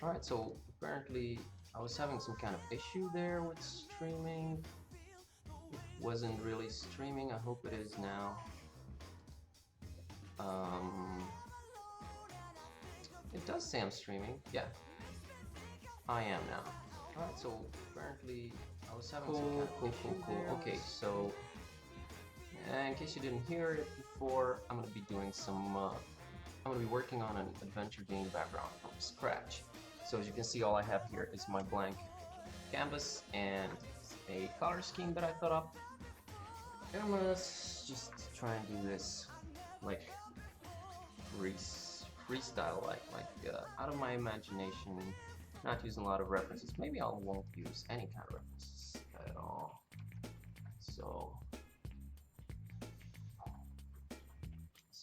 Alright, so apparently I was having some kind of issue there with streaming. It wasn't really streaming, I hope it is now. Um, it does say I'm streaming, yeah, I am now. Alright, so apparently I was having some kind of issue there. Okay, so in case you didn't hear it before, I'm gonna be doing some, I'm gonna be working on an adventure game background from scratch. So as you can see, all I have here is my blank canvas and a color scheme that I thought up. And let's just try and do this like freestyle, like out of my imagination, not using a lot of references. Maybe I won't use any kind of references at all. So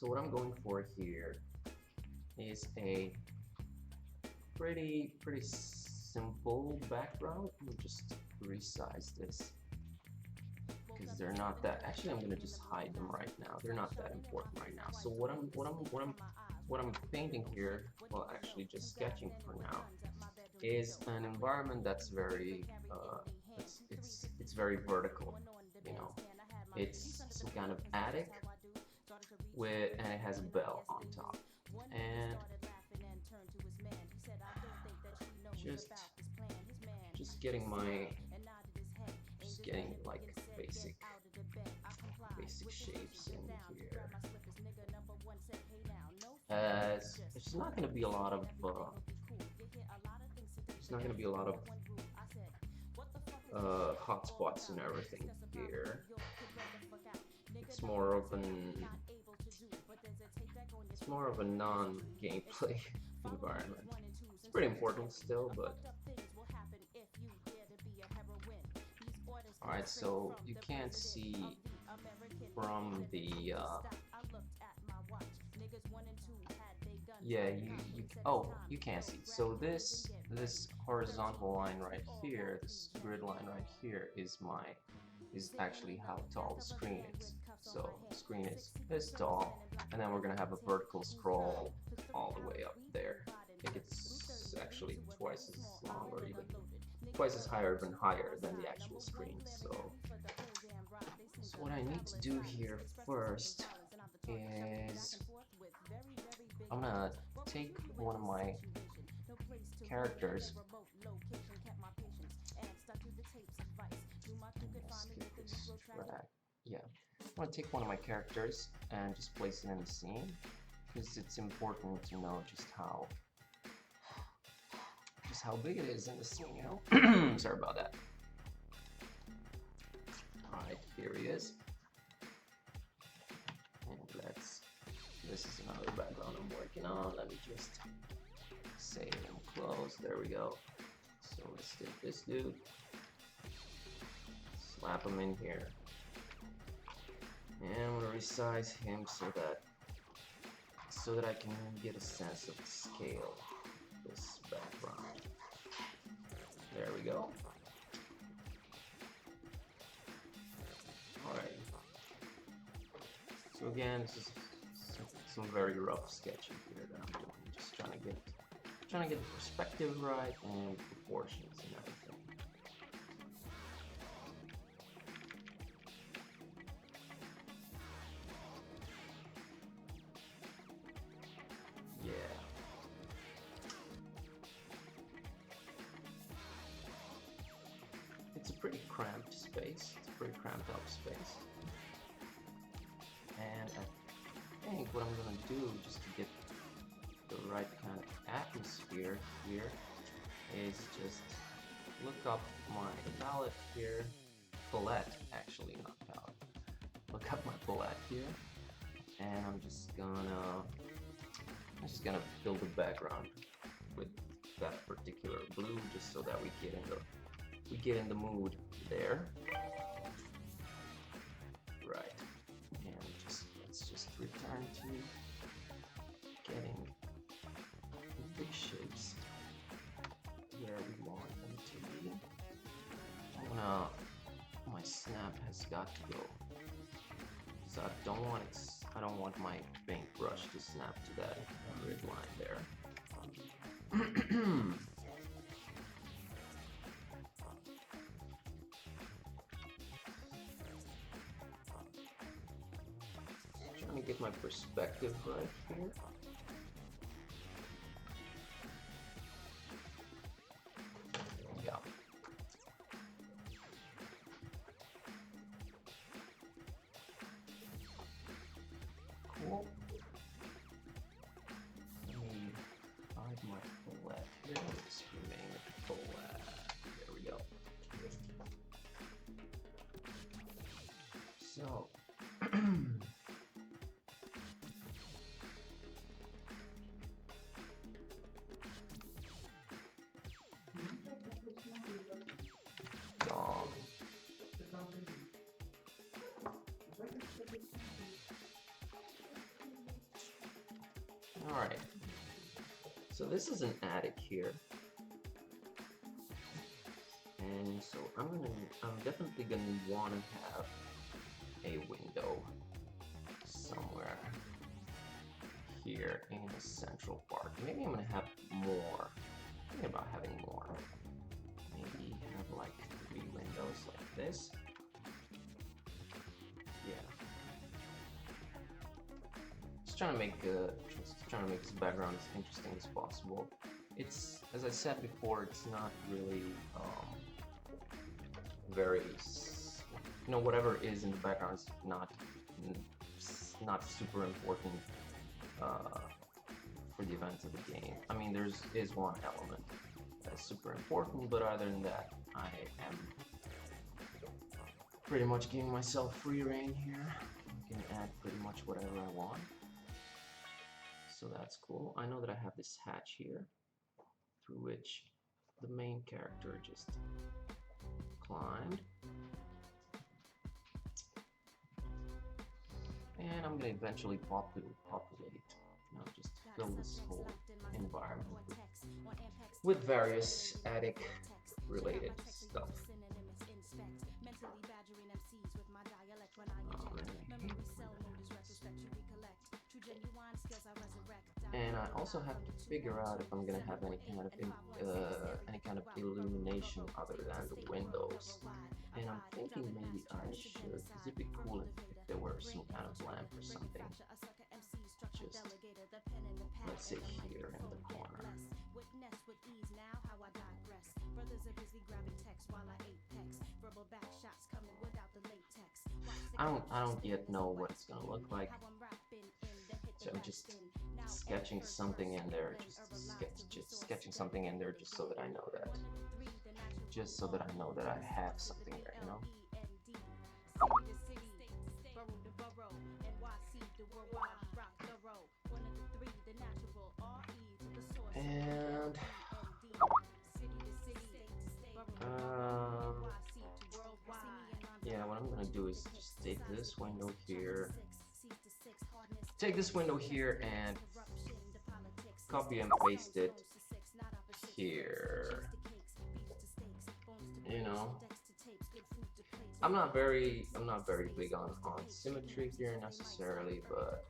what I'm going for here is a pretty simple background. Let me just resize this because they're not that. Actually, I'm gonna just hide them right now. They're not that important right now. So what I'm painting here, well, actually just sketching for now, is an environment that's very it's very vertical. You know, it's some kind of attic and it has a bell on top, and just just getting my just getting like basic shapes in here. There's not going to be a lot of there's not going to be a lot of hotspots and everything here. It's more of a non-gameplay environment. It's pretty important still, but alright, so you can't see from the yeah, you can't see. So this horizontal line right here, this grid line right here is actually how tall the screen is. So the screen is this tall, and then we're gonna have a vertical scroll all the way up there. I think it's actually twice as long, or even twice as higher, even higher than the actual screen. So what I need to do here first is I'm gonna take one of my characters. Skip this track. Yeah, I'm gonna take one of my characters and just place it in the scene, because it's important to know just how big it is in the scene, you know? Sorry about that. Alright, here he is. And this is another background I'm working on. Let me just save and close. There we go. So let's take this dude, slap him in here, and I'm gonna resize him so that I can get a sense of the scale of this background. There we go. Alright. So again, this is some very rough sketching here that I'm doing. Just trying to get the perspective right and proportions and everything. Yeah. It's a pretty cramped space. It's a pretty cramped up space. And I think what I'm gonna do, just to get the right kind of atmosphere here, is just look up my palette here. Palette, actually, not palette. Look up my palette here, and I'm just gonna build a background with that particular blue, just so that we get in the mood there. Right. And let's just return to getting big shapes where we want them to be. My snap has got to go, because I don't want my paintbrush to snap to that grid line there. get my perspective right here. Yeah. Cool. Let me hide my flat here. Just remain flat. There we go. So. Dog. All right. So this is an attic here, and so I'm definitely gonna want to have a window somewhere here in the central part. Maybe I'm gonna have more. Think about having more. Maybe have like 3 windows like this. Yeah. Just trying to make this background as interesting as possible. It's, as I said before, it's not really very, you know, whatever is in the background is not super important for the events of the game. I mean, is one element that's super important, but other than that, I am pretty much giving myself free reign here. I can add pretty much whatever I want. So that's cool. I know that I have this hatch here through which the main character just climbed. And I'm gonna eventually populate, you know, just fill this whole environment with various attic related stuff. And I also have to figure out if I'm gonna have any kind of illumination other than the windows. And I'm thinking maybe I should, because it'd be cool if there were some kind of lamp or something. Just, let's say here in the corner. I don't yet know what it's gonna look like. So I'm just sketching something in there, just sketching something in there, just so that I know that, I have something there, you know. And yeah, what I'm gonna do is just take this window here. Take this window here and copy and paste it here. You know, I'm not very big on symmetry here necessarily, but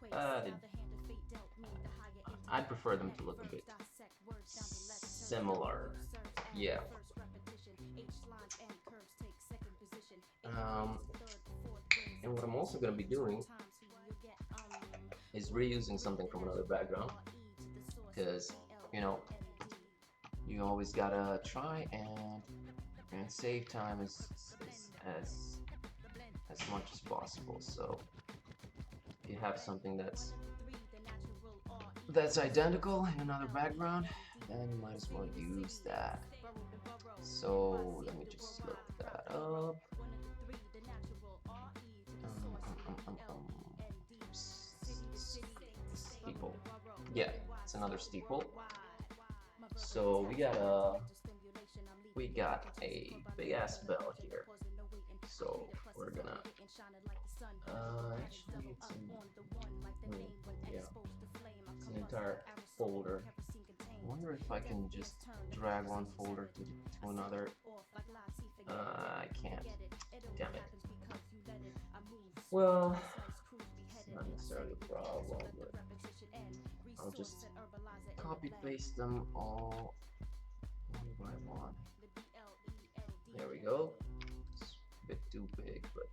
I'd prefer them to look a bit similar. Yeah. And what I'm also going to be doing is reusing something from another background, because, you know, you always gotta try and save time as much as possible. So if you have something that's identical in another background, then you might as well use that. So let me just look that up. Steeple. Yeah, it's another steeple. So we got a big ass bell here. So we're gonna actually it's an entire folder. I wonder if I can just drag one folder to another. I can't. Damn it. Well, it's not necessarily a problem, but I'll just copy paste them all one by one. There we go. It's a bit too big, but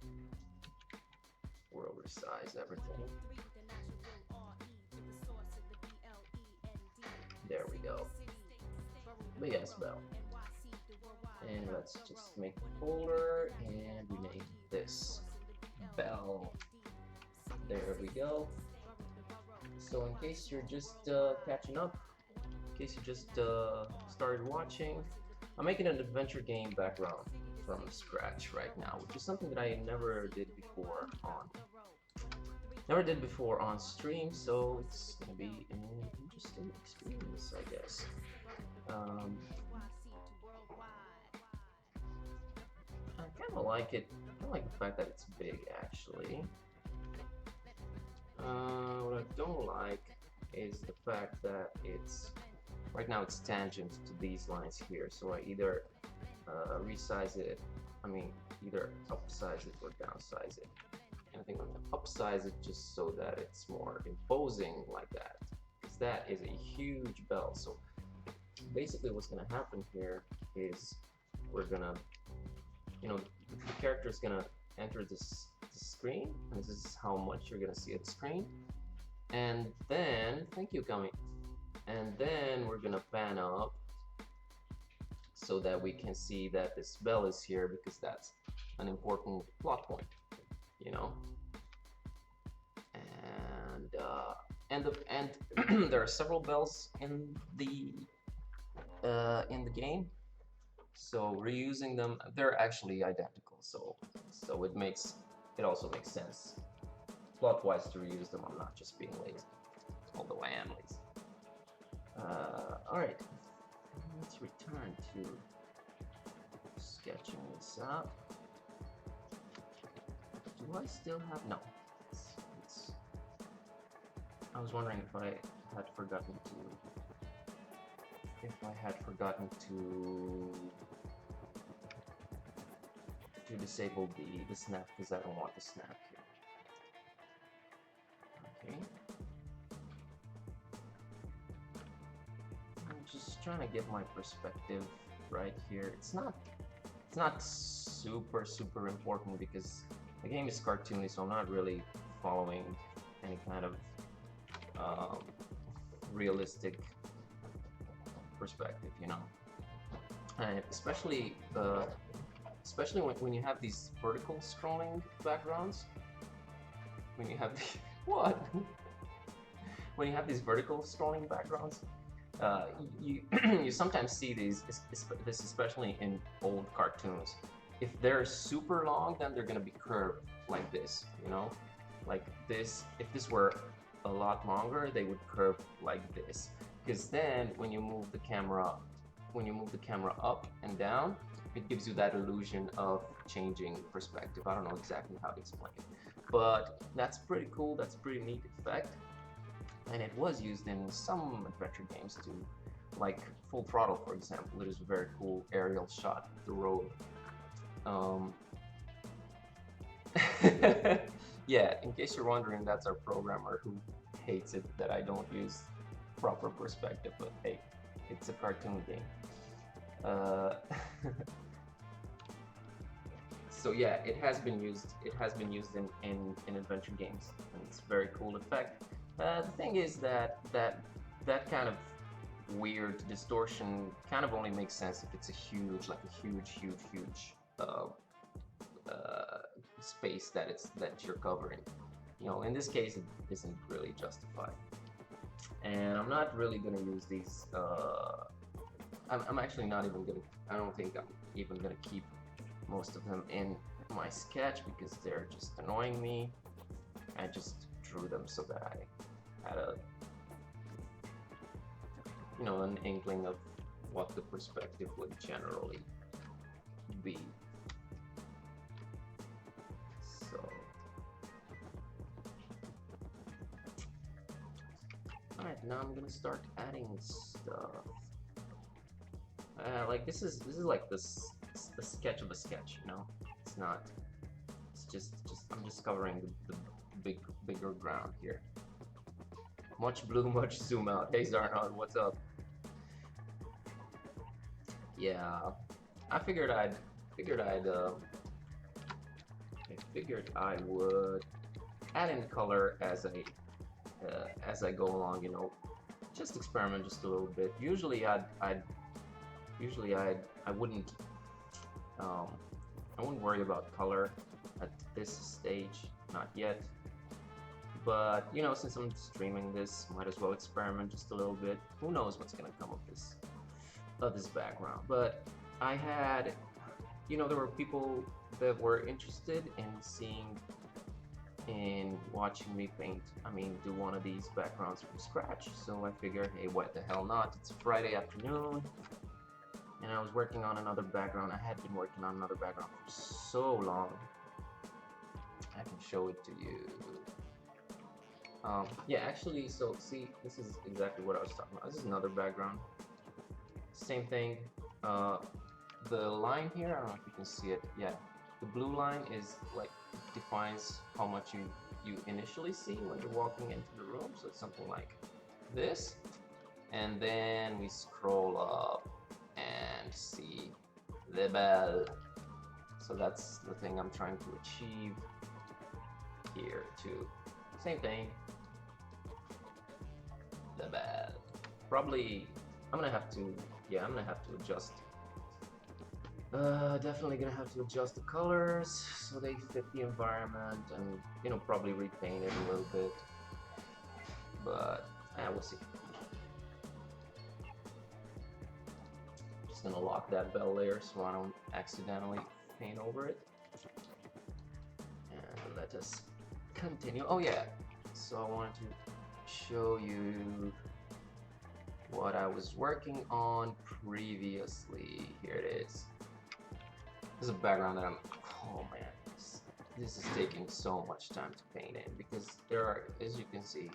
We'll resize everything. There we go. Big ass bell. And let's just make a folder and rename this bell. There we go. So in case you're just catching up, in case you just started watching, I'm making an adventure game background from scratch right now, which is something that I never did before on stream, so it's gonna be an interesting experience, I guess. I kind of like it. I kind of like the fact that it's big, actually. What I don't like is the fact that right now it's tangent to these lines here, so I either resize it, either upsize it or downsize it. And I think I'm gonna upsize it just so that it's more imposing like that, because that is a huge bell. So basically what's gonna happen here is we're gonna, the character is gonna enter this screen, and this is how much you're gonna see at the screen. And then, thank you, Kami. And then we're gonna pan up so that we can see that this bell is here, because that's an important plot point, And there are several bells in the game, so reusing them, they're actually identical. So it also makes sense plot-wise to reuse them. I'm not just being lazy, although I am lazy. All right, let's return to sketching this up. Do I still have no? I was wondering if I had forgotten to disable the snap, because I don't want the snap here. Okay. I'm just trying to get my perspective right here. It's not super important, because the game is cartoony, so I'm not really following any kind of realistic perspective, and especially when you have these vertical scrolling backgrounds, when you have when you have these vertical scrolling backgrounds, you sometimes see this especially in old cartoons. If they're super long, then they're gonna be curved like this, like this. If this were a lot longer, they would curve like this, because then when you move the camera up and down, it gives you that illusion of changing perspective. I don't know exactly how to explain it, but that's pretty cool. That's a pretty neat effect, and it was used in some adventure games too, like Full Throttle, for example. It is a very cool aerial shot of the road. Yeah, in case you're wondering, that's our programmer who hates it that I don't use proper perspective, but hey, it's a cartoon game. So yeah, it has been used in adventure games, and it's a very cool effect. The thing is that kind of weird distortion kind of only makes sense if it's a huge space that you're covering. In this case, it isn't really justified, and I'm not really gonna use these. I'm actually not even gonna. I don't think I'm even gonna keep most of them in my sketch, because they're just annoying me. I just drew them so that I had an inkling of what the perspective would generally be. Alright, now I'm gonna start adding stuff. Like this is like the sketch of a sketch, It's not. It's just I'm just covering the bigger ground here. Much blue, much zoom out. Hey Zarnod, what's up? Yeah, I figured I would add in color as I go along, you know, just experiment just a little bit. Usually I wouldn't um, I wouldn't worry about color at this stage, not yet. But you know, since I'm streaming this, might as well experiment just a little bit. Who knows what's gonna come of this background? But I had, you know, there were people that were interested in watching me paint. I mean, do one of these backgrounds from scratch. So I figured, hey, what the hell not? It's Friday afternoon, and I was working on another background. I had been working on another background for so long. I can show it to you. Yeah, actually, so see, this is exactly what I was talking about. This is another background. Same thing. The line here, I don't know if you can see it. Yeah, the blue line is like defines how much you initially see when you're walking into the room. So it's something like this, and then we scroll up and see the bell. So that's the thing I'm trying to achieve here too. Same thing. The bell. Probably I'm gonna have to adjust. Definitely gonna have to adjust the colors so they fit the environment, and you know, probably repaint it a little bit. But we'll see. Just gonna lock that bell layer so I don't accidentally paint over it. And let us continue. Oh yeah, so I wanted to show you what I was working on previously. Here it is. This is a background that oh man, this is taking so much time to paint in, because there are, as you can see,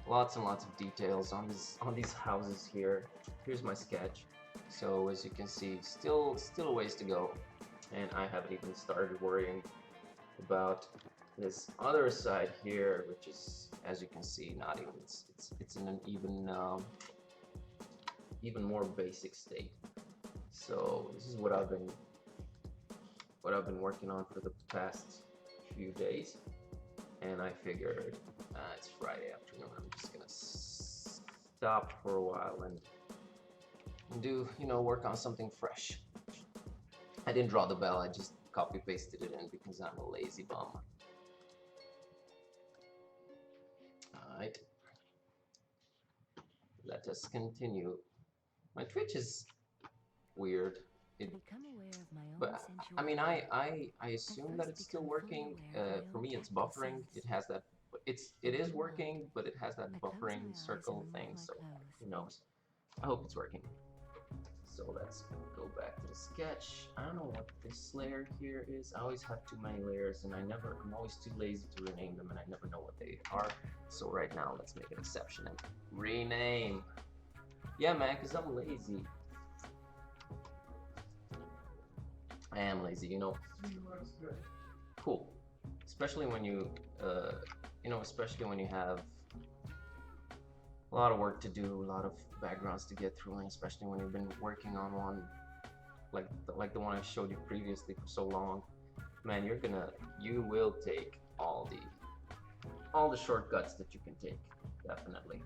lots and lots of details on these houses here. Here's my sketch. So as you can see, still a ways to go, and I haven't even started worrying about this other side here, which is, as you can see, not even it's in an even more basic state. So this is what I've been working on for the past few days, and I figured it's Friday afternoon. I'm just gonna stop for a while and do, you know, work on something fresh. I didn't draw the bell. I just copy pasted it in because I'm a lazy bum. Alright, let us continue. My Twitch is weird. But I mean, I assume that it's still working. For me, it's buffering. It has that. It is working, but it has that buffering circle thing. So who knows? I hope it's working. So let's go back to the sketch. I don't know what this layer here is. I always have too many layers, and I'm always too lazy to rename them, and I never know what they are. So right now, let's make an exception and rename. Yeah, man, because I'm lazy. I am lazy, you know. Cool. Especially when you, especially when you have a lot of work to do, a lot of backgrounds to get through, and especially when you've been working on one like the one I showed you previously for so long. Man, you will take all the shortcuts that you can take, definitely.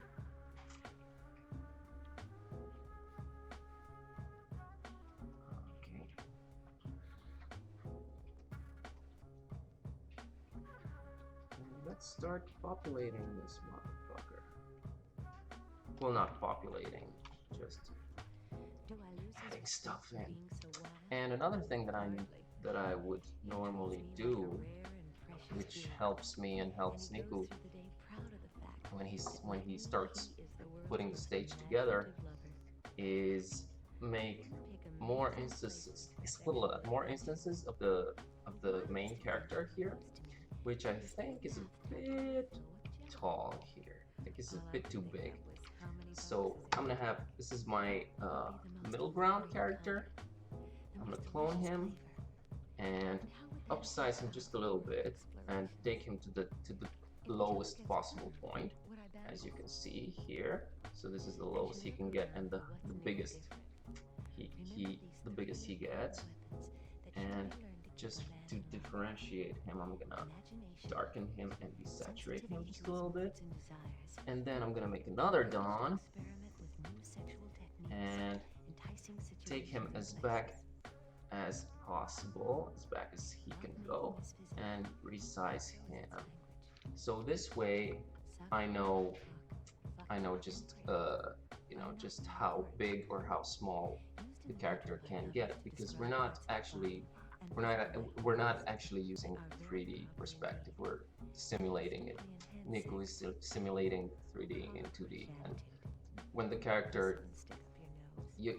Let's start populating this motherfucker. Well, not populating, just adding stuff in. And another thing that I would normally do, which helps me and helps Niku when he starts putting the stage together, is make more instances of the main character here, which I think is a bit tall here. I think it's a bit too big. So I'm gonna have, this is my middle ground character. I'm gonna clone him and upsize him just a little bit and take him to the lowest possible point, as you can see here. So this is the lowest he can get, and the biggest he gets. And just to differentiate him, I'm gonna darken him and desaturate him just a little bit. And then I'm gonna make another Dawn and take him as back as possible, as back as he can go, and resize him. So this way, I know just just how big or how small the character can get, because we're not actually using 3D perspective. We're simulating it. Nico is simulating 3D in 2D, and when the character the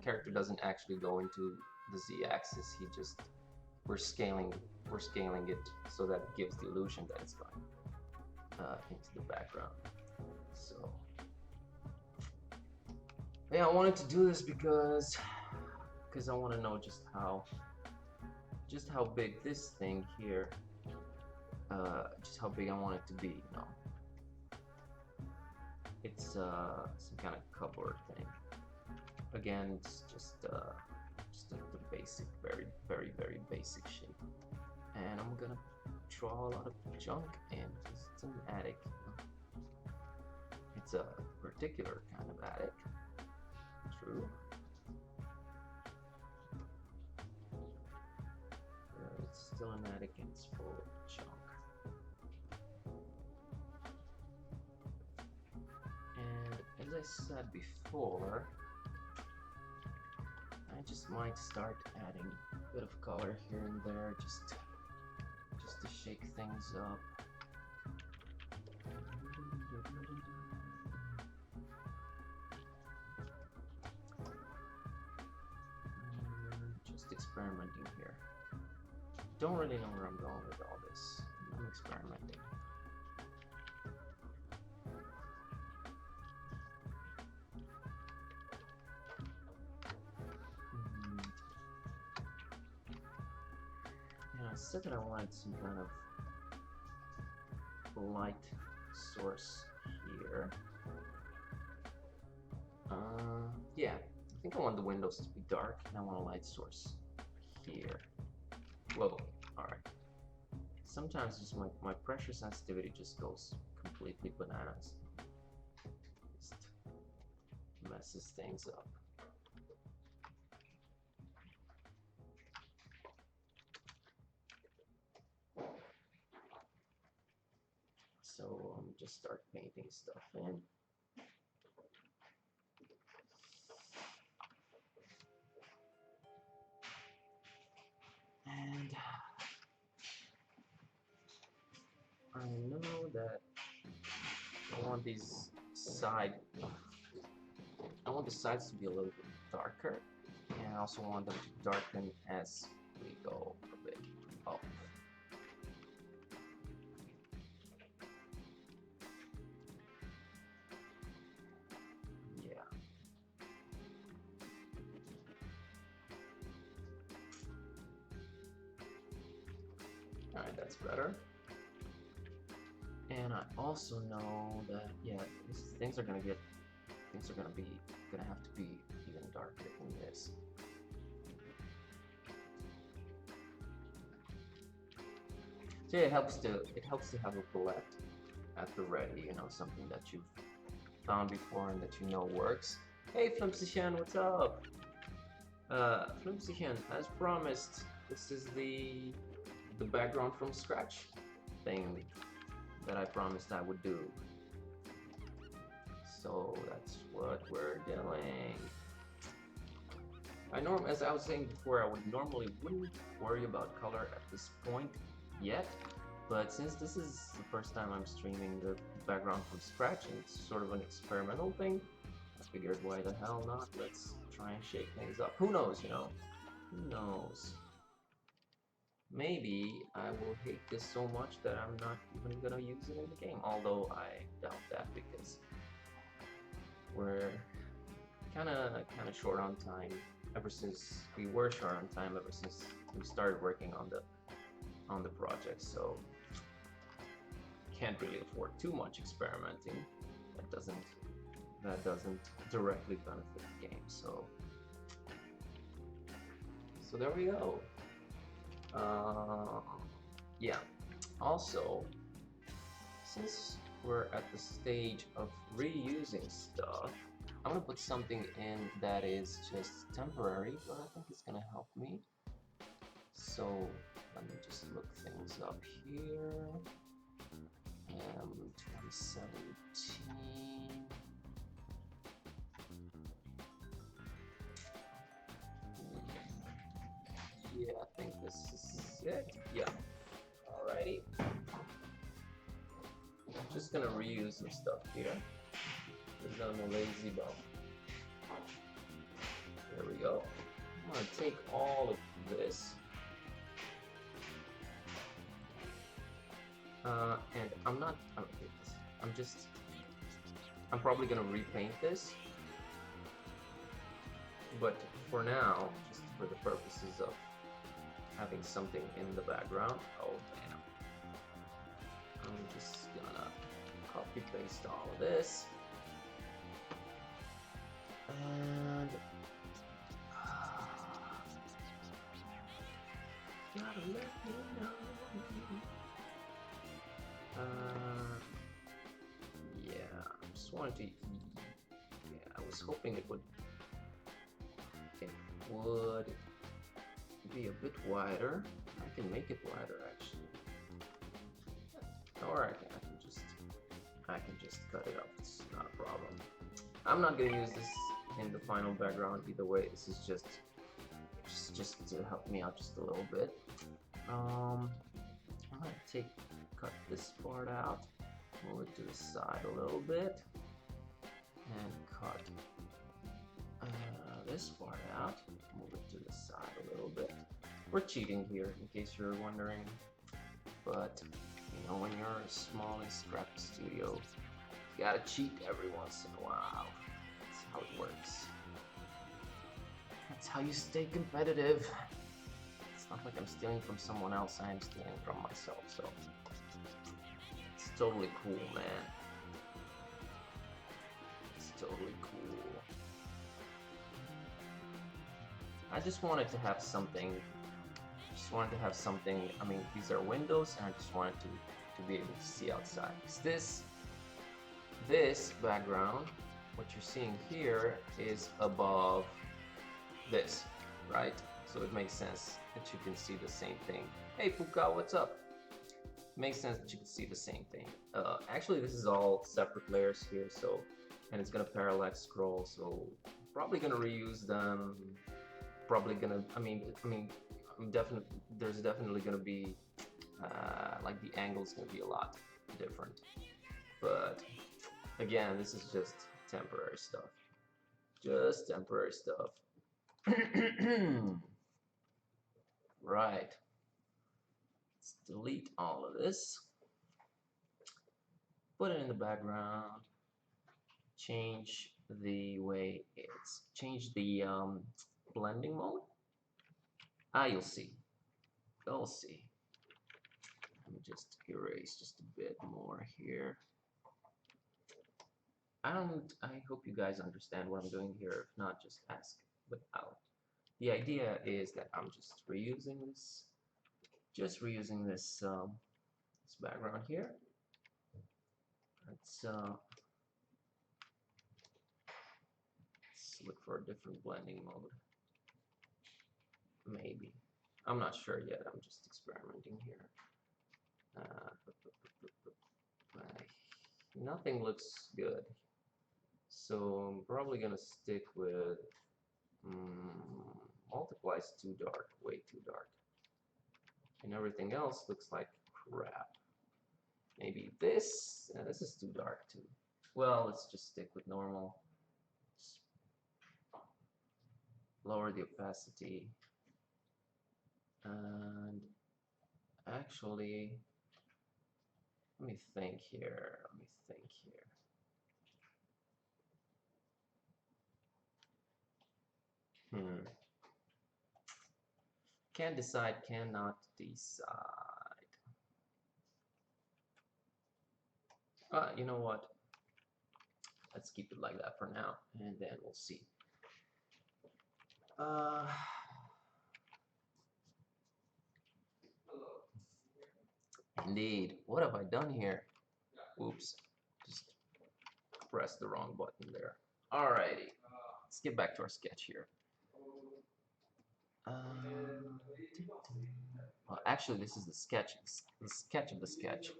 character doesn't actually go into the z-axis. We're scaling it so that it gives the illusion that it's going into the background. So yeah, I wanted to do this because I want to know just how big this thing here, just how big I want it to be. You know, it's some kind of cupboard thing. Again, it's just the basic, very basic shape. And I'm gonna draw a lot of junk in. It's an attic. You know? It's a particular kind of attic. True. It's still an attic and it's full of junk. And as I said before, I just might start adding a bit of color here and there, just to shake things up. Just experimenting here. Don't really know where I'm going with all this. I'm experimenting. I said that I wanted some kind of light source here. Yeah, I think I want the windows to be dark, and I want a light source here. Whoa, alright. Sometimes just my pressure sensitivity just goes completely bananas. Just messes things up. So just start painting stuff in. And I know that I want the sides to be a little bit darker, and I also want them to darken as we go a bit up. Alright, that's better. And I also know that things are gonna have to be even darker than this. So yeah, it helps to have a palette at the ready, you know, something that you've found before and that you know works. Hey Flimsichan, what's up? Flimsichan, as promised, this is the background from scratch thing that I promised I would do. So that's what we're doing. As I was saying before, I wouldn't worry about color at this point yet, but since this is the first time I'm streaming the background from scratch and it's sort of an experimental thing, I figured why the hell not? Let's try and shake things up. Who knows, you know? Who knows? Maybe I will hate this so much that I'm not even gonna use it in the game, although I doubt that because we're kinda short on time ever since we started working on the project, so can't really afford too much experimenting. That doesn't directly benefit the game, so there we go. Um, yeah. Also, since we're at the stage of reusing stuff, I'm gonna put something in that is just temporary, but I think it's gonna help me. So let me just look things up here. 2017. Yeah, I think this is it. Yeah. Alrighty. I'm just gonna reuse some stuff here. Put it on the lazy bum. There we go. I'm gonna take all of this. And I'm not, I'm probably gonna repaint this, but for now, just for the purposes of having something in the background, oh damn, I'm just gonna copy paste all of this, and gotta let me know. Yeah, I just wanted to. Yeah, I was hoping it would be a bit wider. I can make it wider actually, or I can just cut it up. It's not a problem. I'm not gonna use this in the final background either way. This is just to help me out just a little bit. I'm gonna cut this part out, move it to the side a little bit, and cut this part out, move it to the side a little bit. We're cheating here, in case you're wondering, but you know, when you're a small and scrappy studio, you gotta cheat every once in a while. That's how it works. That's how you stay competitive. It's not like I'm stealing from someone else, I am stealing from myself, so it's totally cool, man. It's totally cool. I just wanted to have something. I mean, these are windows, and I just wanted to be able to see outside. Because this background, what you're seeing here, is above this, right? So it makes sense that you can see the same thing. Hey Puka, what's up? Makes sense that you can see the same thing. Actually, this is all separate layers here, so, and it's gonna parallax scroll, so probably gonna reuse them. Probably gonna, there's definitely gonna be, like the angle's gonna be a lot different. But again, this is just temporary stuff. Just temporary stuff. Right. Let's delete all of this. Put it in the background. Change the way change the blending mode. You'll see. You'll see. Let me just erase just a bit more here. I hope you guys understand what I'm doing here. If not, just ask. But the idea is that I'm just reusing this. This background here. Let's look for a different blending mode. Maybe. I'm not sure yet. I'm just experimenting here. Nothing looks good. So I'm probably gonna stick with multiply's too dark, way too dark. And everything else looks like crap. Maybe this is too dark too. Well, let's just stick with normal. Just lower the opacity. And actually, let me think here. Can't decide, cannot decide. You know what? Let's keep it like that for now, and then we'll see. Indeed. What have I done here? Oops. Just pressed the wrong button there. Alrighty. Let's get back to our sketch here. Well, actually, this is the sketch. The sketch of the sketch.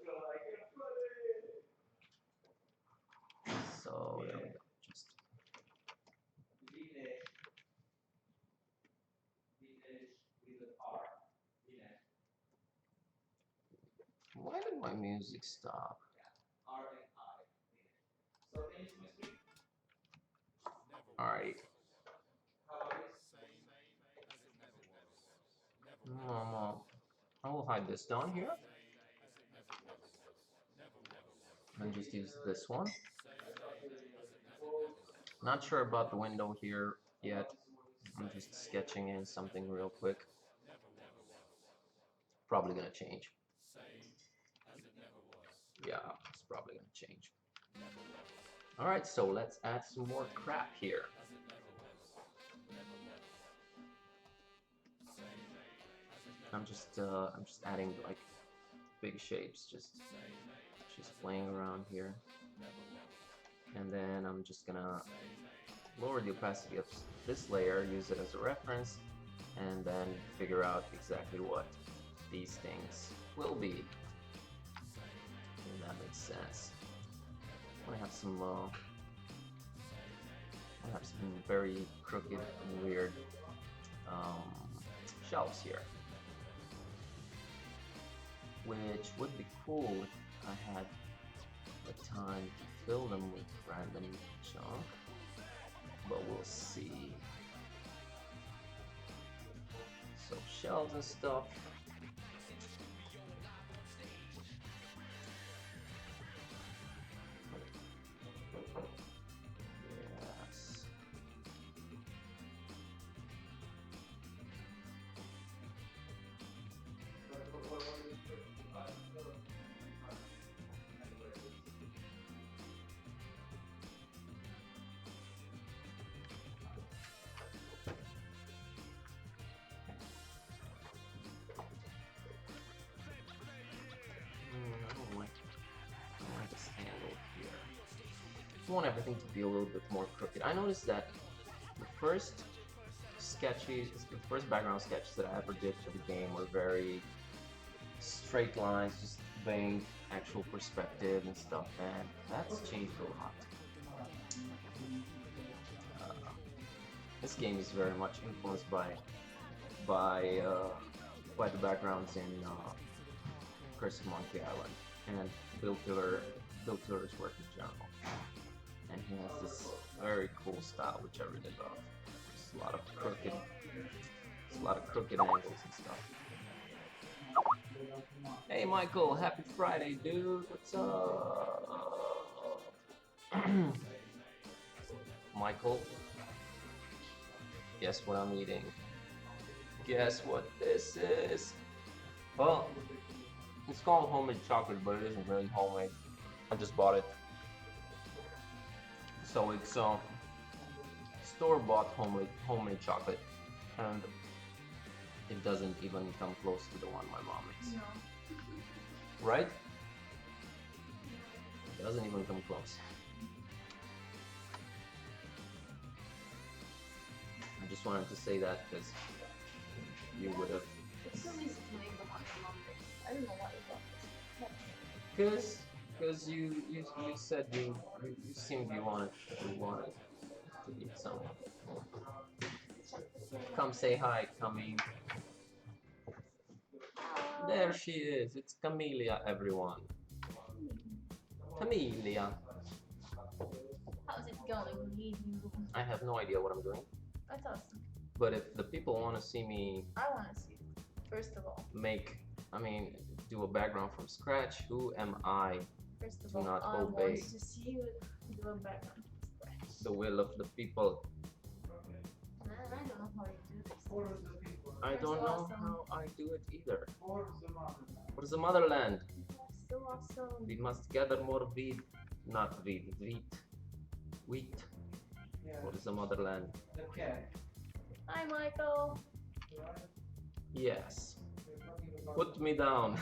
So there we go. Just why did my music stop? Alright. I will hide this down here. And just use this one. Not sure about the window here yet. I'm just sketching in something real quick. Probably gonna change. Yeah, it's probably gonna change. Alright, so let's add some more crap here. I'm just adding like big shapes, just playing around here. And then I'm just gonna lower the opacity of this layer, use it as a reference, and then figure out exactly what these things will be. And that makes sense. I have some very crooked and weird shelves here, which would be cool if I had the time to fill them with random junk, but we'll see. So shelves and stuff. Yes. I don't like this handle here. I want everything to be a little bit more crooked. I noticed that the first background sketches that I ever did for the game were very straight lines, just vague actual perspective and stuff, and that's changed a lot. This game is very much influenced by the backgrounds in Curse of Monkey Island and Bill Tiller's work in general. And he has this very cool style, which I really love. There's a lot of crooked angles and stuff. Hey Michael, happy Friday, dude. What's up? Michael, guess what I'm eating? Guess what this is? Well, it's called homemade chocolate, but it isn't really homemade. I just bought it. So it's store-bought homemade chocolate, and it doesn't even come close to the one my mom makes. No. Right? It doesn't even come close. I just wanted to say that because you would have. It's so easy to make the one my mom makes. I don't know why you got this. Because you said you seemed you wanted to eat some. Come say hi, Camille. There she is. It's Camellia, everyone. Camellia. How's it going with you? I have no idea what I'm doing. That's awesome. But if the people want to see me I want to see it, first of all. do a background from scratch, who am I First of to all, not I obey want to see you do a background from scratch. the will of the people? I don't know how you do this. I don't That's know awesome. how I do it either. What is the motherland? So awesome. We must gather more wheat. Not wheat, wheat. What is the motherland? Hi, Michael. Yes. Put me down.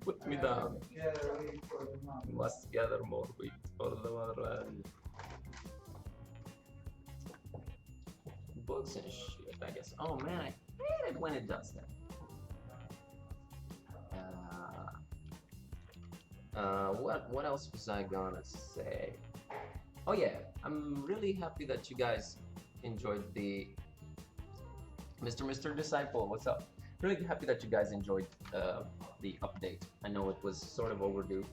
Put me down. Must gather more wheat for the motherland. Books and shit, I guess. Oh man, I hate it when it does that. What else was I gonna say? Oh yeah, I'm really happy that you guys enjoyed the Mr. Disciple. What's up? Really happy that you guys enjoyed the update. I know it was sort of overdue,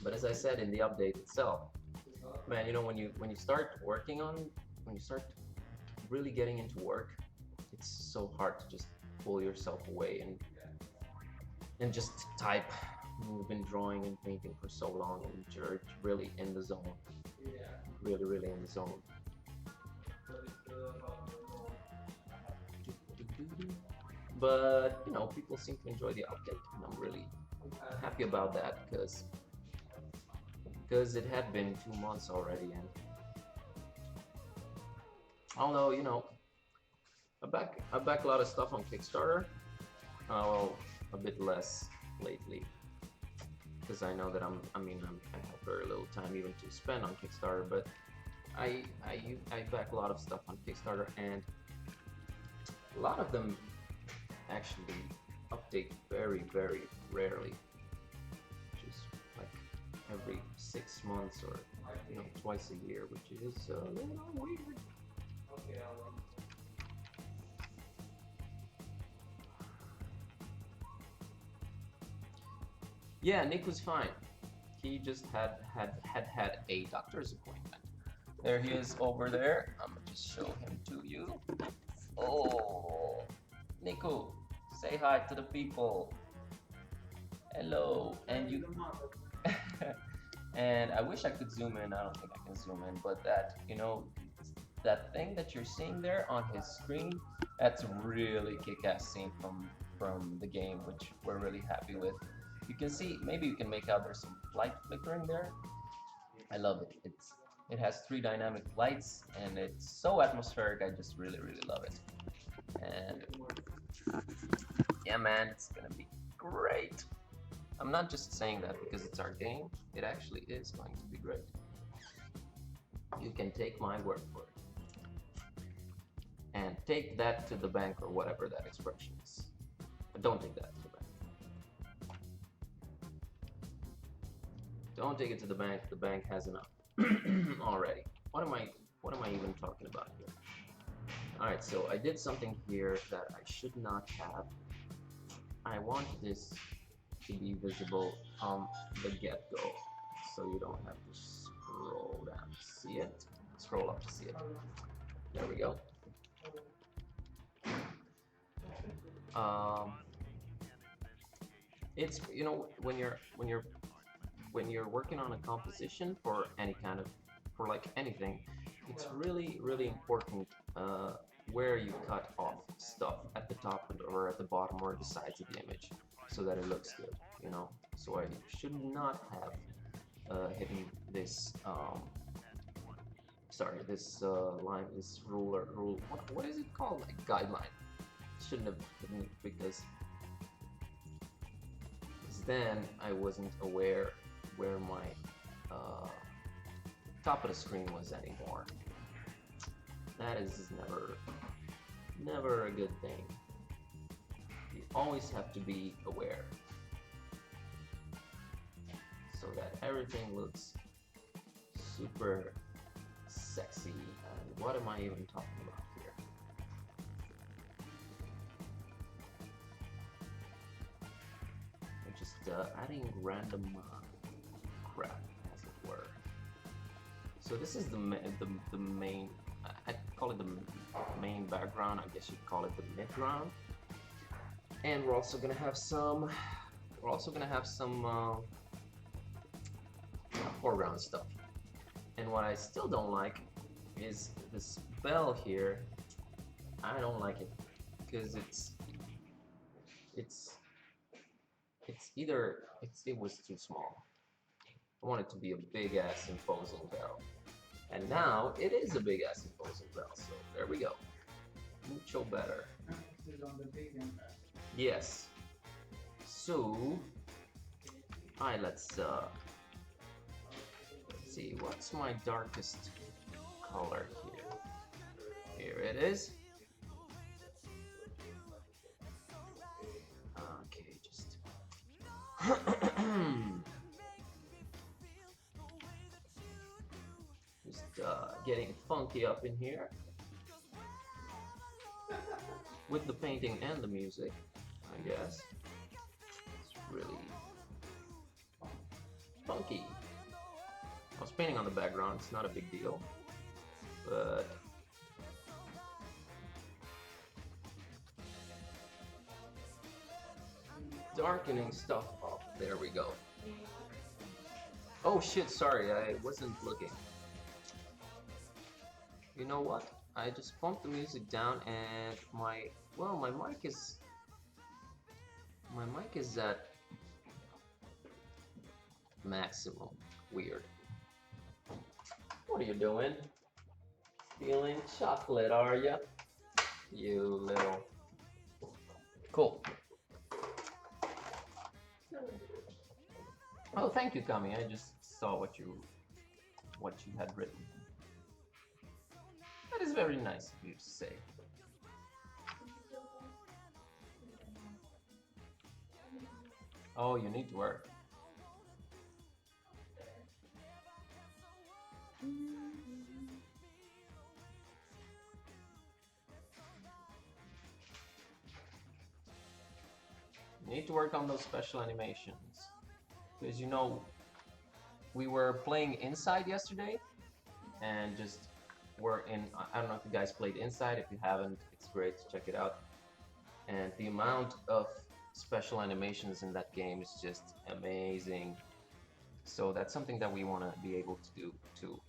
but as I said in the update itself, man, you know when you start working on when you start really getting into work, it's so hard to just pull yourself away and just type. You've been drawing and painting for so long, and you're really in the zone. Really in the zone. But you know, people seem to enjoy the update, and I'm really happy about that because it had been 2 months already, and although you know, I back a lot of stuff on Kickstarter. Well, a bit less lately because I know that I have very little time even to spend on Kickstarter, but I back a lot of stuff on Kickstarter, and a lot of them actually update very rarely, which is like every 6 months or you know twice a year, which is a little weird. Yeah, Nick was fine. He just had a doctor's appointment. There he is over there. I'm gonna just show him to you. Oh, Nico, say hi to the people. Hello, and you. And I wish I could zoom in. I don't think I can zoom in, but that you know, that thing that you're seeing there on his screen, that's a really kick-ass scene from the game, which we're really happy with. You can see, maybe you can make out there's some light flickering there. I love it. It has 3 dynamic lights and it's so atmospheric. I just really love it. And yeah, man, it's gonna be great. I'm not just saying that because it's our game. It actually is going to be great. You can take my word for it. And take that to the bank, or whatever that expression is. But don't take that to the bank. Don't take it to the bank. The bank has enough already. What am I even talking about here? All right, so I did something here that I should not have. I want this to be visible from the get-go, so you don't have to scroll down to see it. Scroll up to see it. There we go. It's you know when you're working on a composition for any kind of like anything, it's really important where you cut off stuff at the top or at the bottom or the sides of the image so that it looks good, you know. So I should not have hidden this this line, this rule, what is it called, like guideline. Shouldn't have hidden it because then I wasn't aware where my top of the screen was anymore. That is never a good thing. You always have to be aware so that everything looks super sexy. And what am I even talking about here? I'm just adding random crap, as it were. So this is the main. I call it the main background. I guess you'd call it the midground. And we're also gonna have some. Foreground stuff. And what I still don't like is this bell here. I don't like it because it was too small. I want it to be a big ass imposing bell. And now it is a big ass imposing bell, so there we go. Mucho better. Yes. So, alright, let's see, what's my darkest color here? Here it is. Okay, just just getting funky up in here with the painting and the music, I guess. It's really funky. I was painting on the background, it's not a big deal, but darkening stuff up. There we go. Oh shit, sorry, I wasn't looking. You know what? I just bumped the music down and my mic is at maximum. Weird. What are you doing? Stealing chocolate, are ya? You little. Cool. Oh, thank you, Kami. I just saw what you had written. That is very nice of you to say. Oh, you need to work. You need to work on those special animations. Because you know, we were playing Inside yesterday, and just were in, I don't know if you guys played Inside. If you haven't, it's great to check it out. And the amount of special animations in that game is just amazing. So that's something that we want to be able to do too.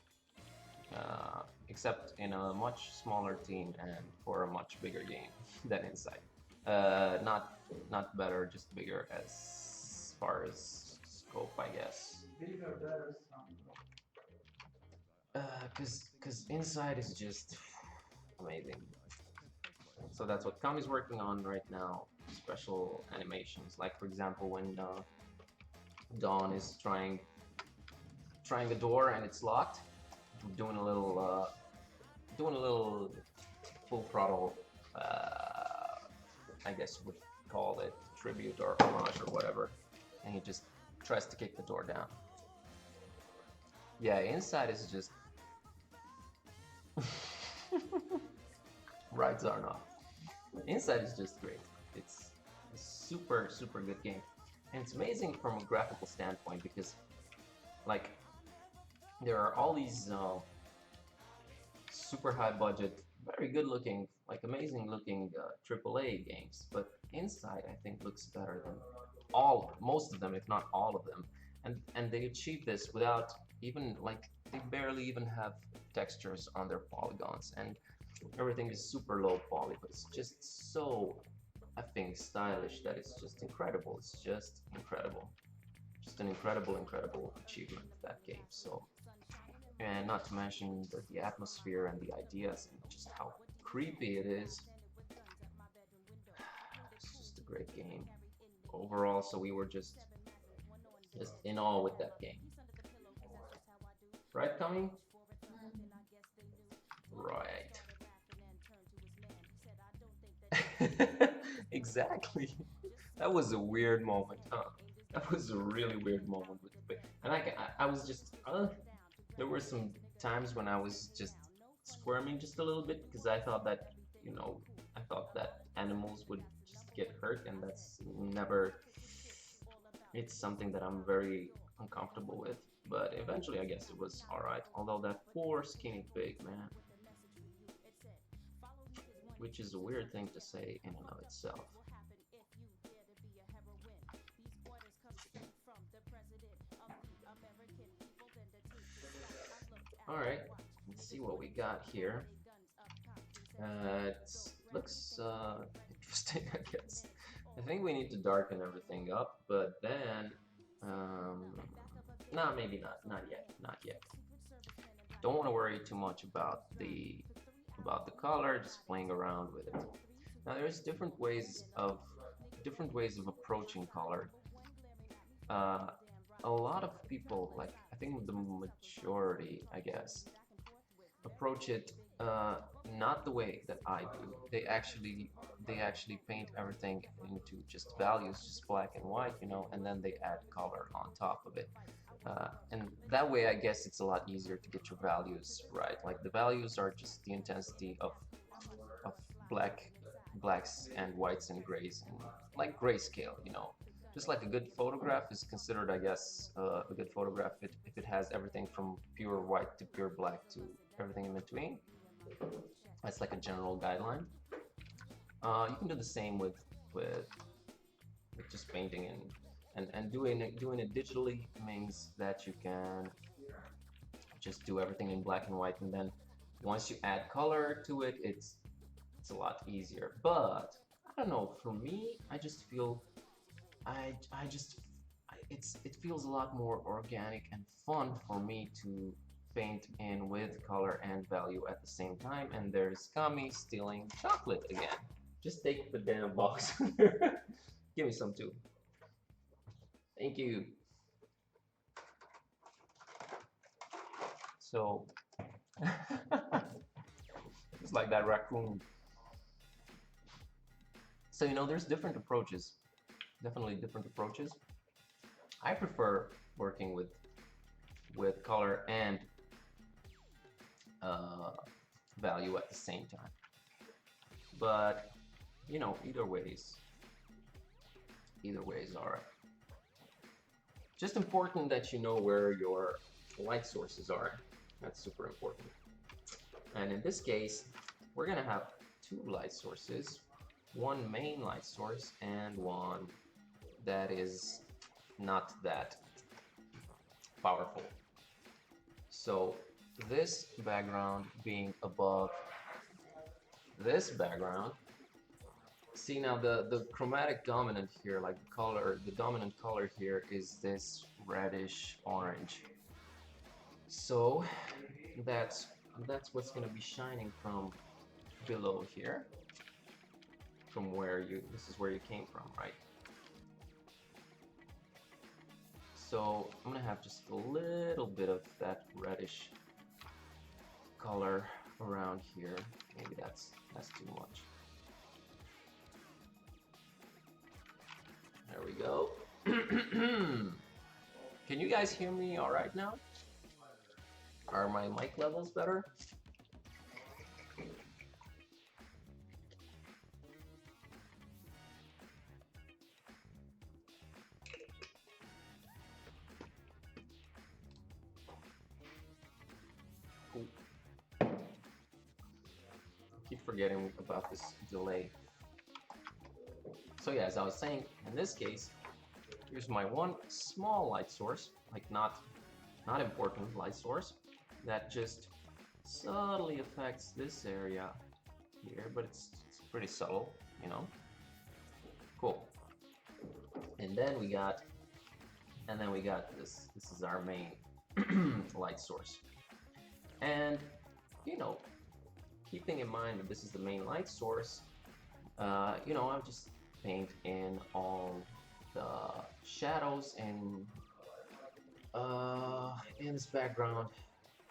Except in a much smaller team and for a much bigger game than Inside. Not better, just bigger as far as scope, I guess. Bigger, better, Cause Inside is just amazing. So that's what Kami's working on right now. Special animations, like for example when Dawn is trying the door and it's locked, doing a little full throttle. I guess would call it tribute or homage or whatever, and he just tries to kick the door down. Yeah, Inside is just right, Zarnoff. Inside is just great. It's a super good game, and it's amazing from a graphical standpoint because, like, there are all these super high budget, very good looking, like amazing looking AAA games, but Inside I think looks better than most of them, if not all of them, and they achieve this without even, like, they barely even have textures on their polygons, and everything is super low poly, but it's just so effing stylish that it's just incredible. It's just incredible. Just an incredible achievement of that game. So, and not to mention the atmosphere and the ideas and just how creepy it is. It's just a great game overall. So we were just in awe with that game. Right, Kami? Right. Exactly. That was a weird moment, huh? That was a really weird moment with the, and I was just there were some times when I was just squirming just a little bit because I thought that, you know, I thought that animals would just get hurt, and that's never, it's something that I'm very uncomfortable with. But eventually I guess it was alright. Although that poor skinny pig, man. Which is a weird thing to say in and of itself. Alright, let's see what we got here. It looks interesting, I guess. I think we need to darken everything up, but then no, maybe not yet. Don't want to worry too much about the color, just playing around with it. Now there's different ways of different ways of approaching color. Uh, a lot of people, like I think the majority, I guess, approach it not the way that I do. They actually paint everything into just values, just black and white, and then they add color on top of it. And that way, I guess it's a lot easier to get your values right. Like the values are just the intensity of blacks and whites and grays, and like grayscale. Just like a good photograph is considered, I guess, a good photograph if it has everything from pure white to pure black to everything in between. That's like a general guideline. You can do the same with just painting, and doing it digitally means that you can just do everything in black and white, and then once you add color to it, it's a lot easier. But I don't know, for me, I just feel I just it feels a lot more organic and fun for me to paint in with color and value at the same time. And there's Kami stealing chocolate again. Just take the damn box. Give me some too. Thank you. So it's like that raccoon. So there's different approaches. Definitely different approaches. I prefer working with color and value at the same time. But either ways are just important that you know where your light sources are. That's super important. And in this case, we're gonna have two light sources, one main light source and one that is not that powerful. So this background being above this background, see now the chromatic dominant here, like the dominant color here is this reddish orange. So that's what's going to be shining from below here, from this is where you came from, right? So I'm gonna have just a little bit of that reddish color around here. Maybe that's too much. There we go. Can you guys hear me all right now? Are my mic levels better? Keep forgetting about this delay. So yeah, as I was saying, in this case, here's my one small light source, like not important light source, that just subtly affects this area here, but it's pretty subtle, Cool. And then we got this. This is our main light source. And keeping in mind that this is the main light source, I'll just paint in all the shadows and in this background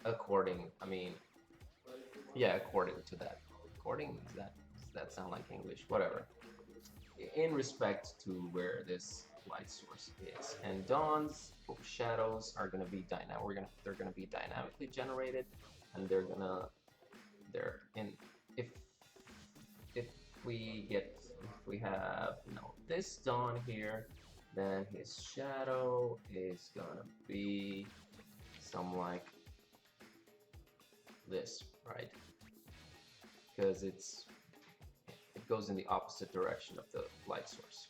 according to that. Does that sound like English? Whatever. In respect to where this light source is. And Dawn's shadows are gonna be they're gonna be dynamically generated, and if we have this Dawn here, then his shadow is gonna be some like this, right? Because it goes in the opposite direction of the light source,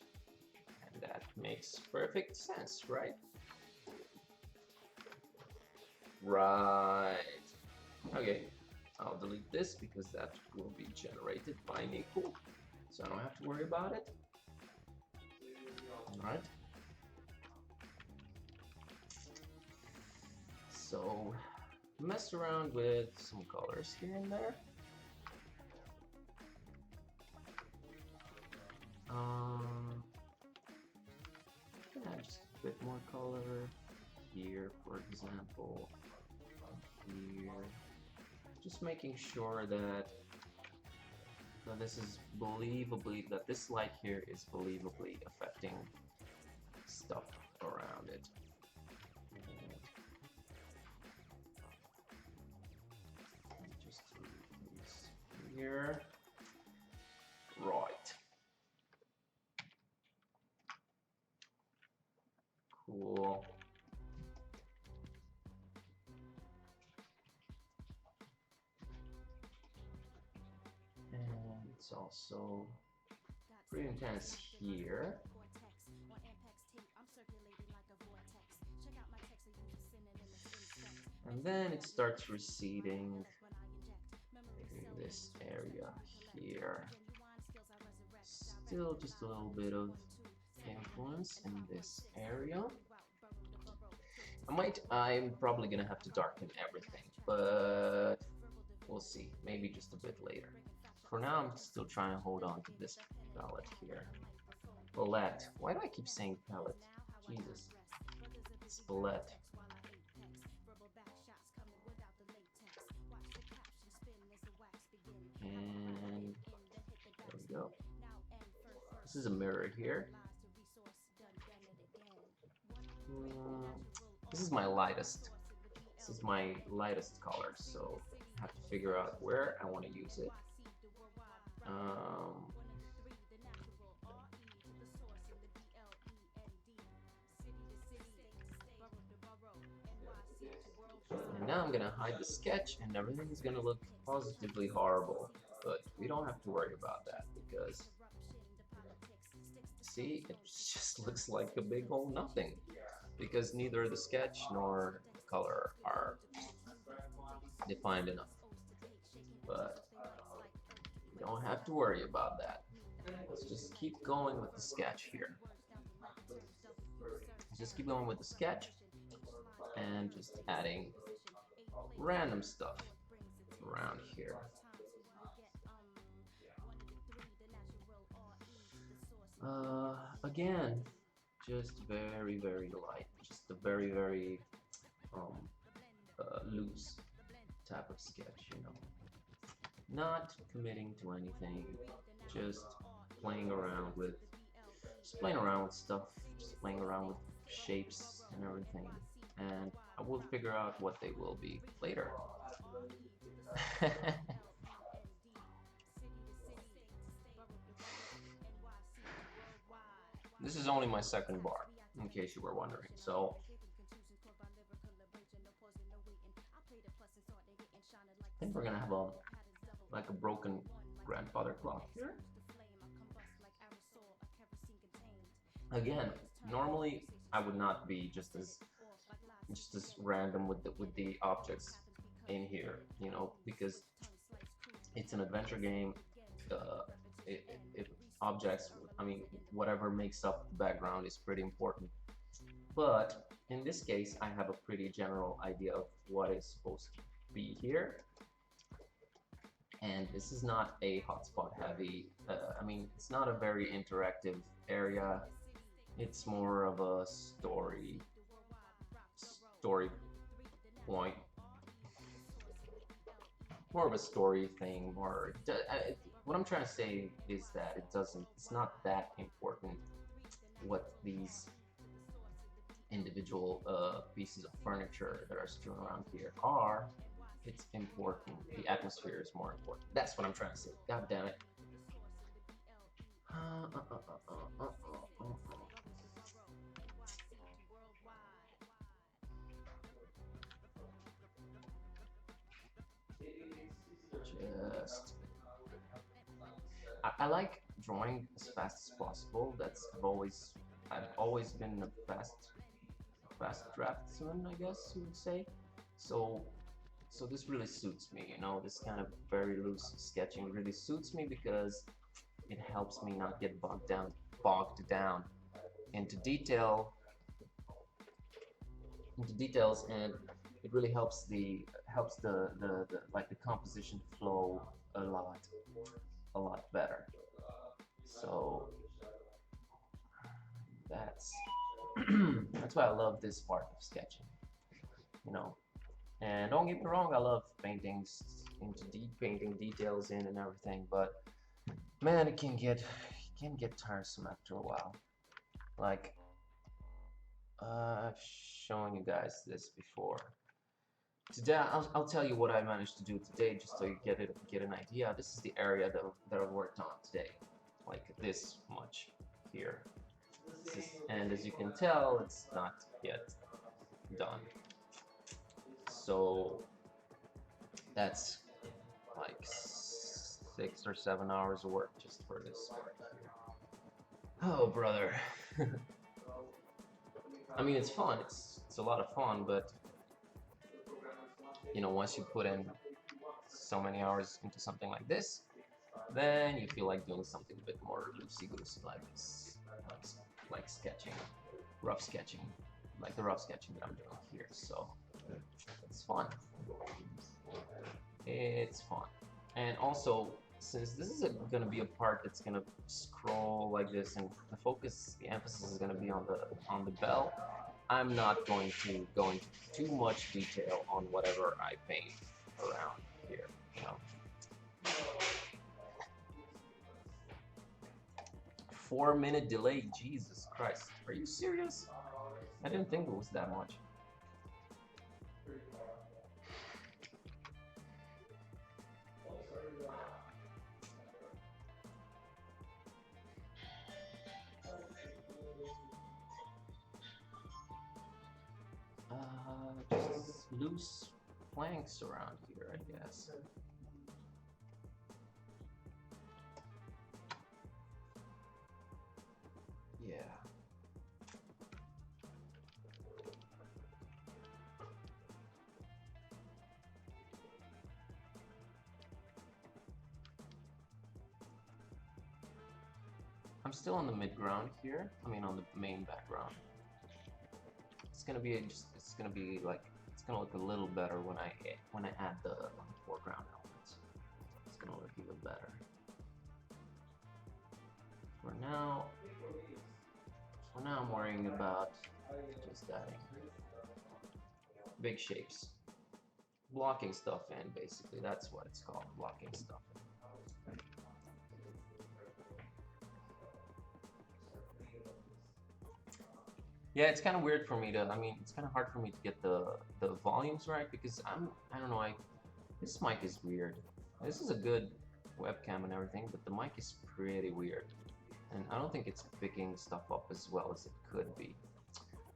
and that makes perfect sense, right? Right. Okay, I'll delete this because that will be generated by Niku, so I don't have to worry about it. Alright. So, mess around with some colors here and there. bit more color here, for example, here. Just making sure that this is believably, that this light here is believably affecting stuff around it. And just release here. Right. Cool. And it's also pretty intense here. And then it starts receding in this area here. Still just a little bit of influence in this area. I'm probably gonna have to darken everything, but we'll see. Maybe just a bit later. For now, I'm still trying to hold on to this palette here. Palette. Why do I keep saying palette? Jesus. It's palette. And there we go. This is a mirror here. This is my lightest. This is my lightest color, so I have to figure out where I want to use it. And now I'm gonna hide the sketch, and everything is gonna look positively horrible. But we don't have to worry about that because, see, it just looks like a big old nothing. Because neither the sketch nor the color are defined enough. But we don't have to worry about that. Let's just keep going with the sketch here. Just keep going with the sketch and just adding random stuff around here. Again, just very, very light, just a very, very loose type of sketch, you know. Not committing to anything, just playing around with stuff, just playing around with shapes and everything, and I will figure out what they will be later. This is only my second bar, in case you were wondering. So I think we're gonna have a broken grandfather clock here. Again, normally I would not be just as random with the objects in here, you know, because it's an adventure game. Objects, I mean, whatever makes up the background is pretty important. But in this case, I have a pretty general idea of what is supposed to be here. And this is not a hotspot heavy, I mean, it's not a very interactive area. It's more of a story point. More of a story thing, or what I'm trying to say is that it's not that important what these individual pieces of furniture that are strewn around here are. It's important. The atmosphere is more important. That's what I'm trying to say. God damn it. I like drawing as fast as possible. I've always been a fast draftsman, I guess you would say. So this really suits me, you know. This kind of very loose sketching really suits me because it helps me not get bogged down into details, and it really helps the composition flow a lot better. So that's That's why I love this part of sketching, you know. And don't get me wrong, I love paintings into deep painting details in and everything, but man, it can get tiresome after a while. Like I've shown you guys this before. Today, I'll tell you what I managed to do today, just so you get an idea. This is the area that I worked on today, like this much here. And as you can tell, it's not yet done. So that's like 6 or 7 hours of work just for this part here. Oh, brother. I mean, it's fun. It's a lot of fun, but you know, once you put in so many hours into something like this, then you feel like doing something a bit more loosey-goosey, like like sketching, rough sketching, like the rough sketching that I'm doing here. So it's fun. It's fun, and also since this is gonna be a part that's gonna scroll like this, and the emphasis is gonna be on the bell. I'm not going to go into too much detail on whatever I paint around here. You know. 4 minute delay, Jesus Christ. Are you serious? I didn't think it was that much. Just loose planks around here, I guess. Yeah. I'm still on the mid ground here. I mean, on the main background. It's gonna be it's gonna be like, it's gonna look a little better when I add the foreground elements. It's gonna look even better. For now, I'm worrying about just adding big shapes, blocking stuff in. Basically, that's what it's called, blocking stuff in. Yeah, it's kind of weird for me to. I mean, it's kind of hard for me to get the volumes right, because I don't know. This mic is weird. This is a good webcam and everything, but the mic is pretty weird, and I don't think it's picking stuff up as well as it could be.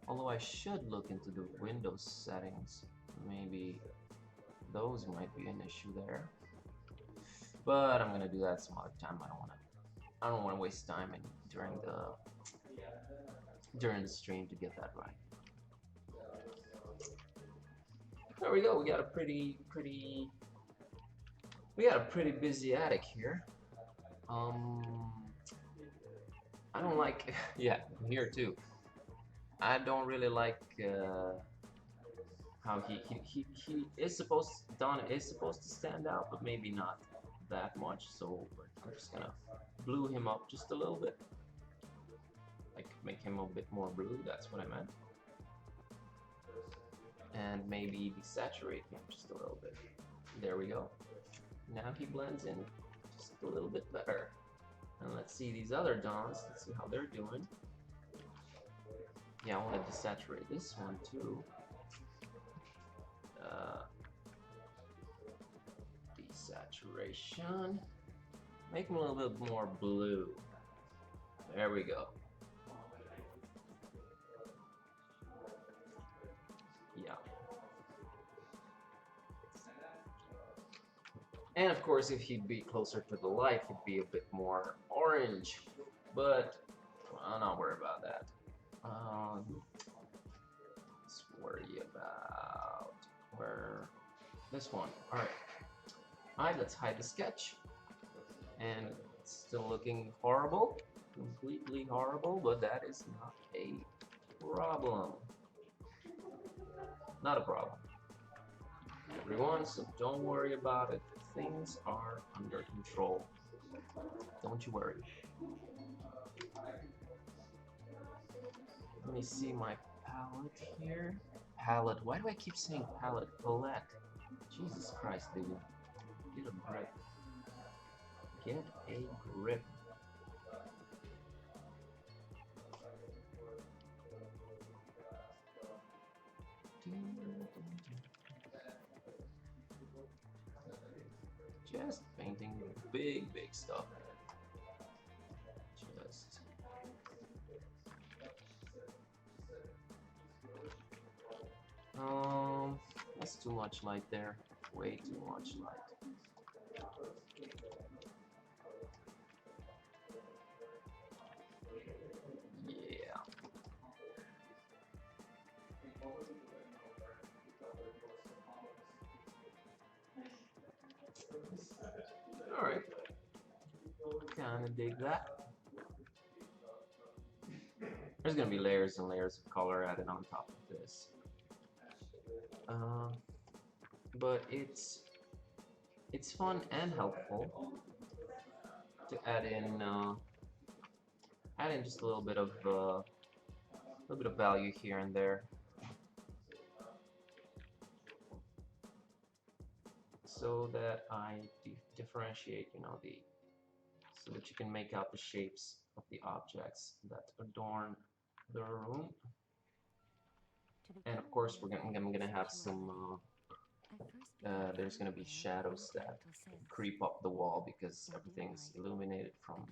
Although I should look into the Windows settings. Maybe those might be an issue there. But I'm gonna do that some other time. I don't wanna waste time during the stream to get that right. There we go. We got a pretty busy attic here. I don't like, yeah, here too. I don't really like how he is supposed, Don is supposed to stand out, but maybe not that much. So I'm just gonna blue him up just a little bit, like make him a bit more blue. That's what I meant. And maybe desaturate him just a little bit. There we go. Now he blends in just a little bit better. And let's see these other Dons. Let's see how they're doing. Yeah, I want to desaturate this one too. Desaturation. Make him a little bit more blue. There we go. Yeah. And of course, if he'd be closer to the light, he'd be a bit more orange. But I'll not worry about that. Let's worry about this one. Alright, let's hide the sketch. And it's still looking horrible. Completely horrible, but that is not a problem. Not a problem, everyone, so don't worry about it. Things are under control. Don't you worry. Let me see my palette here. Palette. Why do I keep saying palette? Palette. Jesus Christ, dude. Get a grip. Get a grip. Just painting big, big stuff. Just that's too much light there. Way too much light. Yeah. Alright. Kinda dig that. There's gonna be layers and layers of color added on top of this. But it's fun and helpful to add in just a little bit of value here and there, so that I differentiate, so that you can make out the shapes of the objects that adorn the room. And of course, I'm gonna have some. There's gonna be shadows that creep up the wall because everything's illuminated from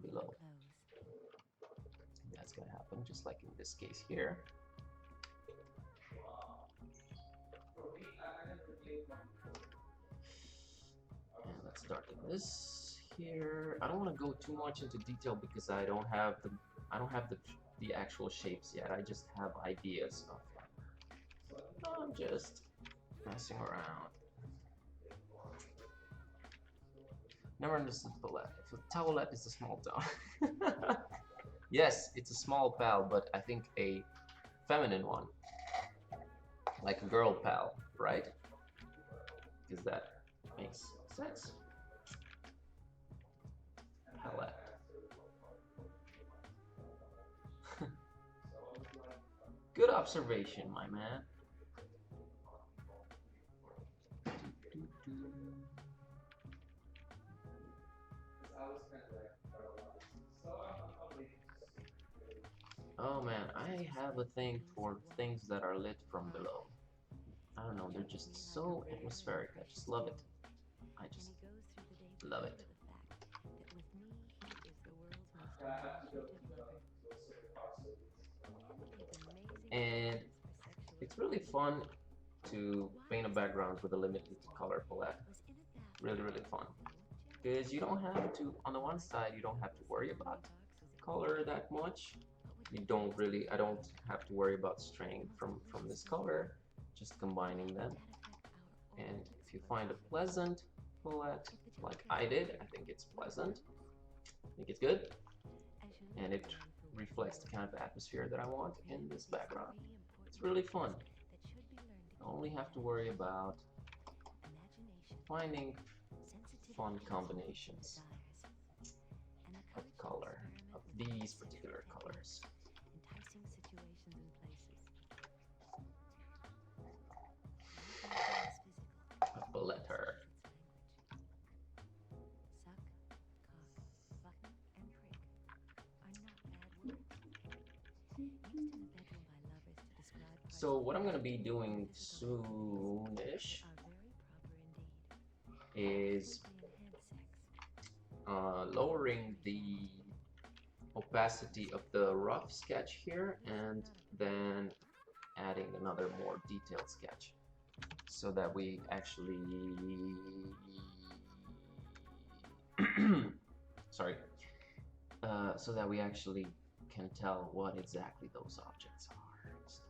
below. That's gonna happen, just like in this case here. And let's darken this here. I don't want to go too much into detail because I don't have the actual shapes yet. I just have ideas of them. I'm just messing around. Never understood palette. If a towelette is a small town. Yes, it's a small pal, but I think a feminine one. Like a girl pal, right? Because that makes sense. Palette. Good observation, my man. Oh man, I have a thing for things that are lit from below. I don't know, they're just so atmospheric. I just love it. I just love it. And it's really fun to paint a background with a limited color palette. Really, really fun. Because you don't have to, on the one side, you don't have to worry about color that much. I don't have to worry about straying from this color, just combining them. And if you find a pleasant palette, like I did, I think it's pleasant. I think it's good. And it reflects the kind of atmosphere that I want in this background. It's really fun. I only have to worry about finding fun combinations of color, of these particular colors. A letter. So what I'm going to be doing soonish is lowering the opacity of the rough sketch here and then adding another more detailed sketch so that we actually sorry, so that we actually can tell what exactly those objects are and stuff.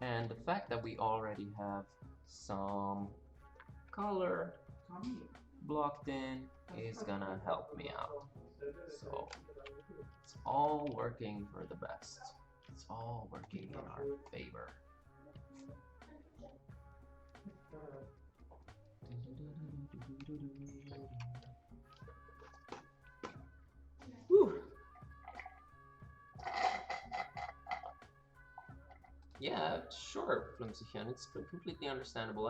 And the fact that we already have some color blocked in is gonna help me out. So It's all working for the best. It's all working in our favor. Whew. Yeah, sure, Flimsichen. It's completely understandable.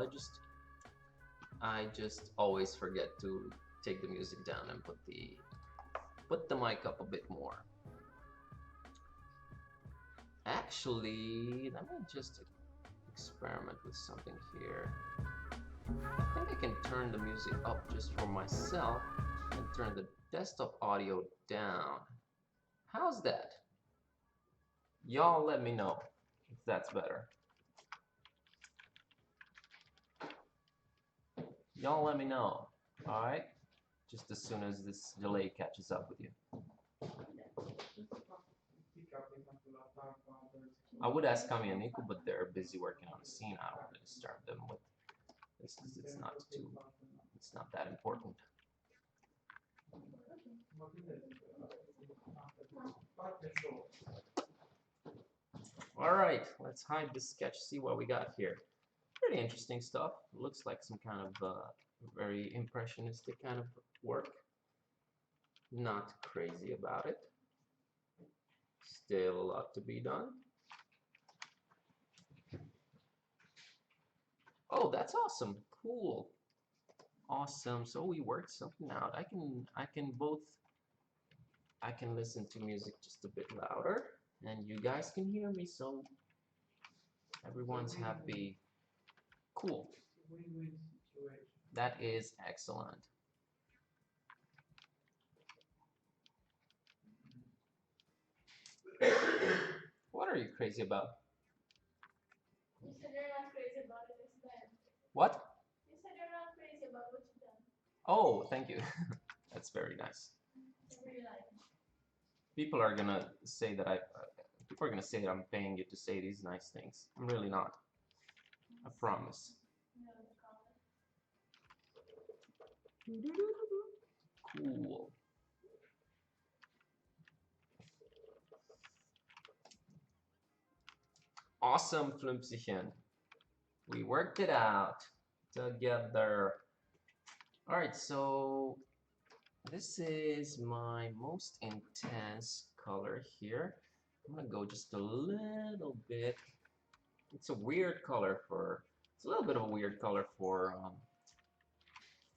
I just always forget to take the music down and put the mic up a bit more. Actually, let me just experiment with something here. I think I can turn the music up just for myself and turn the desktop audio down. How's that? Y'all let me know if that's better. Y'all let me know, alright? Just as soon as this delay catches up with you. I would ask Kami and Nico, but they're busy working on the scene. I don't want to disturb them with this because it's not that important. Alright, let's hide this sketch, see what we got here. Pretty interesting stuff. Looks like some kind of very impressionistic kind of work. Not crazy about it. Still a lot to be done. Oh, that's awesome. Cool. Awesome. So we worked something out. I can listen to music just a bit louder and you guys can hear me, so everyone's happy. Cool. That is excellent. What are you crazy about? You said you're not crazy about it, it's bad. What? You said you're not crazy about what you've done. Oh, thank you. That's very nice. Really like. People are gonna say that people are gonna say that I'm paying you to say these nice things. I'm really not. I promise. Cool. Awesome, Flimpsichen. We worked it out together. All right, so this is my most intense color here. I'm gonna go just a little bit. It's a weird color for. It's a little bit of a weird color for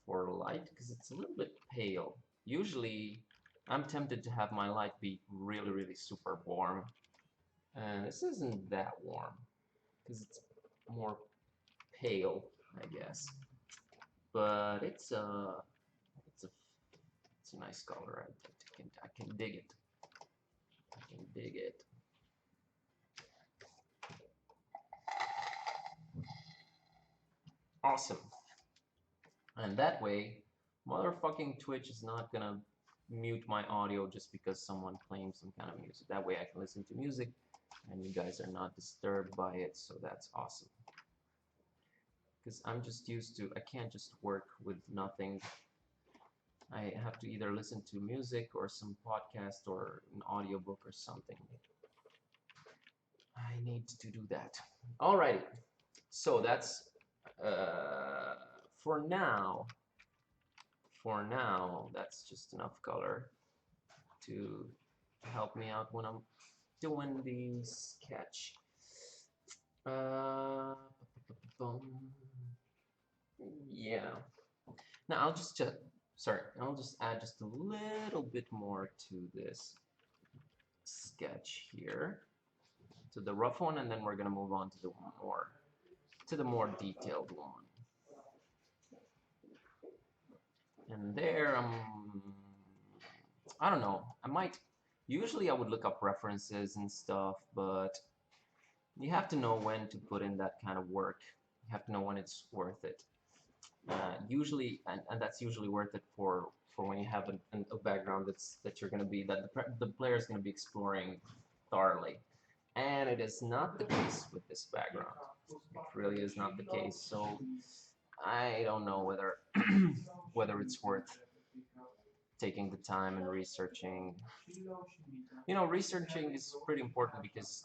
light because it's a little bit pale. Usually, I'm tempted to have my light be really, really super warm, and this isn't that warm because it's more pale, I guess. But it's a nice color. I can dig it. I can dig it. Awesome. And that way, motherfucking Twitch is not gonna mute my audio just because someone claims some kind of music. That way I can listen to music and you guys are not disturbed by it, so that's awesome. Because I'm just used to, I can't just work with nothing. I have to either listen to music or some podcast or an audiobook or something. I need to do that. Alrighty, so that's for now. For now, that's just enough color to help me out when I'm doing the sketch. Yeah. Now I'll just I'll just add just a little bit more to this sketch here, to the rough one, and then we're gonna move on to the more detailed one. And there, I don't know. Usually I would look up references and stuff, but you have to know when to put in that kind of work. You have to know when it's worth it. Usually, and that's usually worth it for when you have a background that you're gonna be the player is gonna be exploring thoroughly, and it is not the case with this background. It really is not the case. So I don't know whether whether it's worth taking the time and researching. You know, researching is pretty important because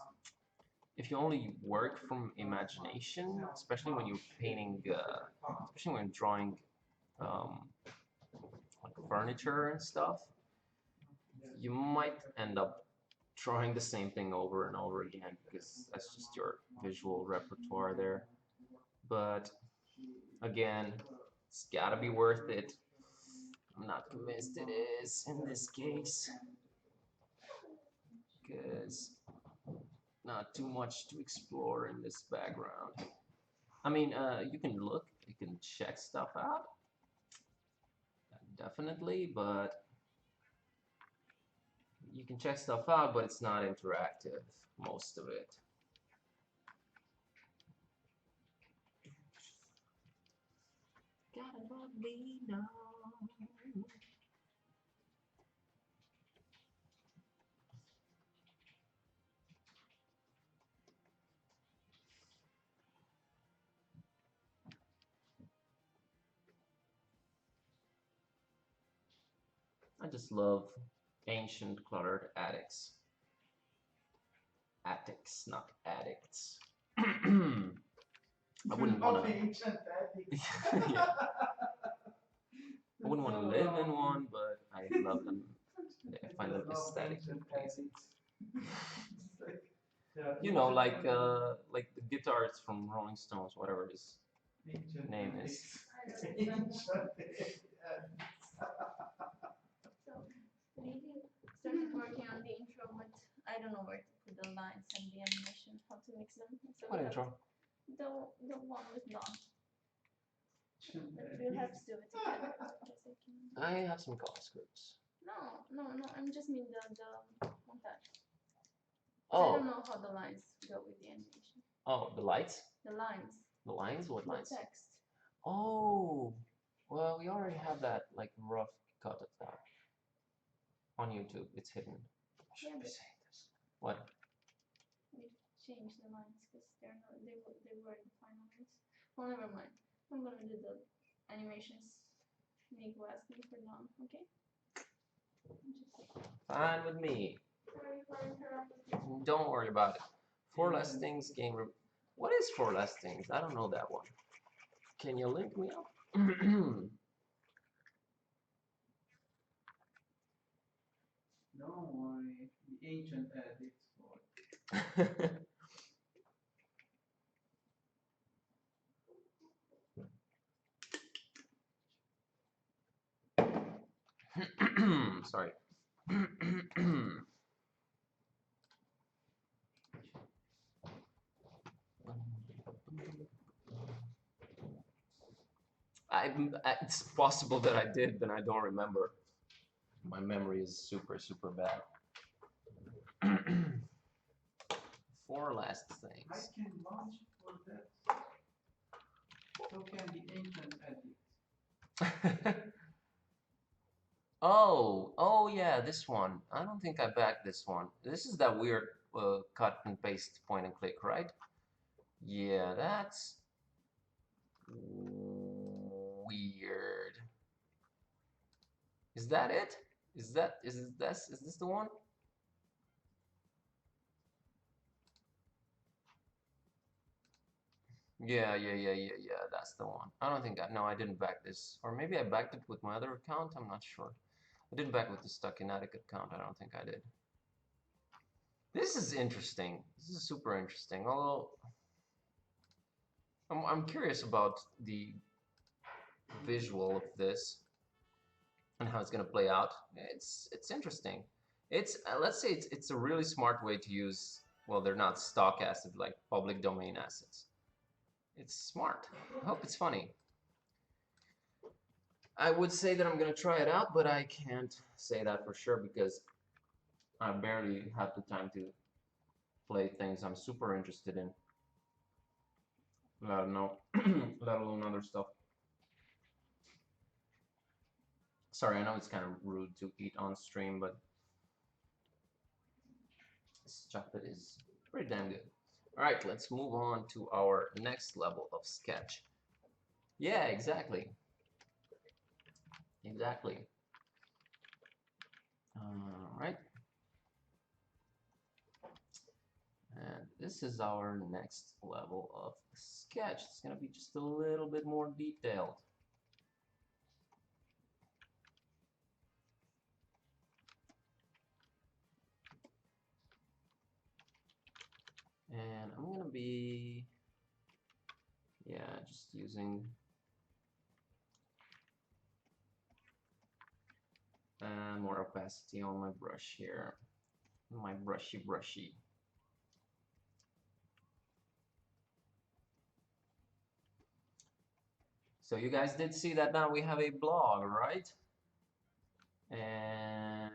if you only work from imagination, especially when you're painting, especially when drawing um, like furniture and stuff, you might end up drawing the same thing over and over again because that's just your visual repertoire there. But again, it's gotta be worth it. I'm not convinced it is in this case because not too much to explore in this background. I mean, you can look, you can check stuff out, definitely, but you can check stuff out, but it's not interactive, most of it. Gotta love me now. I just love ancient cluttered attics. Attics, not addicts. I wouldn't want to. Yeah, I wouldn't want to live in one, but I love them. I find them aesthetically pleasing. You know, like the guitars from Rolling Stones, whatever his name is. So maybe started working on the intro, but I don't know where to put the lines and the animation, how to mix them. So What intro? the one with Dawn. We'll have to do it together. I have some color scripts. No. I'm just mean the montage. I Oh. don't know how the lines go with the animation. Oh, the lights? The lines. The lines? What lines? The text. Oh. Well, we already have that like rough cut of that on YouTube. It's hidden. I shouldn't be saying this. What? We changed the lines because they were the final lines. Well, never mind. I'm gonna do the animations Nico asked me for Dawn, okay? Fine with me. Sorry for interrupting. Don't worry about it. Four Less Things game. What is Four Less Things? I don't know that one. Can you link me up? Don't worry, the ancient addicts for Sorry. It's possible that I did, but I don't remember. My memory is super, super bad. Four Last I Things. can launch for that. So can the ancient addicts. Oh yeah, this one. I don't think I backed this one. This is that weird cut and paste point and click, right? Yeah, that's weird. Is that it? Is this the one? Yeah, that's the one. I don't think no, I didn't back this. Or maybe I backed it with my other account, I'm not sure. I didn't back with the Stuck in Attic account, I don't think I did. This is interesting. This is super interesting. Although I'm curious about the visual of this and how it's gonna play out. It's interesting. It's let's say it's a really smart way to use. Well, they're not stock assets like public domain assets. It's smart. I hope it's funny. I would say that I'm gonna try it out, but I can't say that for sure because I barely have the time to play things I'm super interested in. Let alone other stuff. Sorry, I know it's kind of rude to eat on stream, but this chocolate is pretty damn good. All right, let's move on to our next level of sketch. Yeah, exactly. Exactly. Right. And this is our next level of sketch. It's going to be just a little bit more detailed. And I'm going to be, yeah, just using more opacity on my brush here, my brushy. So you guys did see that now we have a blog, right? And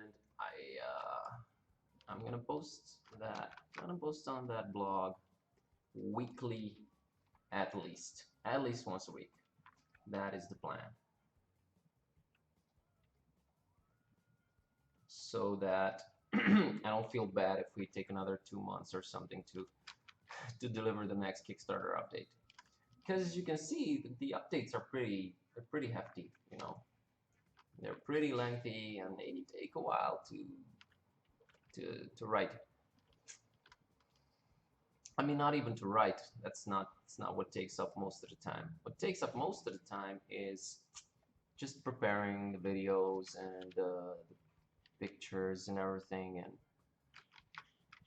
I'm gonna post that. I'm gonna post on that blog weekly, at least once a week. That is the plan. So that I don't feel bad if we take another 2 months or something to deliver the next Kickstarter update. Because as you can see, the updates are pretty hefty, you know. They're pretty lengthy and they take a while to write. I mean, not even to write. It's not what takes up most of the time. What takes up most of the time is just preparing the videos and the pictures and everything, and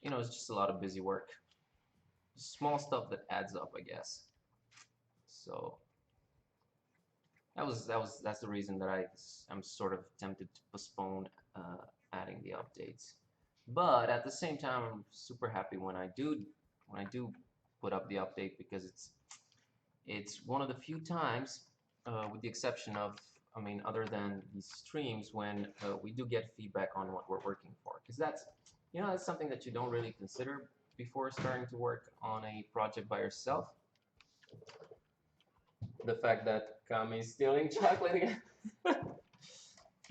you know, it's just a lot of busy work. Small stuff that adds up, I guess. So that's the reason that I'm sort of tempted to postpone adding the updates. But at the same time, I'm super happy when I do put up the update, because it's one of the few times, with the exception of, I mean, other than these streams, when we do get feedback on what we're working for, because that's, you know, that's something that you don't really consider before starting to work on a project by yourself. The fact that Kami's stealing chocolate again.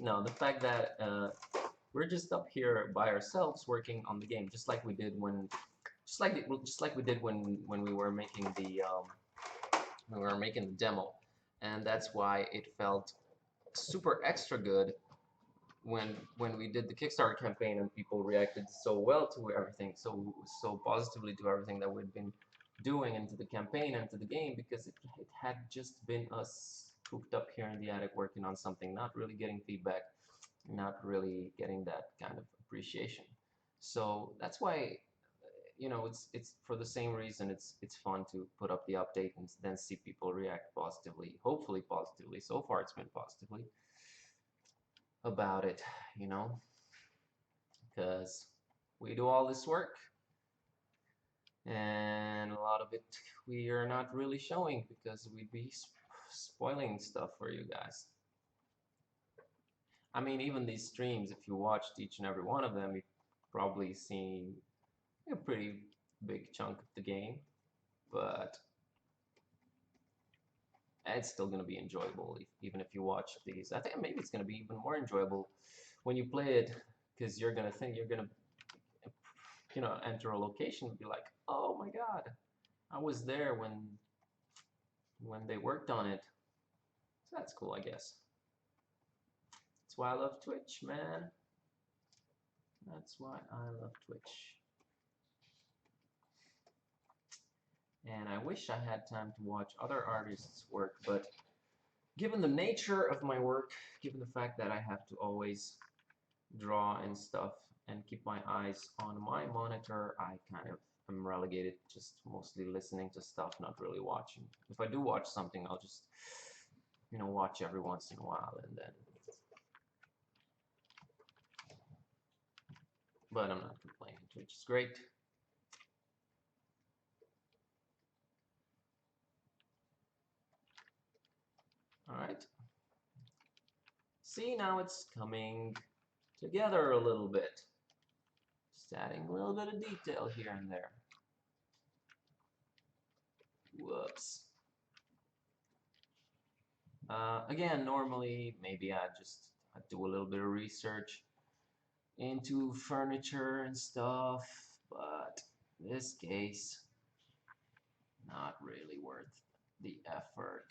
No, the fact that we're just up here by ourselves working on the game, just like we did when we were making the demo, and that's why it felt super extra good when we did the Kickstarter campaign and people reacted so well to everything, so positively to everything that we'd been doing into the campaign and to the game, because it had just been us cooped up here in the attic working on something, not really getting feedback, not really getting that kind of appreciation. So that's why, you know, it's for the same reason it's fun to put up the update and then see people react positively, hopefully positively. So far it's been positively about it, you know, because we do all this work and a lot of it we are not really showing because we'd be spoiling stuff for you guys. I mean, even these streams, if you watched each and every one of them, you've probably seen a pretty big chunk of the game, but it's still going to be enjoyable even if you watch these. I think maybe it's going to be even more enjoyable when you play it, because you're going to think you're going to, you know, enter a location and be like, oh my god, I was there when they worked on it. So that's cool, I guess. That's why I love Twitch, man. That's why I love Twitch. And I wish I had time to watch other artists' work, but given the nature of my work, given the fact that I have to always draw and stuff and keep my eyes on my monitor, I kind of am relegated just mostly listening to stuff, not really watching. If I do watch something, I'll just, you know, watch every once in a while and then. But I'm not complaining. Twitch is great. All right. See, now it's coming together a little bit. Just adding a little bit of detail here and there. Whoops. Again, normally maybe I'd do a little bit of research into furniture and stuff, but in this case, not really worth the effort.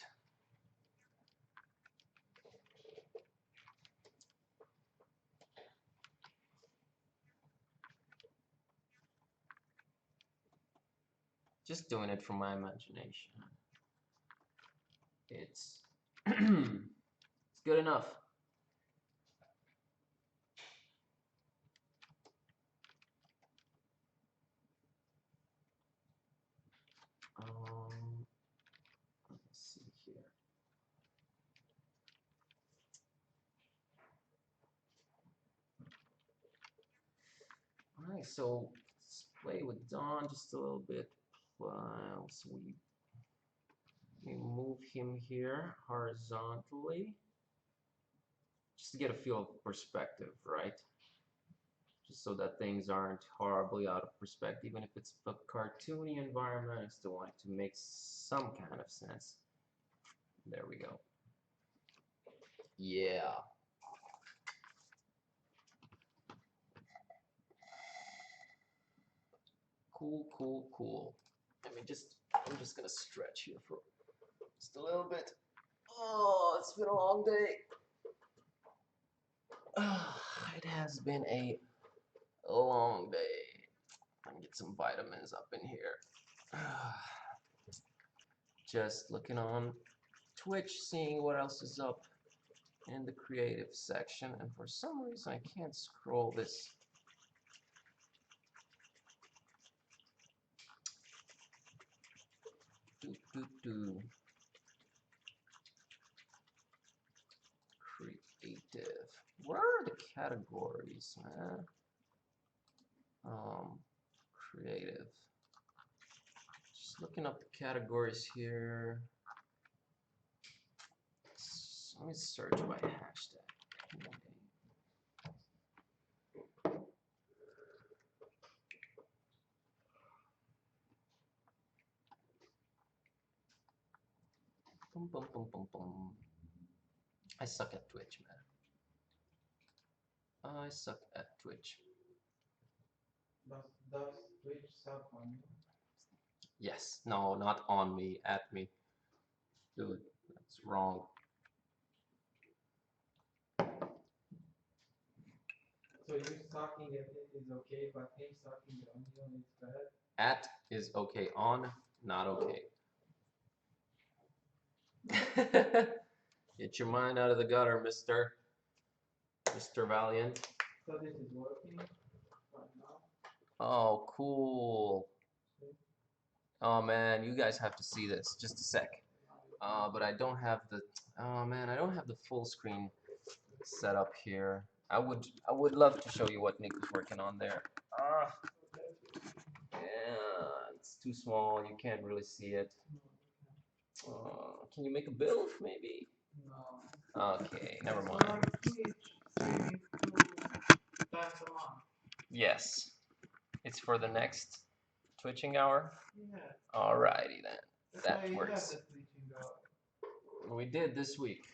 just doing it from my imagination. It's it's good enough. Let's see here. Alright, so let's play with Dawn just a little bit. So we move him here horizontally, just to get a feel of perspective, right? Just so that things aren't horribly out of perspective. Even if it's a cartoony environment, I still want it to make some kind of sense. There we go. Yeah. Cool, cool, cool. I'm just gonna stretch here for just a little bit. Oh, it's been a long day. It has been a long day. Let me get some vitamins up in here. Just looking on Twitch, seeing what else is up in the creative section, and for some reason I can't scroll this. Creative. Where are the categories, man? Creative. Just looking up the categories here. Let me search by hashtag. Boom, boom, boom, boom, boom. I suck at Twitch, man. I suck at Twitch. Does Twitch suck on you? Yes. No, not on me, at me. Dude, that's wrong. So you sucking at it is okay, but him sucking on you is bad? At is okay, on, not okay. Get your mind out of the gutter, Mr. Valiant. So this is working right now? Oh, cool. Oh man, you guys have to see this. Just a sec. But I don't have the. Oh man, I don't have the full screen set up here. I would love to show you what Nick is working on there. Yeah, it's too small. You can't really see it. Can you make a build, maybe? No. Okay, never mind. Yes, it's for the next twitching hour. Yeah. Alrighty then, that why works. You have the twitching hour. We did this week.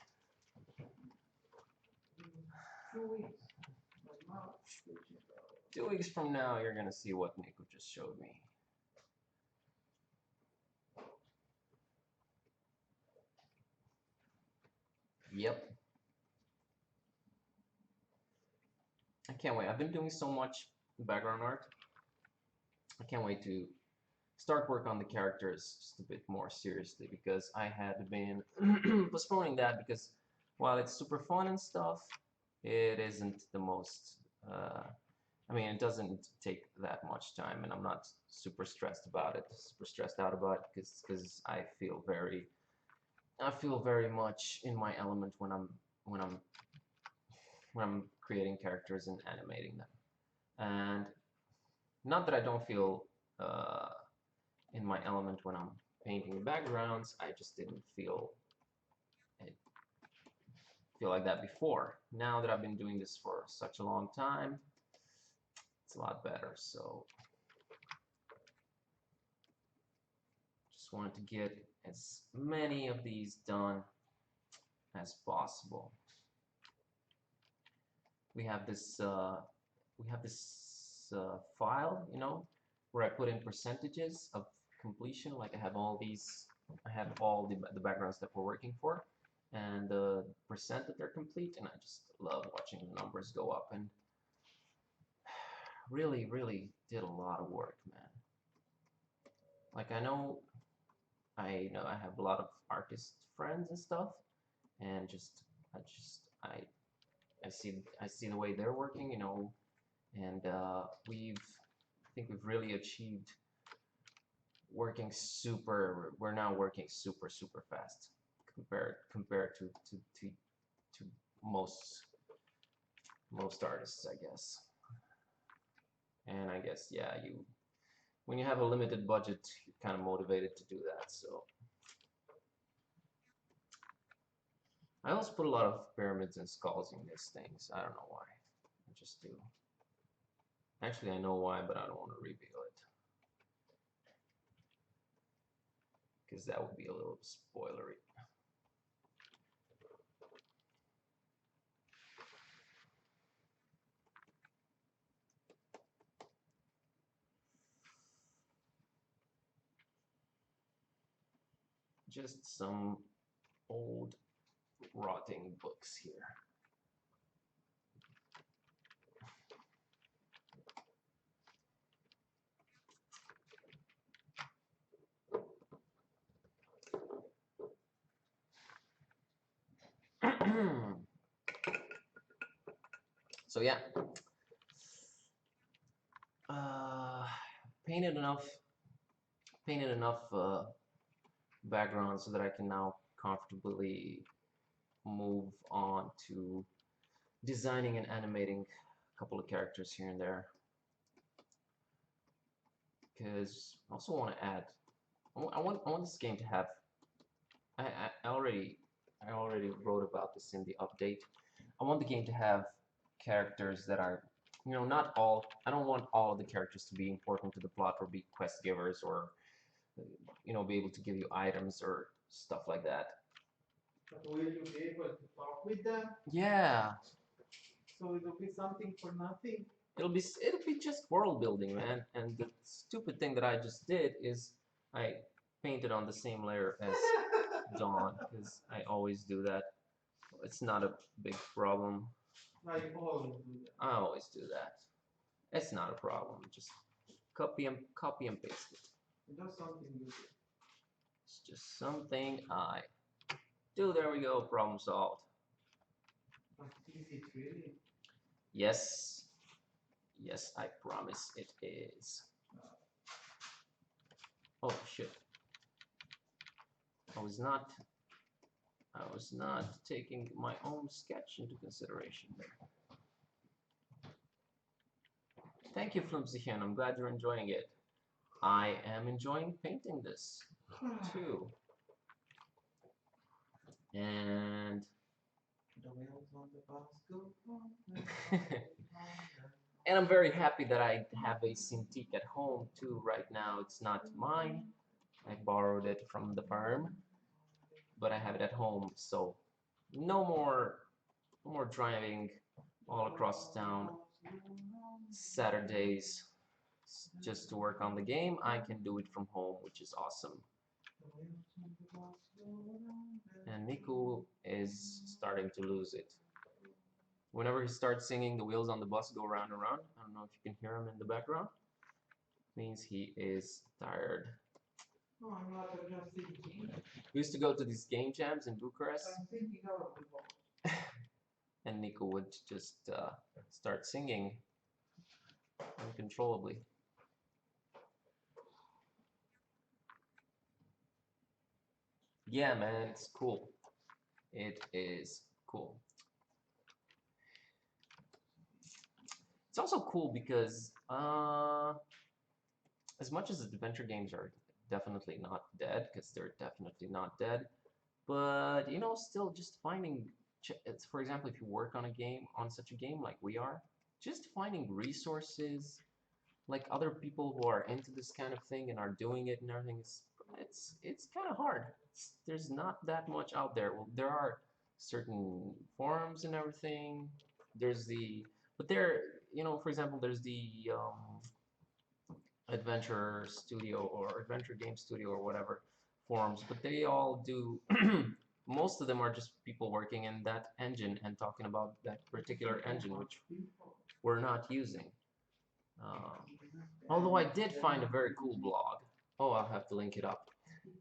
2 weeks. But now twitching hour. 2 weeks from now, you're gonna see what Nico just showed me. Yep. I can't wait. I've been doing so much background art. I can't wait to start work on the characters just a bit more seriously, because I had been postponing that because while it's super fun and stuff, it isn't the most, I mean, it doesn't take that much time, and I'm not super stressed out about it, because I feel very much in my element when I'm creating characters and animating them. And not that I don't feel in my element when I'm painting backgrounds, I just didn't feel like that before. Now that I've been doing this for such a long time, it's a lot better. So just wanted to get as many of these done as possible. We have this file, you know, where I put in percentages of completion. Like I have all the backgrounds that we're working for, and the percent that they're complete, and I just love watching the numbers go up. And really did a lot of work, man. like I know I have a lot of artist friends and stuff, and I see the way they're working, and I think we've really achieved we're now working super fast compared to most artists, I guess. And I guess, yeah, when you have a limited budget, you're kind of motivated to do that. So I also put a lot of pyramids and skulls in these things. I don't know why. I just do. Actually, I know why, but I don't want to reveal it, because that would be a little spoilery. Just some old rotting books here. So yeah, painted enough background so that I can now comfortably move on to designing and animating a couple of characters here and there. Because I also want to add, I want this game to have. I already wrote about this in the update. I want the game to have characters that are, not all. I don't want all of the characters to be important to the plot or be quest givers or, be able to give you items or stuff like that. But will you be able to talk with them? Yeah. So it'll be something for nothing? It'll be just world building, man. And the stupid thing that I just did is I painted on the same layer as Dawn, because I always do that. It's not a big problem. I always do that. I always do that. It's not a problem. Just copy and paste it. That's something you do. It's just something I do. There we go. Problem solved. But is it really? Yes. Yes, I promise it is. Oh shit. I was not taking my own sketch into consideration there. Thank you, Flimsihan. I'm glad you're enjoying it. I am enjoying painting this too. And The wheels on the bus go on. and I'm very happy that I have a Cintiq at home too right now. It's not mine. I borrowed it from the firm, but I have it at home, so no more driving all across town Saturdays just to work on the game. I can do it from home, which is awesome. And Niku is starting to lose it. Whenever he starts singing, the wheels on the bus go round and round. I don't know if you can hear him in the background. Means he is tired. No, I'm not just thinking. We used to go to these game jams in Bucharest. I'm thinking out of the box. And Nico would just start singing uncontrollably. Yeah, man, it's cool. It is cool. It's also cool because as much as adventure games are definitely not dead, because they're definitely not dead, but still just finding, for example, if you work on such a game like we are, just finding resources, like other people who are into this kind of thing and are doing it and everything, it's kind of hard. There's not that much out there. Well, there are certain forums and everything. For example, there's the adventure studio or adventure game studio or whatever forums, but they all do most of them are just people working in that engine and talking about that particular engine, which we're not using. Although I did find a very cool blog Oh, I'll have to link it up.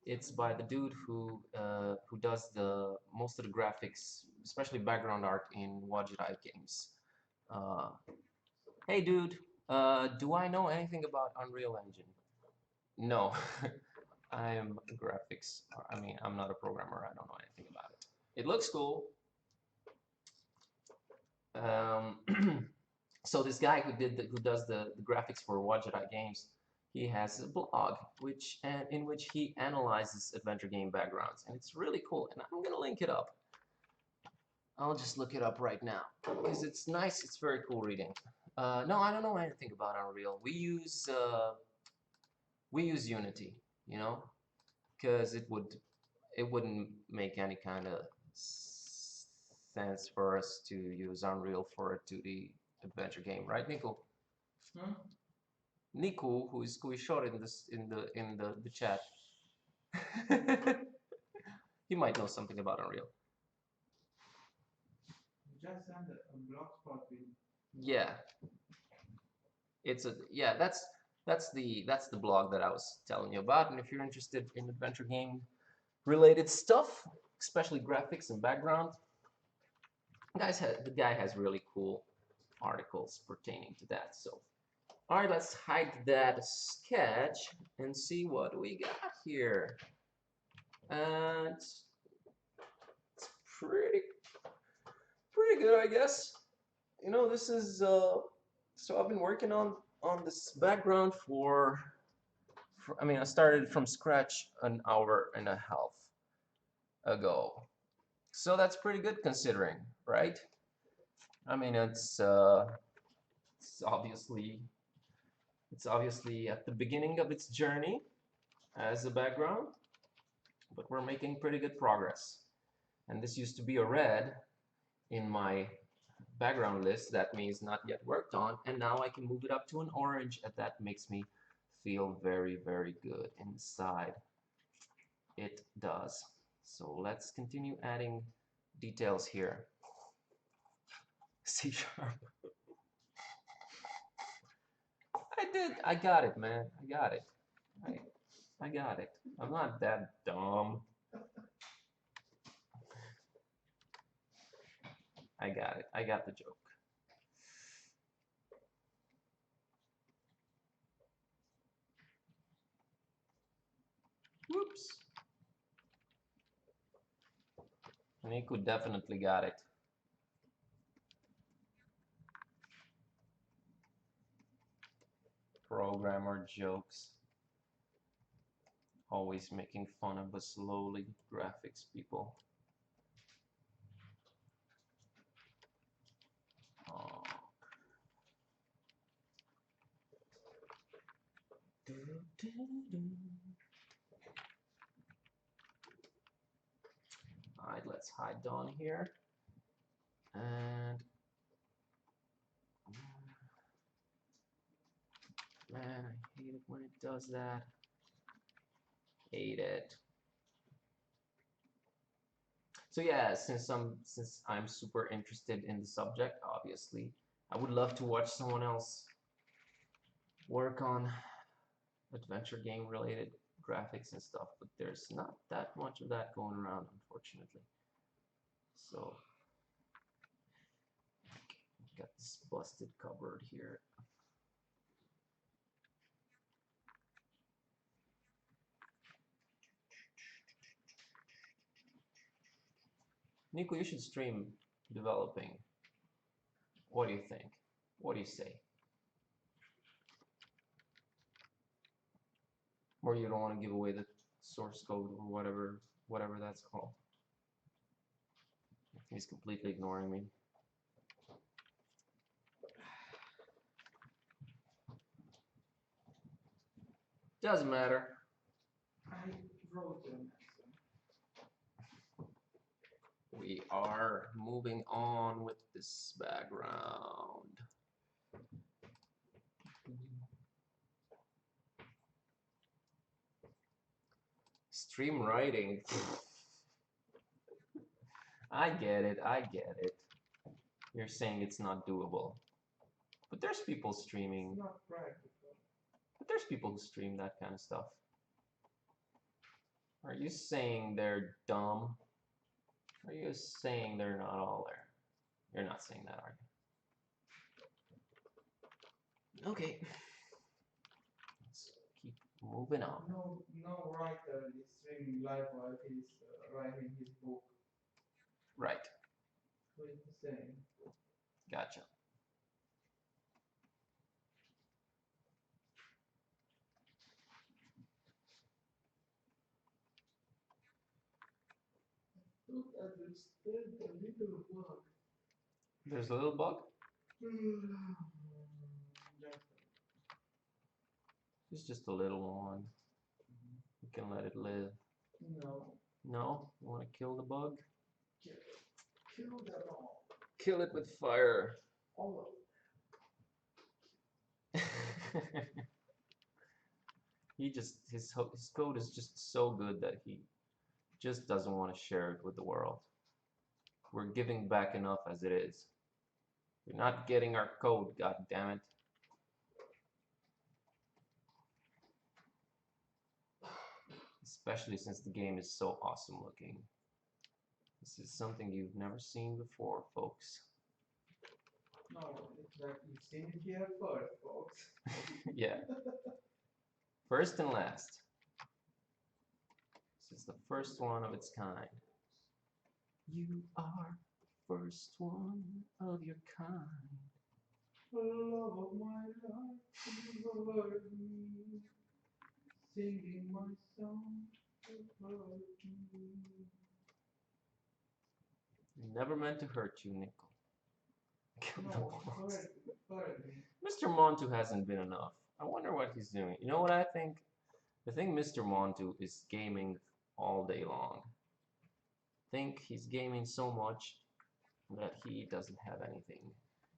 It's by the dude who does the most of the graphics, especially background art in Wajidai games. Uh, hey, dude, do I know anything about Unreal Engine? No, I am graphics. I mean, I'm not a programmer. I don't know anything about it. It looks cool. So this guy who does the graphics for Wajidai games, he has a blog in which he analyzes adventure game backgrounds, and it's really cool. And I'm gonna link it up. I'll just look it up right now because it's nice. It's very cool reading. No, I don't know anything about Unreal. We use Unity, you know, because it wouldn't make any kind of sense for us to use Unreal for a 2D adventure game, right, Nico? Hmm? Nico, who is short in this in the chat. He might know something about Unreal. Just send a blogspot with. Yeah, that's the blog that I was telling you about. And if you're interested in adventure game related stuff, especially graphics and background, the guy has really cool articles pertaining to that. So, all right, let's hide that sketch and see what we got here. And it's pretty good, I guess. You know, this is so I've been working on this background I mean, I started from scratch an hour and a half ago. So that's pretty good considering, right? I mean, it's obviously at the beginning of its journey as a background, but we're making pretty good progress. And this used to be a red in my background list. That means not yet worked on, and now I can move it up to an orange, and that makes me feel very, very good inside. It does. So let's continue adding details here. C#. I got it, man. I got it. I got it. I'm not that dumb. I got it. I got the joke. Whoops. Niku definitely got it. Programmer jokes. Always making fun of us lowly graphics people. Oh. Alright, let's hide Dawn here. And man, I hate it when it does that. Hate it. So yeah, since I'm super interested in the subject, obviously, I would love to watch someone else work on adventure game related graphics and stuff, but there's not that much of that going around, unfortunately. So got this busted cupboard here. Nico, you should stream developing. What do you think? What do you say? Or you don't want to give away the source code or whatever that's called. He's completely ignoring me. Doesn't matter. I wrote them. We are moving on with this background. Stream writing. I get it. I get it. You're saying it's not doable. But there's people streaming. It's not practical. But there's people who stream that kind of stuff. Are you saying they're dumb? Are you saying they're not all there? You're not saying that, are you? Okay. Let's keep moving on. No writer is streaming live while he's writing his book. Right. What is he saying? Gotcha. Look at this little bug. There's a little bug? It's just a little one. You can let it live. No. No? You want to kill the bug? Kill them all. Kill it with fire. All of his code is just so good that he just doesn't want to share it with the world. We're giving back enough as it is. You're not getting our code, god damn it. Especially since the game is so awesome looking. This is something you've never seen before, folks. No, it's like you've seen it here first, folks. Yeah. First and last. This is the first one of its kind. You are first one of your kind. Love of my life, you heard me singing my song. You heard me. Never meant to hurt you, Nickel. No, heard me. Mr. Montu hasn't been enough. I wonder what he's doing. You know what I think? I think Mr. Montu is gaming all day long. I think he's gaming so much that he doesn't have anything.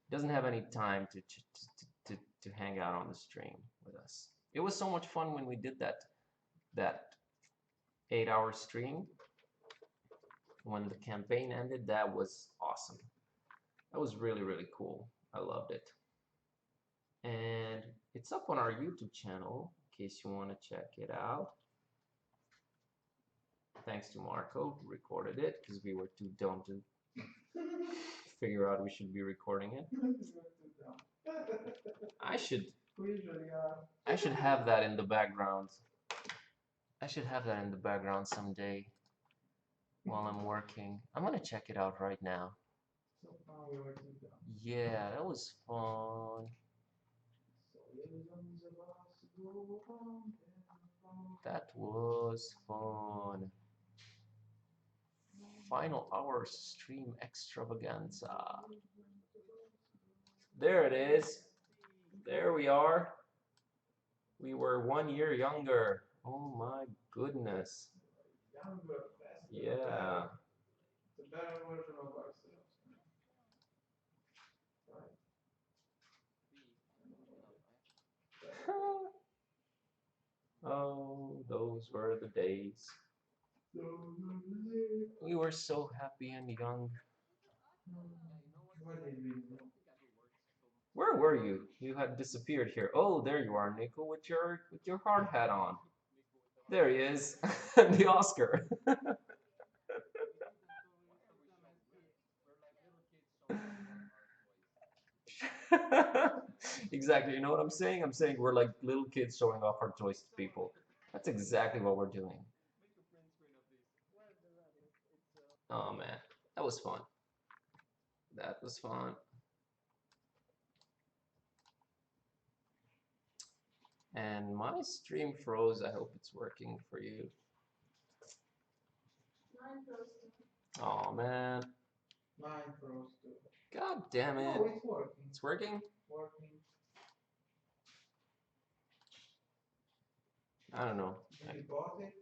He doesn't have any time to hang out on the stream with us. It was so much fun when we did that 8-hour stream. When the campaign ended, that was awesome. That was really, really cool. I loved it. And it's up on our YouTube channel in case you want to check it out. Thanks to Marco, who recorded it because we were too dumb to figure out we should be recording it. I should have that in the background. I should have that in the background someday while I'm working. I'm gonna check it out right now. Yeah, that was fun. That was fun. Final hour stream extravaganza. There it is. There we are. We were 1 year younger. Oh my goodness. Yeah. The better version of ourselves. Oh, those were the days. We were so happy and young. Where were you? You had disappeared here. Oh, there you are, Nico, with your hard hat on. There he is, the Oscar. Exactly. You know what I'm saying? I'm saying we're like little kids showing off our toys to people. That's exactly what we're doing. Oh man, that was fun. That was fun. And my stream froze. I hope it's working for you. Mine froze too. Oh man. Mine froze too. God damn it. No, it's working. It's working? Working. I don't know. Did you pause it?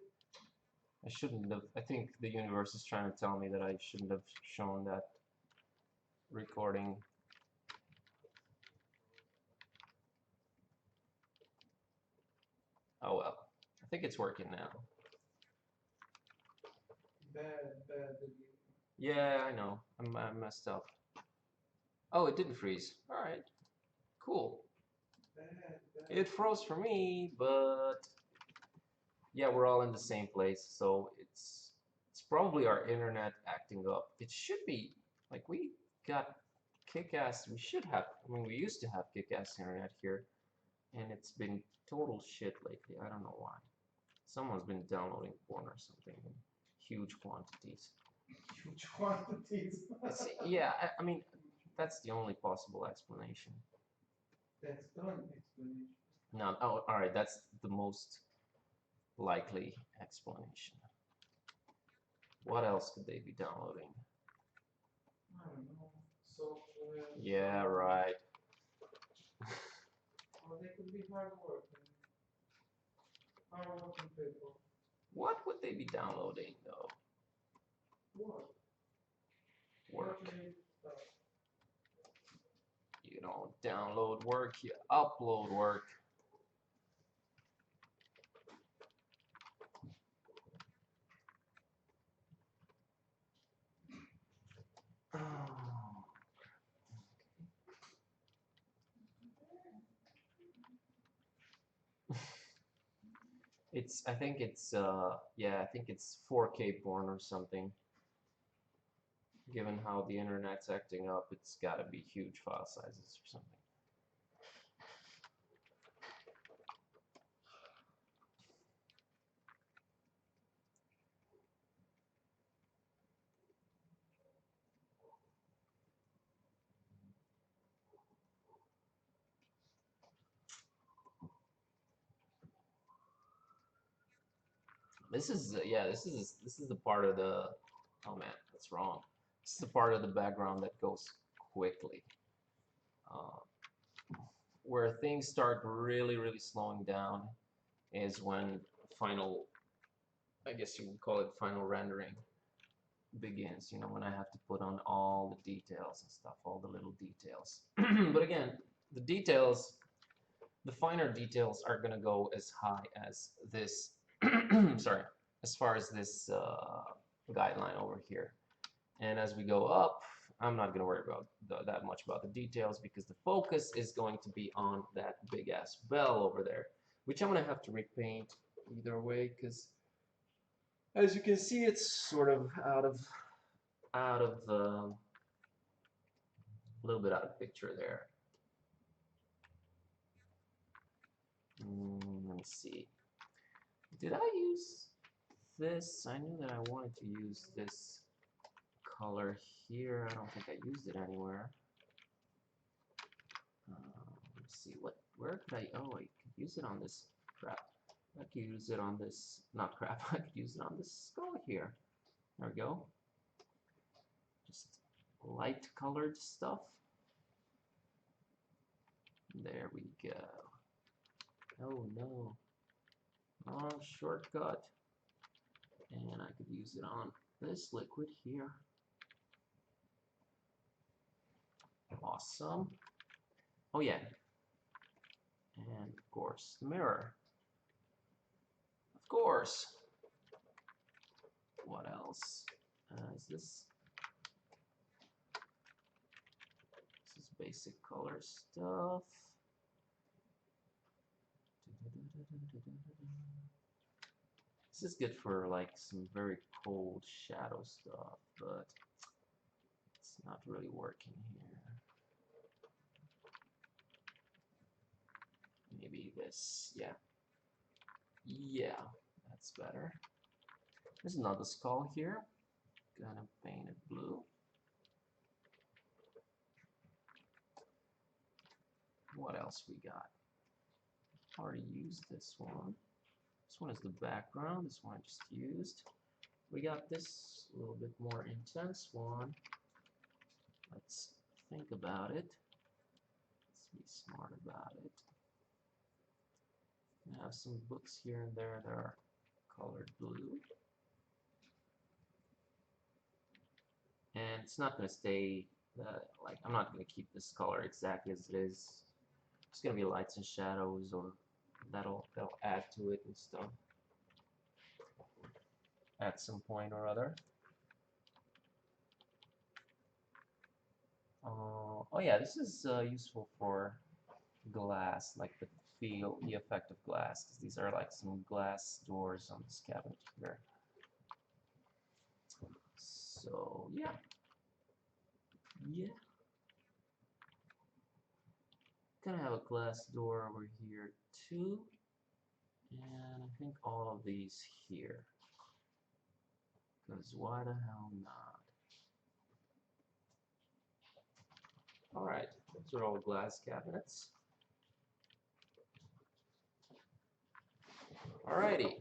I shouldn't have. I think the universe is trying to tell me that I shouldn't have shown that recording. Oh well. I think it's working now. Bad. Yeah, I know. I messed up. Oh, it didn't freeze. Alright. Cool. Bad. It froze for me, but Yeah, we're all in the same place, so it's probably our internet acting up. It should be like we got kick-ass. We should have. I mean, we used to have kick-ass internet here, and it's been total shit lately. I don't know why. Someone's been downloading porn or something in huge quantities. Huge quantities. Yeah, I mean, that's the only possible explanation. That's done explanation. No, oh, all right, that's the most likely explanation. What else could they be downloading? I don't know. Software. Yeah, right. Or they could be hard work. Hard working people. What would they be downloading though? Work. Work. Working stuff. You don't download work, you upload work. I think it's yeah, I think it's 4K porn or something. Given how the internet's acting up, it's gotta be huge file sizes or something. This is yeah, this is the part of the oh man, that's wrong. This is the part of the background that goes quickly. Where things start really slowing down is when final, I guess you would call it final rendering begins. You know, when I have to put on all the details and stuff, all the little details. But again, the details, the finer details are gonna go as high as this. Sorry, as far as this guideline over here. And as we go up, I'm not going to worry about that much about the details because the focus is going to be on that big ass bell over there, which I'm going to have to repaint either way because as you can see, it's sort of out of a little bit out of picture there. Let me see. Did I use this? I knew that I wanted to use this color here. I don't think I used it anywhere. Let's see, where could I, oh, I could use it on this crap. I could use it on this, not crap, I could use it on this skull here. There we go. Just light colored stuff. There we go. Oh no. Wrong shortcut. And I could use it on this liquid here. Awesome. Oh yeah. And of course, the mirror. Of course. What else? Is this? This is basic color stuff. This is good for like some very cold shadow stuff, but it's not really working here. Maybe this, yeah. Yeah, that's better. There's another skull here. Gonna paint it blue. What else we got? Already used this one. This one is the background. This one I just used. We got this a little bit more intense one. Let's think about it. Let's be smart about it. I have some books here and there that are colored blue. And it's not going to stay, like, I'm not going to keep this color exactly as it is. It's going to be lights and shadows, or that'll add to it and stuff at some point or other. Oh yeah, this is useful for glass, like the feel the effect of glass, because these are like some glass doors on this cabinet here. So yeah. Gonna have a glass door over here too, and I think all of these here, because why the hell not? Alright, those are all glass cabinets. Alrighty.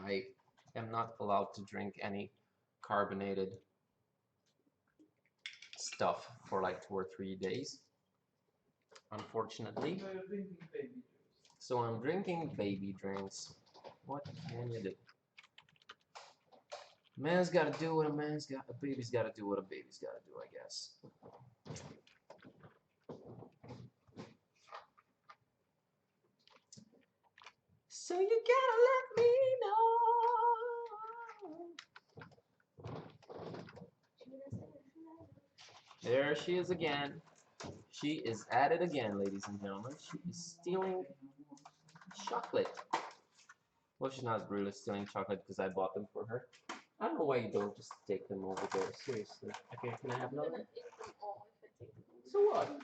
I am not allowed to drink any carbonated stuff for like 2 or 3 days, unfortunately. So you're drinking baby juice. So I'm drinking baby drinks. What can you do? Man's gotta do what a baby's gotta do what a baby's gotta do, I guess. So you gotta let me know. There she is again. She is at it again, ladies and gentlemen. She is stealing chocolate. Well, she's not really stealing chocolate because I bought them for her. I don't know why you don't just take them over there. Seriously. Okay, can I have another one? So what?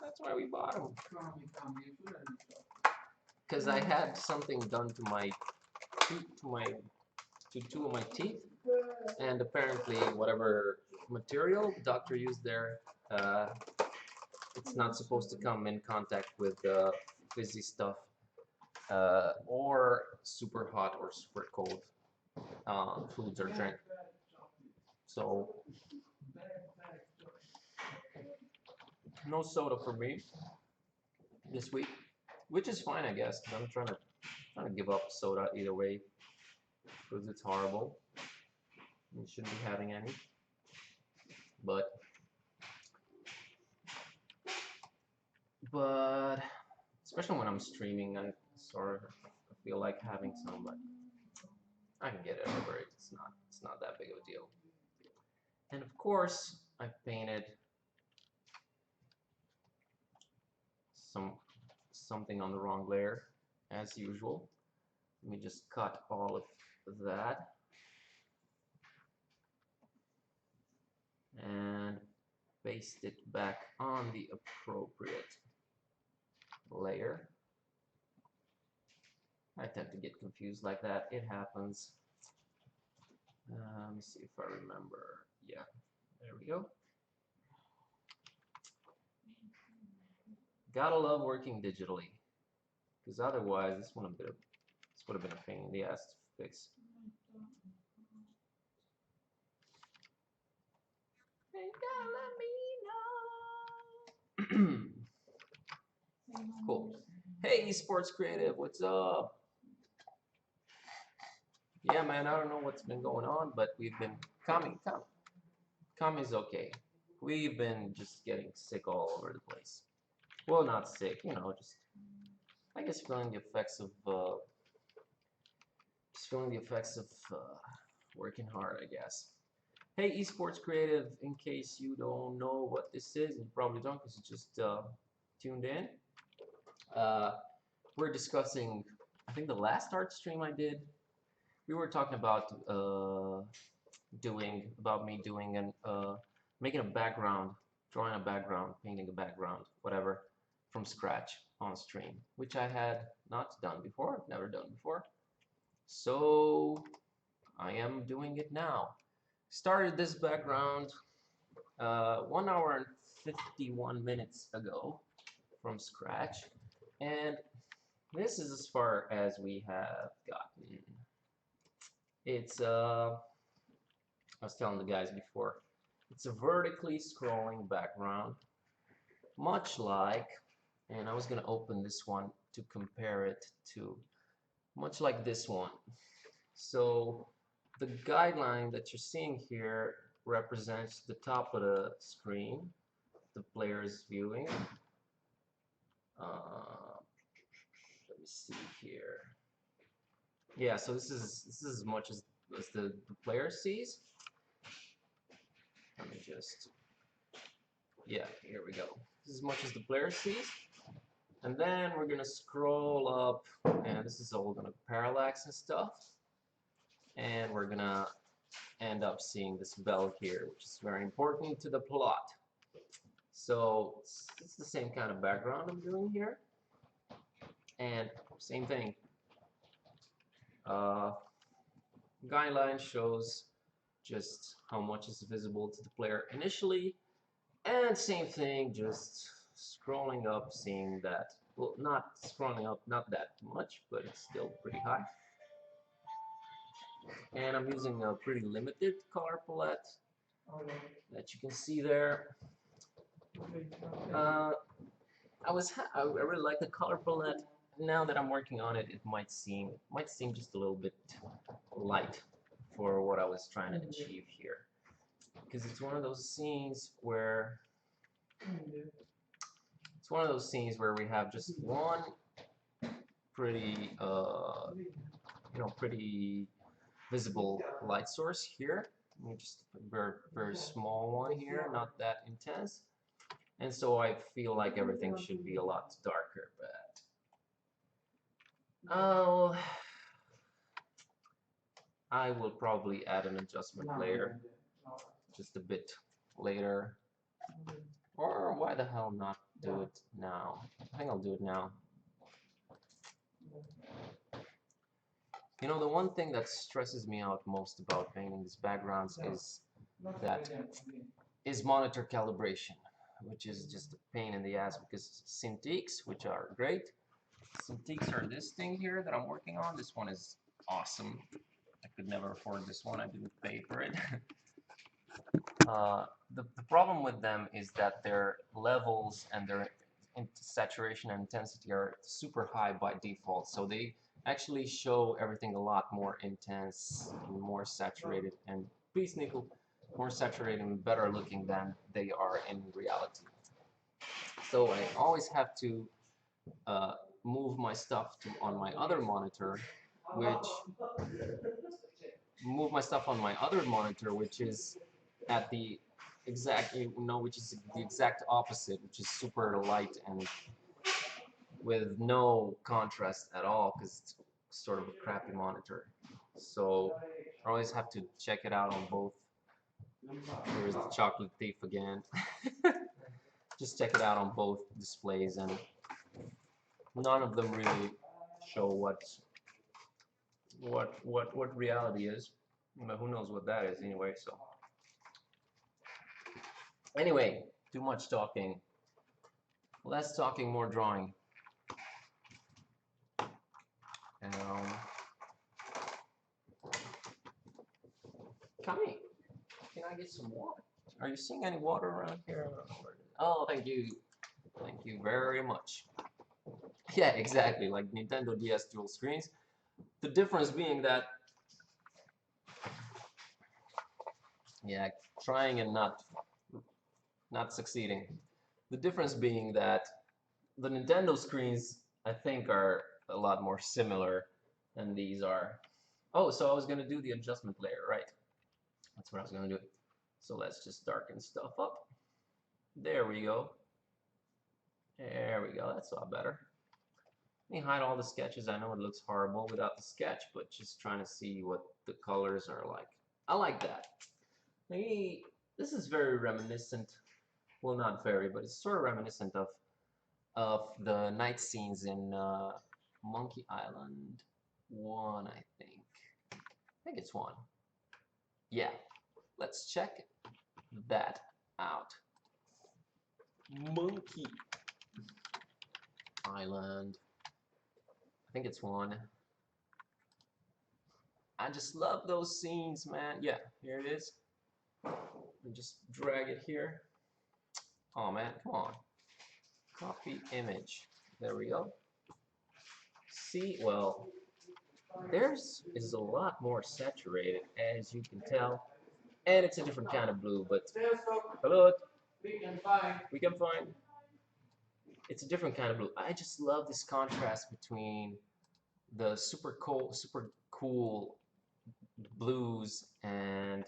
That's why we bought them. Because I had something done to my two of my teeth, and apparently whatever material the doctor used there, it's not supposed to come in contact with fizzy stuff, or super hot or super cold foods or drink. So no soda for me this week, which is fine, I guess, because I'm trying to give up soda either way, because it's horrible. You shouldn't be having any. But especially when I'm streaming, I sort of feel like having some, but I can get it over it. It's not that big of a deal. And of course, I painted something on the wrong layer, as usual. Let me just cut all of that and paste it back on the appropriate layer. I tend to get confused like that. It happens. Let me see if I remember. Yeah, there we go. Gotta love working digitally, because otherwise this would have been a pain in the ass to fix. Cool. Hey, Esports Creative, what's up? Yeah, man, I don't know what's been going on, but we've been coming is okay. We've been just getting sick all over the place. Well, not sick, you know, just I guess feeling the effects of working hard, I guess. Hey, Esports Creative, in case you don't know what this is, and you probably don't because you just tuned in, we're discussing, I think the last art stream I did, we were talking about making a background, drawing a background, painting a background, whatever, from scratch on stream, which I had not done before, never done before. So I am doing it now. Started this background 1 hour and 51 minutes ago from scratch, and this is as far as we have gotten. It's I was telling the guys before, it's a vertically scrolling background, much like, and I was gonna open this one to compare it to, much like this one. So the guideline that you're seeing here represents the top of the screen, the player is viewing. Let me see here. Yeah, so this is as much as the player sees. Let me just, yeah, here we go. This is as much as the player sees. And then we're gonna scroll up, and this is all gonna parallax and stuff. And we're gonna end up seeing this bell here, which is very important to the plot. So it's the same kind of background I'm doing here. And same thing. Guideline shows just how much is visible to the player initially. And same thing, just scrolling up, seeing that, well, not scrolling up, not that much, but it's still pretty high. And I'm using a pretty limited color palette that you can see there. I really like the color palette. Now that I'm working on it, it might seem just a little bit light for what I was trying to achieve here, because it's one of those scenes where we have just one pretty pretty visible light source here. Just a very small one here, not that intense. And so I feel like everything should be a lot darker, but I will probably add an adjustment layer just a bit later. Or why the hell not do it now? I think I'll do it now. You know, the one thing that stresses me out most about painting these backgrounds is monitor calibration, which is just a pain in the ass, because Cintiqs, which are great, Cintiqs are this thing here that I'm working on. This one is awesome. I could never afford this one. I didn't pay for it. The problem with them is that their levels and their saturation and intensity are super high by default, so they actually show everything a lot more intense and more saturated, and please nickel, more saturated and better looking than they are in reality. So I always have to move my stuff on my other monitor, which is at the exact, which is the exact opposite, which is super light and with no contrast at all, because it's sort of a crappy monitor. So I always have to check it out on both. There's the chocolate thief again. Just check it out on both displays, and none of them really show what reality is. But who knows what that is anyway. So anyway, too much talking. Less talking, more drawing. Kami, can I get some water? Are you seeing any water around here? Oh, thank you. Thank you very much. Yeah, exactly, like Nintendo DS dual screens. The difference being that, yeah, trying and not succeeding. The difference being that the Nintendo screens, I think, are a lot more similar than these are. Oh, so I was gonna do the adjustment layer, right? That's what I was gonna do. So let's just darken stuff up. There we go. There we go, that's a lot better. Let me hide all the sketches. I know it looks horrible without the sketch, but just trying to see what the colors are like. I like that. Maybe this is very reminiscent, well, not very, but it's sort of reminiscent of the night scenes in Monkey Island 1, I think. I think it's 1. Yeah, let's check that out. Monkey Island. I think it's 1. I just love those scenes, man. Yeah, here it is. And just drag it here. Oh man, come on. Copy image. There we go. See, well, theirs is a lot more saturated, as you can tell. And it's a different kind of blue, but hello, we can find. It's a different kind of blue. I just love this contrast between the super cool blues and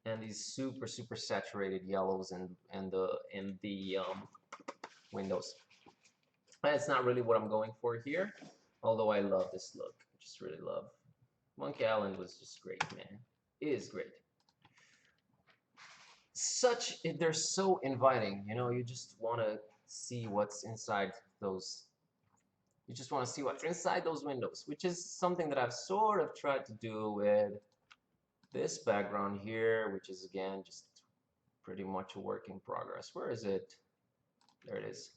and these super saturated yellows in the windows. That's not really what I'm going for here, although I love this look. I just really love. Monkey Island was just great, man. It is great. They're so inviting, you know, you just want to see what's inside those. You just want to see what's inside those windows, which is something that I've sort of tried to do with this background here, which is again just pretty much a work in progress. Where is it? There it is.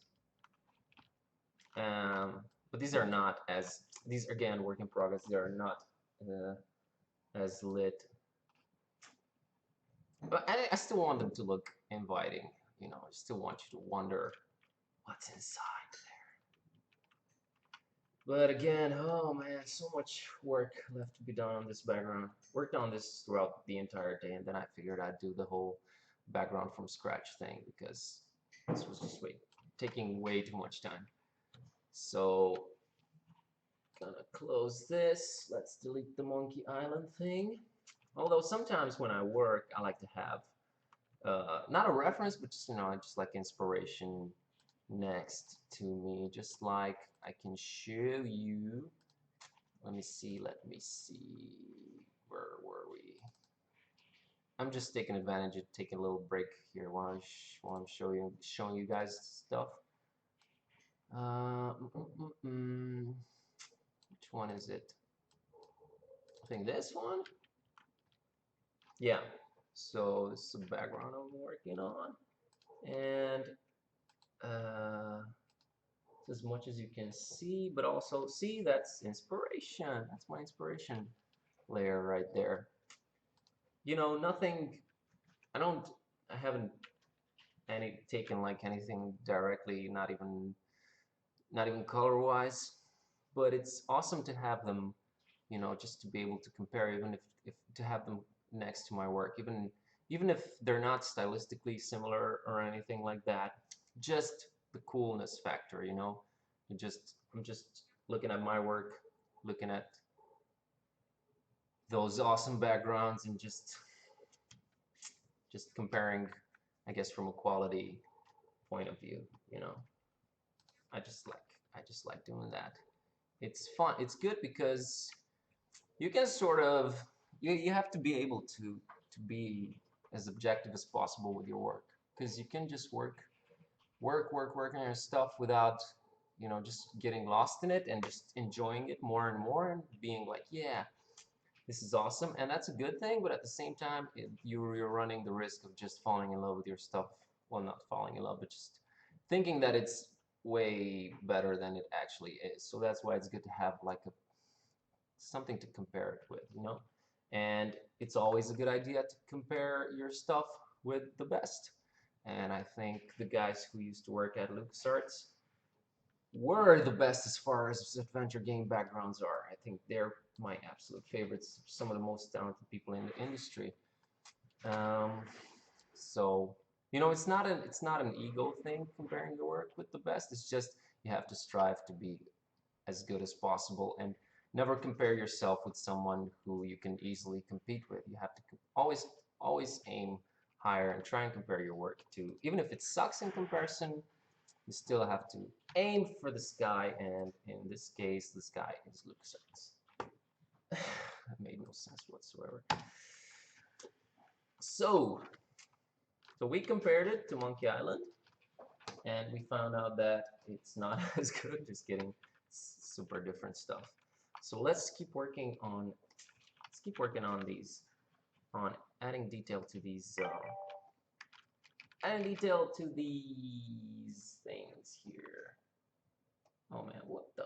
But these are not as, these again work in progress. They are not as lit. But I still want them to look inviting. You know, I still want you to wonder what's inside there. But again, oh man, so much work left to be done on this background. Worked on this throughout the entire day, and then I figured I'd do the whole background from scratch thing because this was just taking way too much time. So, gonna close this. Let's delete the Monkey Island thing. Although sometimes when I work, I like to have not a reference, but just, you know, just like inspiration next to me, just like I can show you. Let me see, where were we? I'm just taking advantage of taking a little break here while I'm showing you guys stuff. Which one is it? I think this one. Yeah. So this is the background I'm working on, and as much as you can see, but also see that's inspiration. That's my inspiration layer right there. You know, nothing. I haven't taken like anything directly, not even color wise, but it's awesome to have them, you know, just to be able to compare, even if to have them next to my work, even if they're not stylistically similar or anything like that, just the coolness factor, you know. I'm just looking at my work, looking at those awesome backgrounds, and just comparing, I guess, from a quality point of view, you know. I just like doing that. It's fun. It's good because you can sort of, you have to be able to be as objective as possible with your work, because you can just work on your stuff without, you know, just getting lost in it and just enjoying it more and more and being like, yeah, this is awesome, and that's a good thing. But at the same time, you're running the risk of just falling in love with your stuff. Well, not falling in love, but just thinking that it's way better than it actually is. So that's why it's good to have like something to compare it with, you know. And it's always a good idea to compare your stuff with the best. And I think the guys who used to work at LucasArts were the best as far as adventure game backgrounds are. I think they're my absolute favorites, some of the most talented people in the industry. So, you know, it's not an ego thing comparing your work with the best. It's just you have to strive to be as good as possible, and never compare yourself with someone who you can easily compete with. You have to always aim higher and try and compare your work to, even if it sucks in comparison, you still have to aim for the sky, and in this case, the sky is LucasArts. That made no sense whatsoever. So we compared it to Monkey Island, and we found out that it's not as good. Just kidding, super different stuff. So let's keep working on these, on adding detail to these. Adding detail to these things here. Oh man, what the?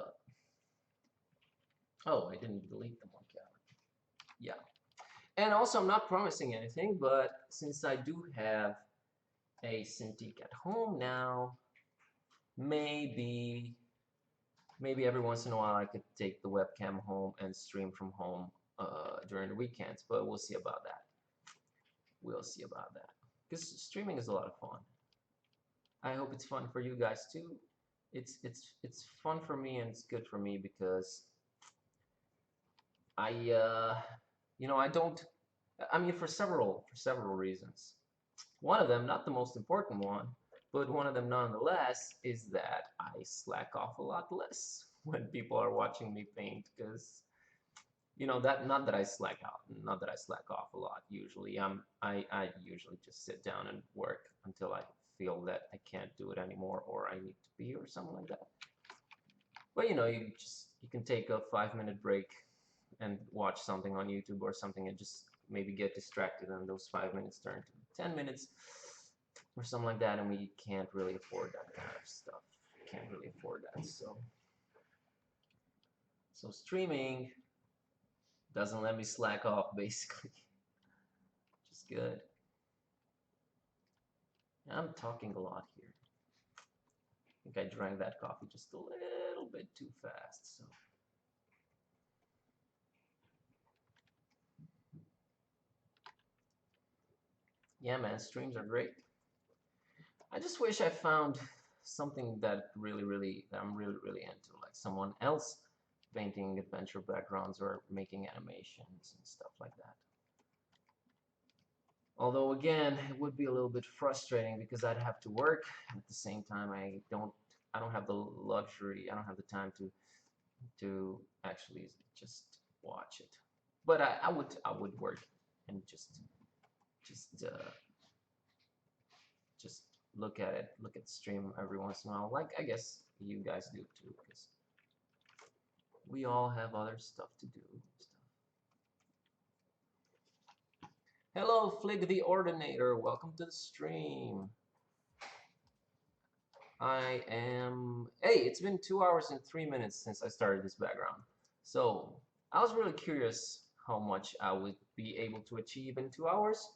Oh, I didn't delete the Monkey Island. Yeah. And also, I'm not promising anything, but since I do have a Cintiq at home now, maybe every once in a while I could take the webcam home and stream from home during the weekends, but we'll see about that. We'll see about that. Because streaming is a lot of fun. I hope it's fun for you guys too. It's fun for me, and it's good for me because I you know, I don't I mean, for several reasons. One of them, not the most important one, but one of them nonetheless, is that I slack off a lot less when people are watching me paint, because that not that I slack out, not that I slack off a lot. Usually, I usually just sit down and work until I feel that I can't do it anymore or I need to be or something like that. But you can take a 5 minute break and watch something on YouTube or something and just maybe get distracted, and those 5 minutes turn to 10 minutes or something like that, and we can't really afford that kind of stuff. Can't really afford that. So streaming doesn't let me slack off, basically. Which is good. I'm talking a lot here. I think I drank that coffee just a little bit too fast, so. Yeah, man, streams are great. I just wish I found something that I'm really, really into, like someone else painting adventure backgrounds or making animations and stuff like that. Although again, it would be a little bit frustrating because I'd have to work at the same time. I don't have the luxury. I don't have the time to actually just watch it. But I would work and just look at it, look at the stream every once in a while, like I guess you guys do too, because we all have other stuff to do. Hello, Flig the Ordinator. Welcome to the stream. Hey, it's been 2 hours and 3 minutes since I started this background. So I was really curious how much I would be able to achieve in 2 hours.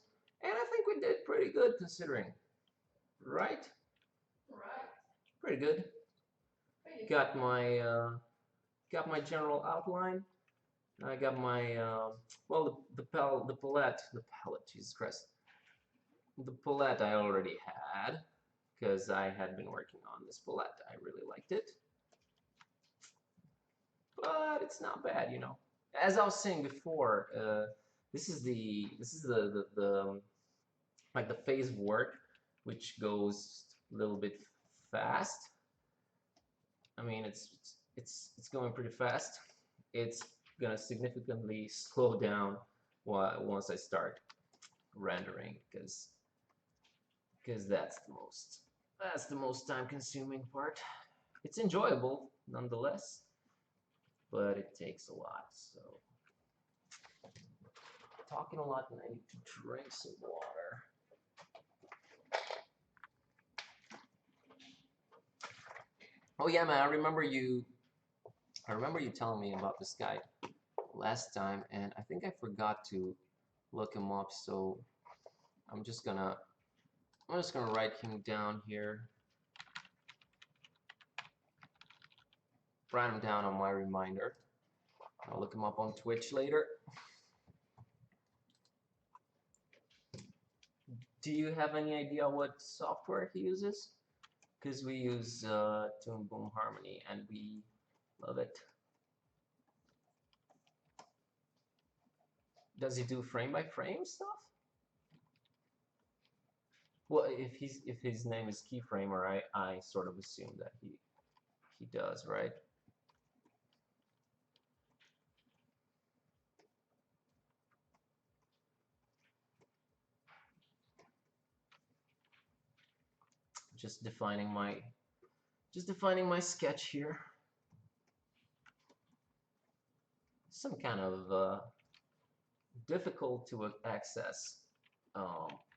And I think we did pretty good considering. Right? Right. Pretty good. Pretty Got my general outline. I got my well, the palette, Jesus Christ, the palette I already had because I had been working on this palette. I really liked it, but it's not bad, As I was saying before, this is the like the phase of work which goes a little bit fast. I mean, it's going pretty fast. It's gonna significantly slow down once I start rendering, because that's the most time-consuming part. It's enjoyable nonetheless, but it takes a lot. So talking a lot, and I need to drink some water. Oh yeah, man, I remember you telling me about this guy last time, and I think I forgot to look him up, so I'm just gonna write him down here. Write him down on my reminder. I'll look him up on Twitch later. Do you have any idea what software he uses? Because we use Toon Boom Harmony and we love it. Does he do frame by frame stuff? Well, if his name is Keyframer, I sort of assume that he does, right? Just defining my sketch here. Some kind of difficult to access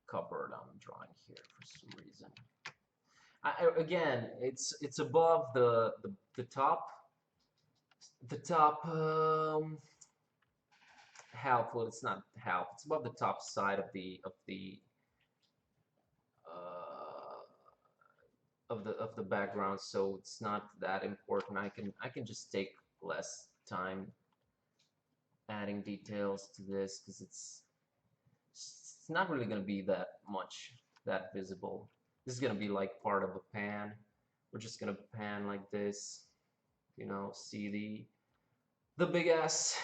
cupboard I'm drawing here for some reason. Again, it's above the top half. Well, it's not half. It's above the top side of the background, so it's not that important. I can just take less time adding details to this because it's not really going to be that visible. This is going to be like part of a pan. We're just going to pan like this, see the big ass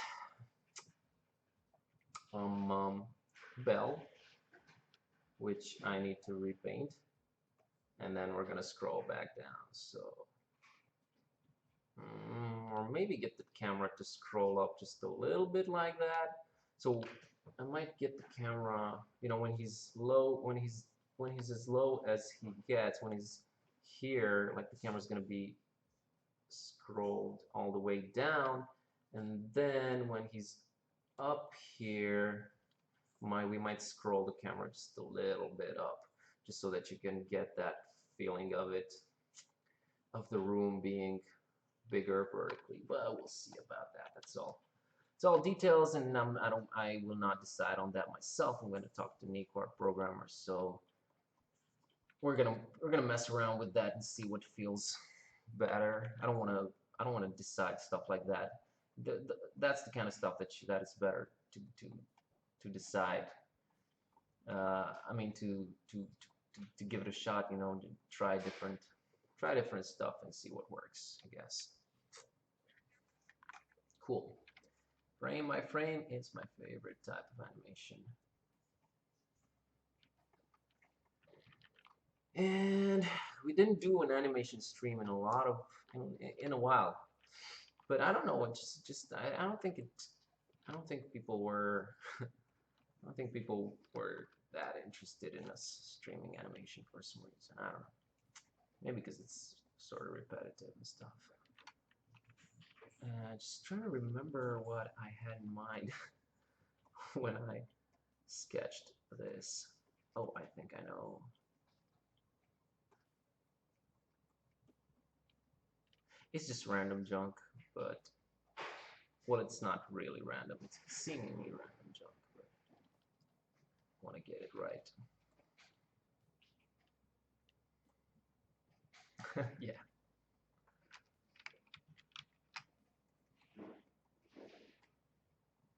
bell, which I need to repaint. And then we're gonna scroll back down. So, or maybe get the camera to scroll up just a little bit like that. So I might get the camera, you know, when he's low, when he's as low as he gets, when he's here, like the camera's gonna be scrolled all the way down, and then when he's up here, we might scroll the camera just a little bit up, just so that you can get that feeling of it, of the room being bigger vertically. But we'll see about that. That's all. It's all details, and I will not decide on that myself. I'm going to talk to Nico, our programmer. So we're gonna mess around with that and see what feels better. I don't want to decide stuff like that. That's the kind of stuff that is better to decide. I mean to give it a shot, you know, to try different stuff and see what works, I guess. Cool. Frame by frame is my favorite type of animation. And we didn't do an animation stream in a while, but I don't know. I don't think people were I don't think people were that interested in us streaming animation for some reason. I don't know. Maybe because it's sort of repetitive and stuff. Just trying to remember what I had in mind when I sketched this. Oh, I think I know. It's just random junk, but well, it's not really random. It's seemingly random junk, but I want to get it right. Yeah.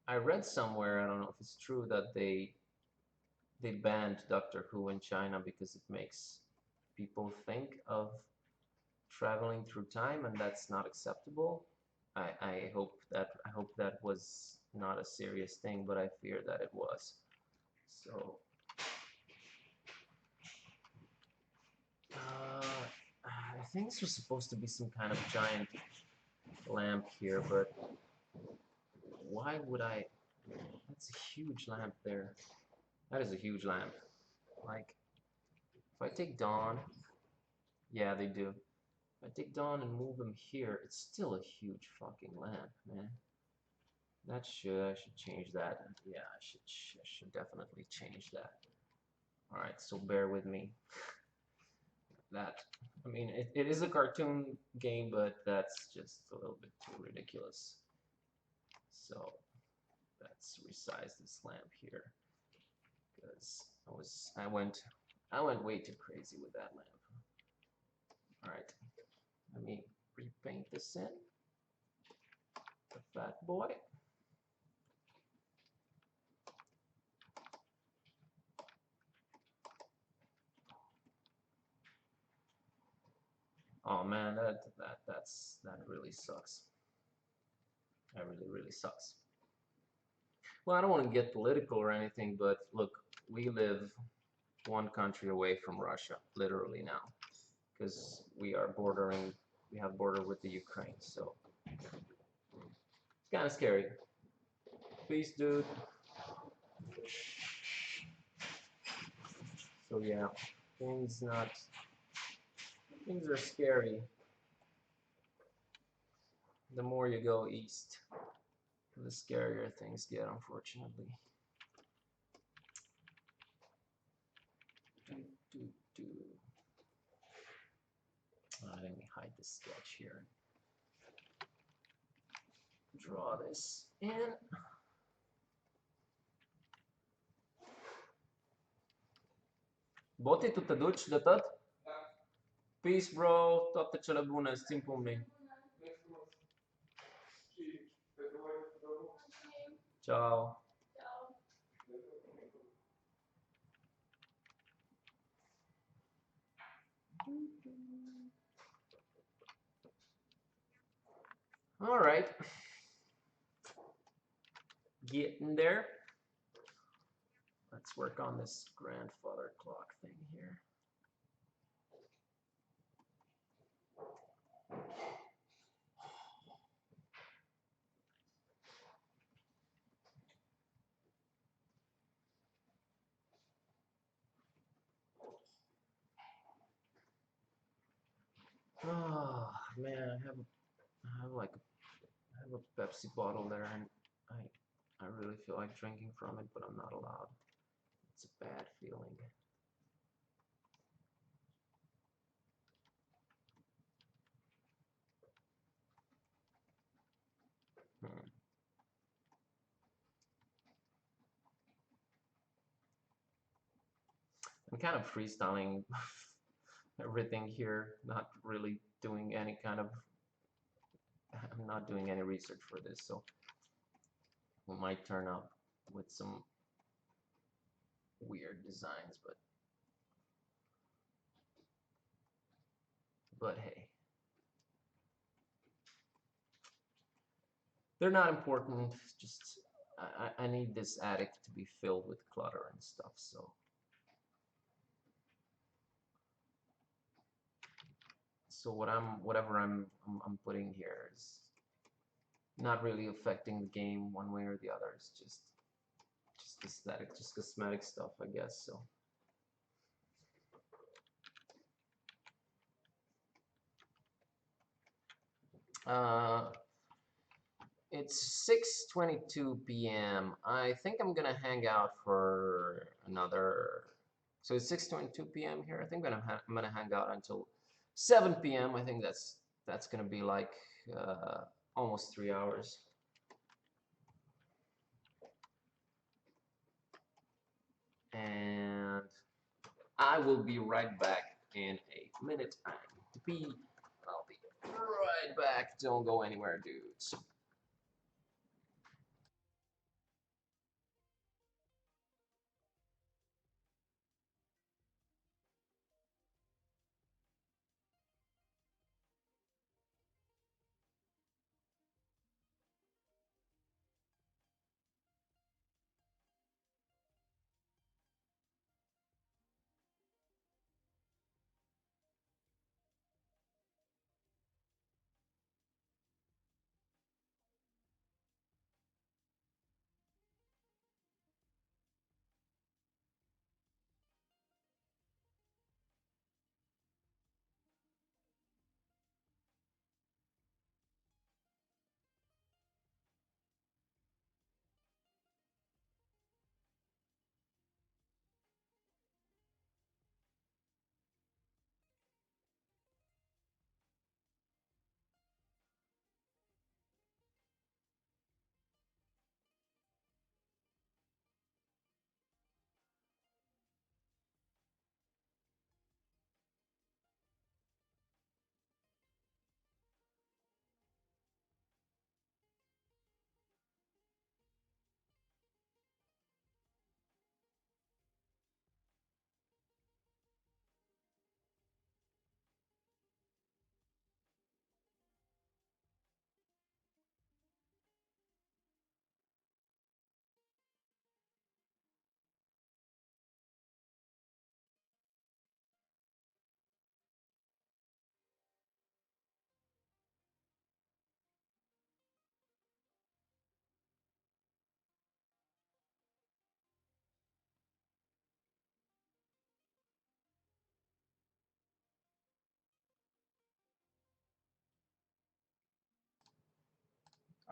I read somewhere, I don't know if it's true, that they banned Doctor Who in China because it makes people think of traveling through time, and that's not acceptable. I hope that was not a serious thing, but I fear that it was. So I think this was supposed to be some kind of giant lamp here, but why would I? That's a huge lamp there. That is a huge lamp. Like, if I take Dawn, yeah, they do. If I take Dawn and move them here, it's still a huge fucking lamp, man. I should change that. Yeah, I should definitely change that. All right, so bear with me. I mean, it is a cartoon game, but that's just a little bit too ridiculous. So let's resize this lamp here, because I went way too crazy with that lamp. All right, let me repaint this in. The fat boy. Oh man, that really sucks. That really sucks. Well, I don't want to get political or anything, but look, we live one country away from Russia, literally now, because we have border with the Ukraine, so it's kind of scary. Peace, dude. So yeah, things are scary. The more you go east, the scarier things get, unfortunately. Let me hide the sketch here. Draw this in. Boti, tu te duci de tot? Peace, bro. Toate cele bune. Îți țin pumnii. Ciao. All right. Getting there. Let's work on this grandfather clock thing here. Oh man, I have like I have a Pepsi bottle there, and I really feel like drinking from it, but I'm not allowed. It's a bad feeling. Hmm. I'm kind of freestyling everything here, not really doing any kind of. I'm not doing any research for this, so we might turn up with some weird designs, but hey, they're not important. Just I need this attic to be filled with clutter and stuff, so whatever I'm putting here is not really affecting the game one way or the other. It's just aesthetic, just cosmetic stuff, I guess. So it's 6:22 p.m. I think I'm gonna hang out for another. So it's 6:22 p.m. here. I think I'm gonna hang out until 7 p.m. I think that's gonna be like almost 3 hours. And I will be right back in a minute. I need to pee. I'll be right back. Don't go anywhere, dudes.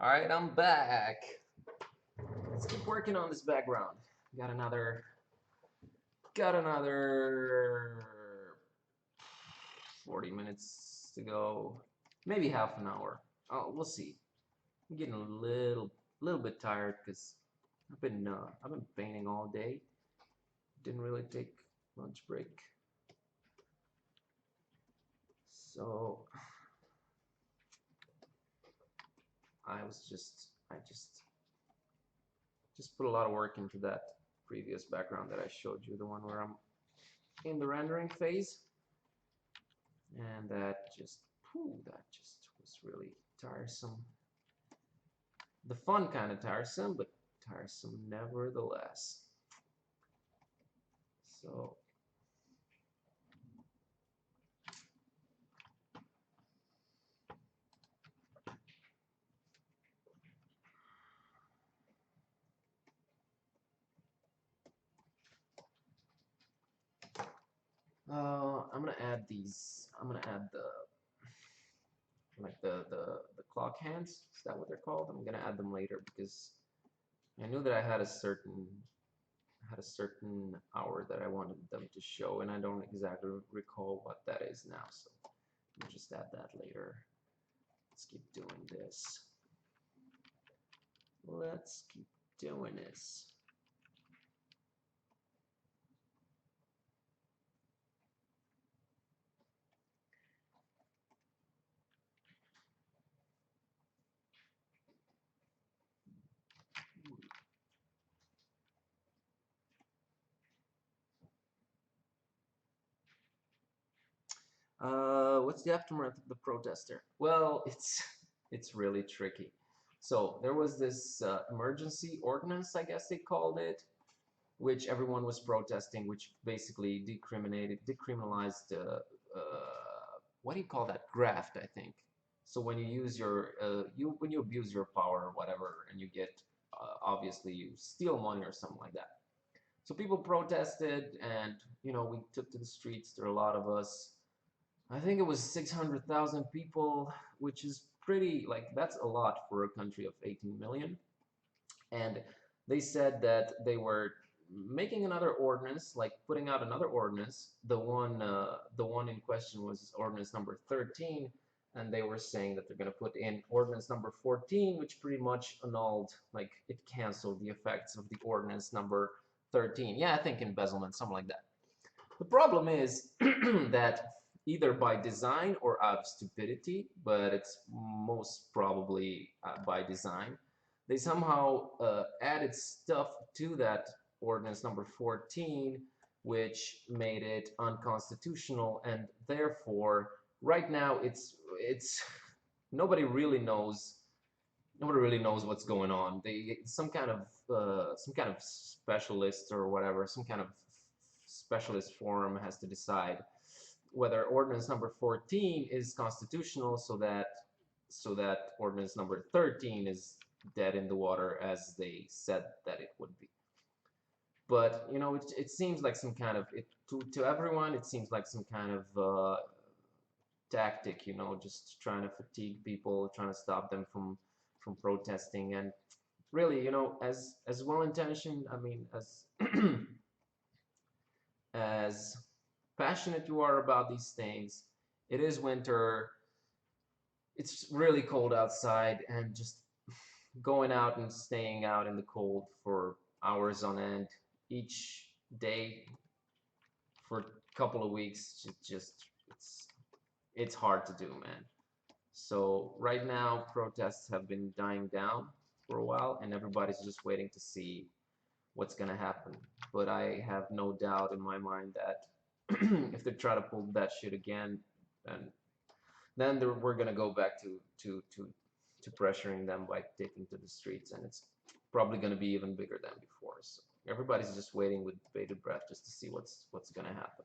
All right, I'm back. Let's keep working on this background. Got another 40 minutes to go, maybe half an hour. Oh, we'll see. I'm getting a little bit tired because I've been painting all day. Didn't really take lunch break, so I just put a lot of work into that previous background that I showed you, the one where I'm in the rendering phase, and that just was really tiresome. The fun kind of tiresome, but tiresome nevertheless. So I'm gonna add these. I'm gonna add the like the clock hands. Is that what they're called? I'm gonna add them later because I knew that I had a certain hour that I wanted them to show, and I don't exactly recall what that is now. So we'll just add that later. Let's keep doing this. Let's keep doing this. What's the aftermath of the protester? Well, it's really tricky. So there was this emergency ordinance, I guess they called it, which everyone was protesting, which basically decriminalized what do you call that? Graft, I think. So when you use your when you abuse your power or whatever, and you get obviously you steal money or something like that. So people protested, and we took to the streets. There are a lot of us. I think it was 600,000 people, which is pretty, like, that's a lot for a country of 18 million. And they said that they were making another ordinance, like putting out another ordinance. The one in question was ordinance number 13, and they were saying that they're going to put in ordinance number 14, which pretty much annulled, like it canceled the effects of the ordinance number 13. Yeah, I think embezzlement, something like that. The problem is that either by design or out of stupidity, but it's most probably by design, they somehow added stuff to that ordinance number 14, which made it unconstitutional, and therefore, right now, it's nobody really knows. Nobody really knows what's going on. They some kind of specialist or whatever, some kind of specialist forum has to decide whether ordinance number 14 is constitutional, so that ordinance number 13 is dead in the water as they said that it would be. But it seems like some kind of to everyone. It seems like some kind of tactic, just trying to fatigue people, trying to stop them from protesting. And really, as well intentioned, I mean, as as passionate you are about these things, it is winter. It's really cold outside, and just going out and staying out in the cold for hours on end each day for a couple of weeks, it's hard to do, man. So right now protests have been dying down for a while, and everybody's just waiting to see what's gonna happen. But I have no doubt in my mind that if they try to pull that shit again, then we're gonna go back to pressuring them by taking to the streets, and it's probably gonna be even bigger than before. So everybody's just waiting with bated breath just to see what's gonna happen.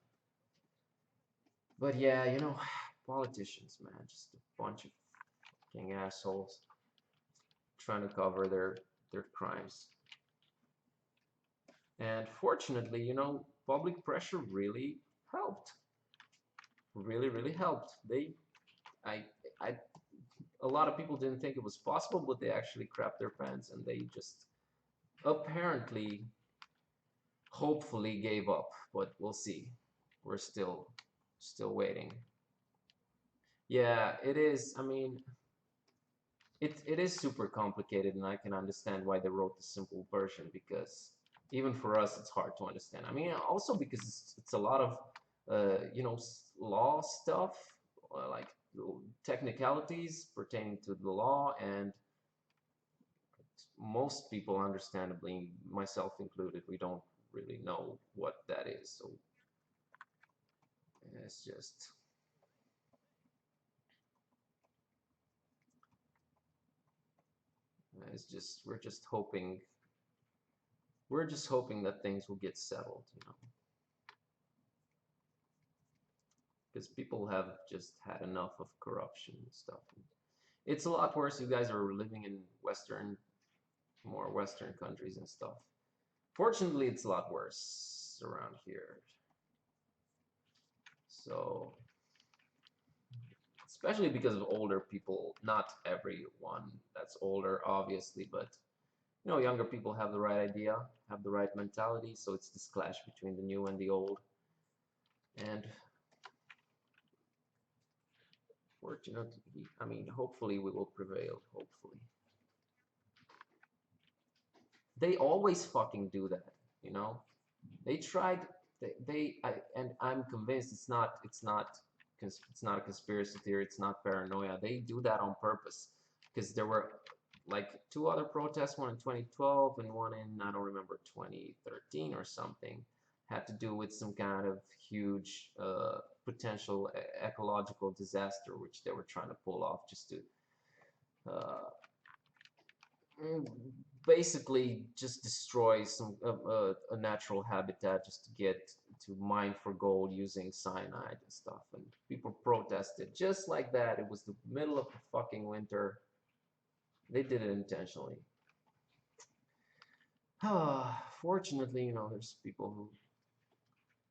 But yeah, politicians, man, just a bunch of fucking assholes trying to cover their crimes. And fortunately, public pressure really helped. Really, really helped. I, I, a lot of people didn't think it was possible, but they actually crapped their pants, and they just apparently, hopefully, gave up. But we'll see. We're still waiting. Yeah, it is. I mean, it is super complicated, and I can understand why they wrote the simple version, because even for us it's hard to understand. I mean, also because it's a lot of law stuff, like technicalities pertaining to the law, and most people, understandably, myself included, we don't really know what that is. So it's just we're just hoping that things will get settled. because people have just had enough of corruption and stuff. It's a lot worse. You guys are living in more Western countries and stuff. Fortunately, it's a lot worse around here. So, especially because of older people, not everyone that's older, obviously, but you know, younger people have the right idea, have the right mentality, so it's this clash between the new and the old. And fortunately, I mean, hopefully we will prevail, hopefully. They always fucking do that, you know? They tried, and I'm convinced it's not a conspiracy theory, it's not paranoia. They do that on purpose because there were like 2 other protests, one in 2012 and one in, I don't remember, 2013 or something, had to do with some kind of huge potential ecological disaster which they were trying to pull off just to uh, basically just destroy a natural habitat just to get to mine for gold using cyanide and stuff, and people protested just like that. It was the middle of the fucking winter. They did it intentionally. Fortunately, you know, there's people who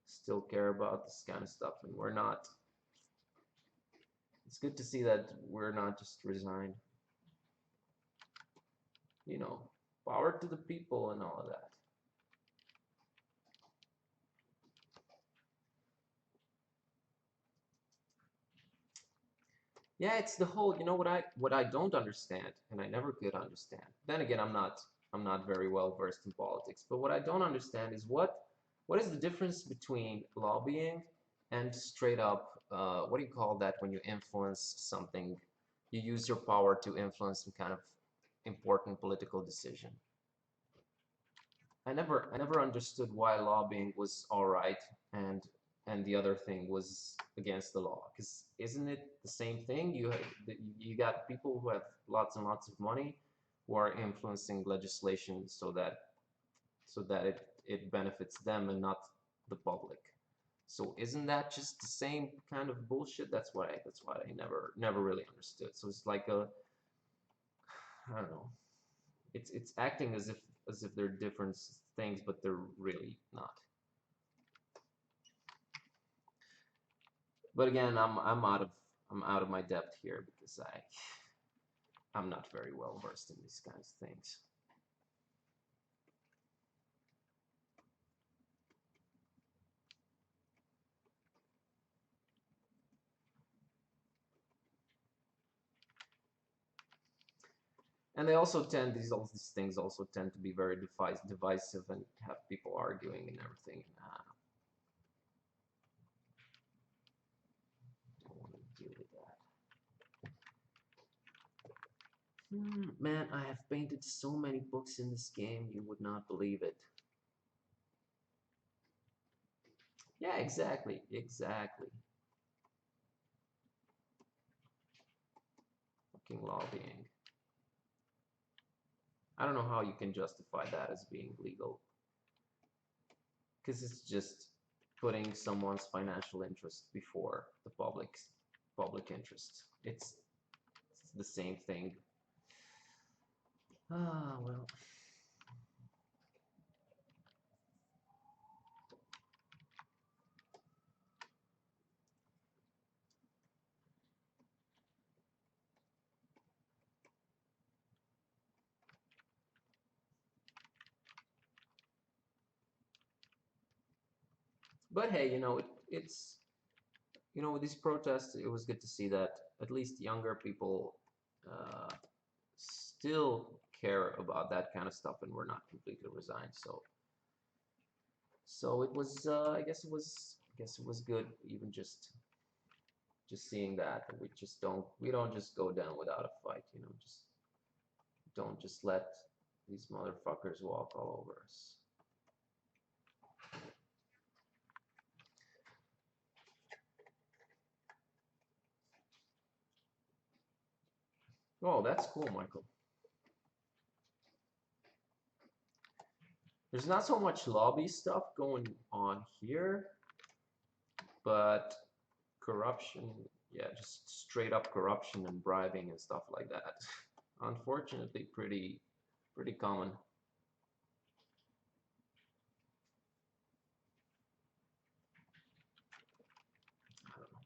still care about this kind of stuff, and we're not. It's good to see that we're not just resigned. You know, power to the people and all of that. Yeah, it's the whole, you know, what I don't understand, and I never could understand. Then again, I'm not very well versed in politics, but what I don't understand is what is the difference between lobbying and straight up what do you call that when you influence something? You use your power to influence some kind of important political decision. I never understood why lobbying was all right and the other thing was against the law. Because isn't it the same thing? You got people who have lots and lots of money who are influencing legislation so that it benefits them and not the public. So isn't that just the same kind of bullshit? That's what I never really understood. So it's like a, I don't know. It's acting as if they're different things, but they're really not. But again, I'm out of my depth here because I'm not very well versed in these kinds of things. And they also tend all these things also tend to be very divisive and have people arguing and everything. Don't want to deal with that. Man, I have painted so many books in this game, you would not believe it. Yeah, exactly. Fucking lobbying. I don't know how you can justify that as being legal. Because it's just putting someone's financial interest before the public interest. It's the same thing. Ah, well. But hey, you know, it's, you know, with these protests, it was good to see that at least younger people still care about that kind of stuff, and we're not completely resigned. So it was, I guess it was good, even just seeing that. We don't just go down without a fight, you know. Just don't just let these motherfuckers walk all over us. Oh, that's cool, Michael. There's not so much lobby stuff going on here, but corruption, yeah, just straight up corruption and bribing and stuff like that. Unfortunately, pretty common. I don't know.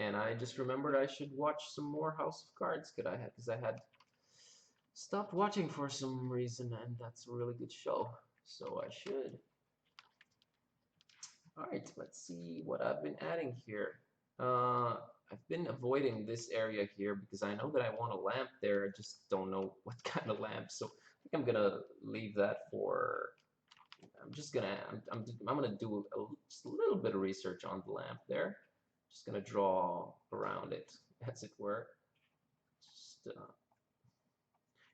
And I just remembered I should watch some more House of Cards because I had stopped watching for some reason, and that's a really good show. So I should. Alright, let's see what I've been adding here. I've been avoiding this area here because I know that I want a lamp there. I just don't know what kind of lamp. So I think I'm gonna leave that for. I'm gonna do just a little bit of research on the lamp there. Just gonna draw around it, as it were. Just,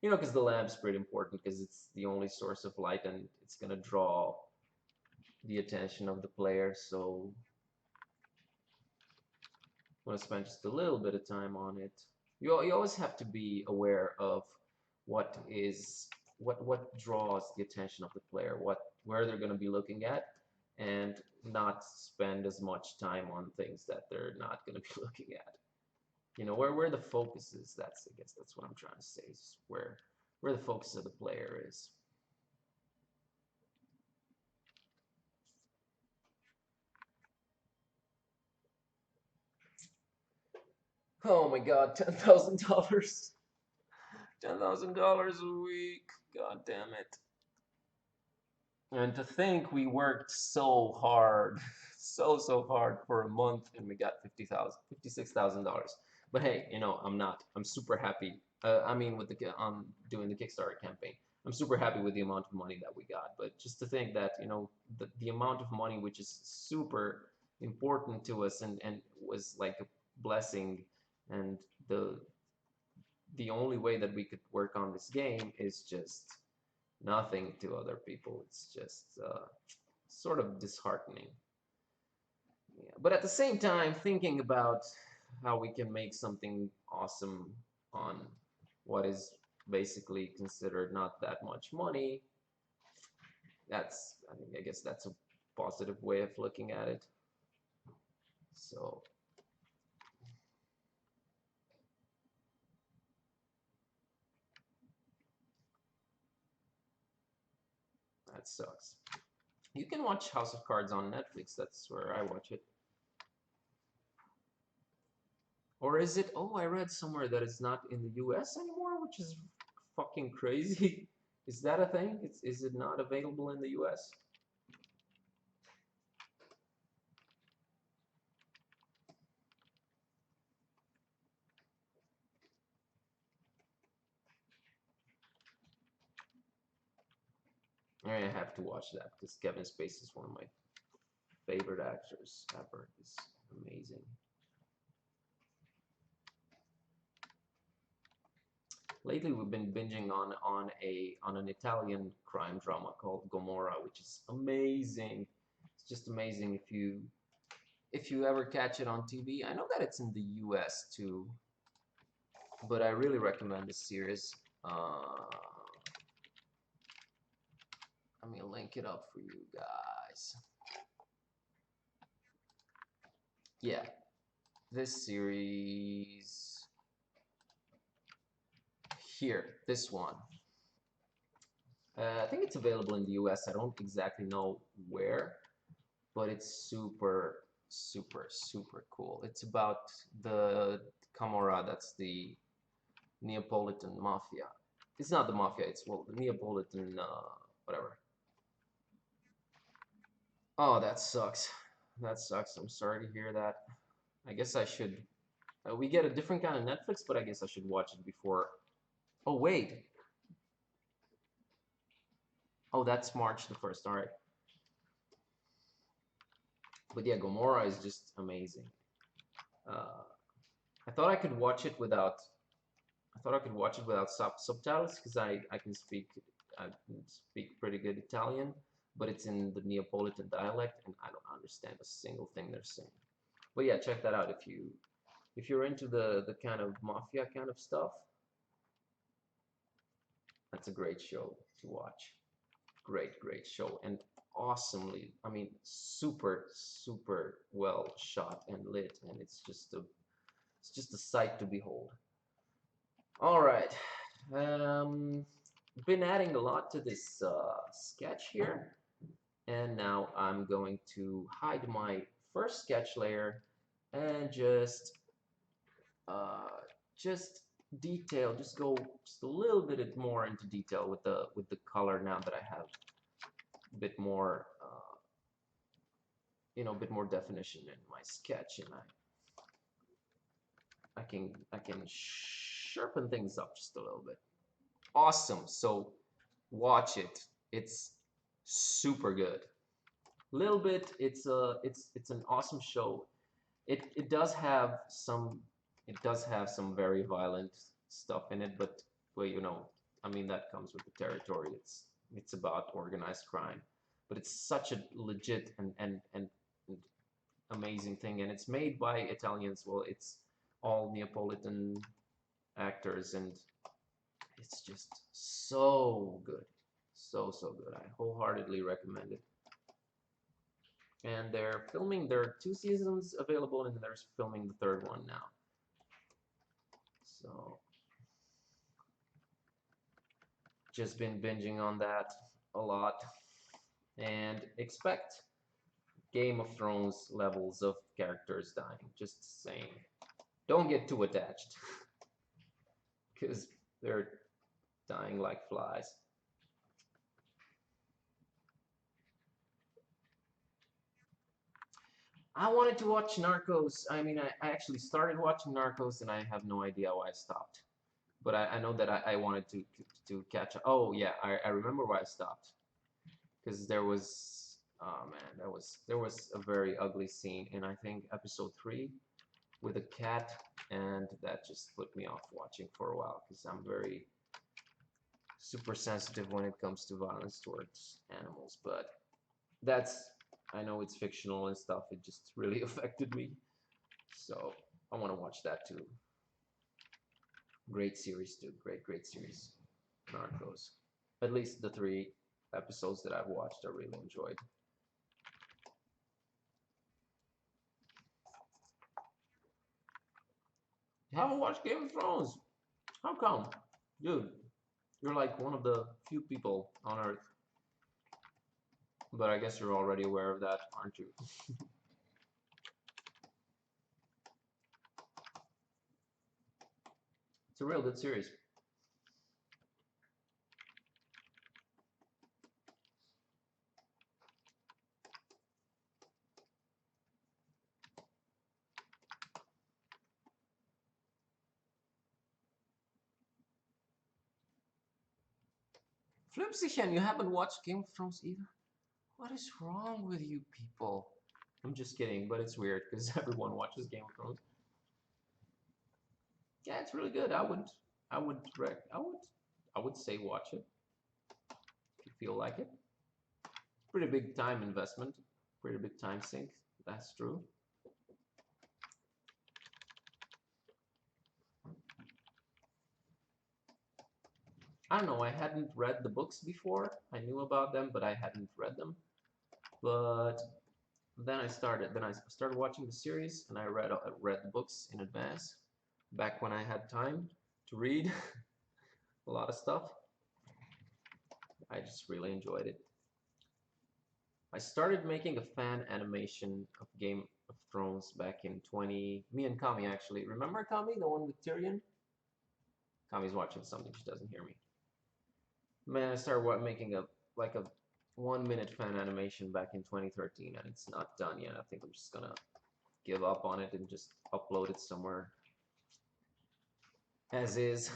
you know, because the lamp's pretty important because it's the only source of light and it's gonna draw the attention of the player. So I'm gonna spend just a little bit of time on it. You always have to be aware of what draws the attention of the player, where they're gonna be looking at, and not spend as much time on things that they're not gonna be looking at. You know, where the focus is. I guess that's what I'm trying to say. Is where the focus of the player is. Oh my God, $10,000. $10,000 a week. God damn it. And to think we worked so hard, so hard for a month and we got $56,000. But hey, you know, I'm super happy. I mean, with doing the Kickstarter campaign, I'm super happy with the amount of money that we got. But just to think that, you know, the amount of money, which is super important to us and was like a blessing, and the only way that we could work on this game is just nothing to other people. It's just sort of disheartening. Yeah. But at the same time, thinking about how we can make something awesome on what is basically considered not that much money, I guess that's a positive way of looking at it. So that sucks. You can watch House of Cards on Netflix. That's where I watch it. Or is it? Oh, I read somewhere that it's not in the US anymore, which is fucking crazy. Is that a thing? Is it not available in the US? I have to watch that because Kevin Spacey is one of my favorite actors ever. He's amazing. Lately, we've been binging on an Italian crime drama called Gomorrah, which is amazing. It's just amazing if you ever catch it on TV. I know that it's in the US too, but I really recommend this series. Let me link it up for you guys. Yeah, this series here, this one. I think it's available in the US. I don't exactly know where, but it's super cool. It's about the Camorra, that's the Neapolitan mafia. It's not the mafia, it's, well, the Neapolitan, whatever. Oh, that sucks. That sucks. I'm sorry to hear that. I guess I should. We get a different kind of Netflix, but I guess I should watch it before. Oh, wait. Oh, that's March the 1st. All right. But yeah, Gomorrah is just amazing. I thought I could watch it without. I thought I could watch it without subtitles because I can speak pretty good Italian, but it's in the Neapolitan dialect and I don't understand a single thing they're saying. But yeah, check that out if you're into the kind of mafia kind of stuff. That's a great show to watch. Great show. And awesomely, I mean, super well shot and lit, and it's just a sight to behold. All right, been adding a lot to this sketch here, and now I'm going to hide my first sketch layer and uh, just just go just a little bit more into detail with the color now that I have a bit more, a bit more definition in my sketch, and I can sharpen things up just a little bit. Awesome. So watch it. It's super good. Little bit. It's an awesome show. It does have some very violent stuff in it, but well, I mean that comes with the territory. It's about organized crime, but it's such a legit and amazing thing, and it's made by Italians. Well, it's all Neapolitan actors, and it's just so good, so good. I wholeheartedly recommend it. And there are 2 seasons available, and they're filming the 3rd one now. So just been binging on that a lot, and expect Game of Thrones levels of characters dying. Just saying. Don't get too attached, because they're dying like flies. I wanted to watch Narcos. I mean, I actually started watching Narcos, and I have no idea why I stopped. But I know that I wanted to catch up. Oh yeah, I remember why I stopped. Because there was, oh man, there was a very ugly scene in, I think, episode 3 with a cat, and that just put me off watching for a while, because I'm very super sensitive when it comes to violence towards animals. But that's, I know it's fictional and stuff, it just really affected me. So I want to watch that too. Great series too. Great series. Narcos. At least the 3 episodes that I've watched I really enjoyed. You haven't watched Game of Thrones? How come? Dude, you're like one of the few people on Earth. But I guess you're already aware of that, aren't you? It's a real good series. Flipsichen, you haven't watched Game of Thrones either? What is wrong with you people? I'm just kidding, but it's weird because everyone watches Game of Thrones. Yeah, it's really good. I would say watch it if you feel like it. Pretty big time investment, pretty big time sink. That's true. I don't know. I hadn't read the books before. I knew about them, but I hadn't read them. But then I started watching the series, and I read the books in advance back when I had time to read a lot of stuff. I just really enjoyed it. I started making a fan animation of Game of Thrones back in me and Kami actually. Remember Kami, the one with Tyrion? Kami's watching something, she doesn't hear me. Man, I started making a 1-minute fan animation back in 2013, and it's not done yet. I think I'm just gonna give up on it and just upload it somewhere as is,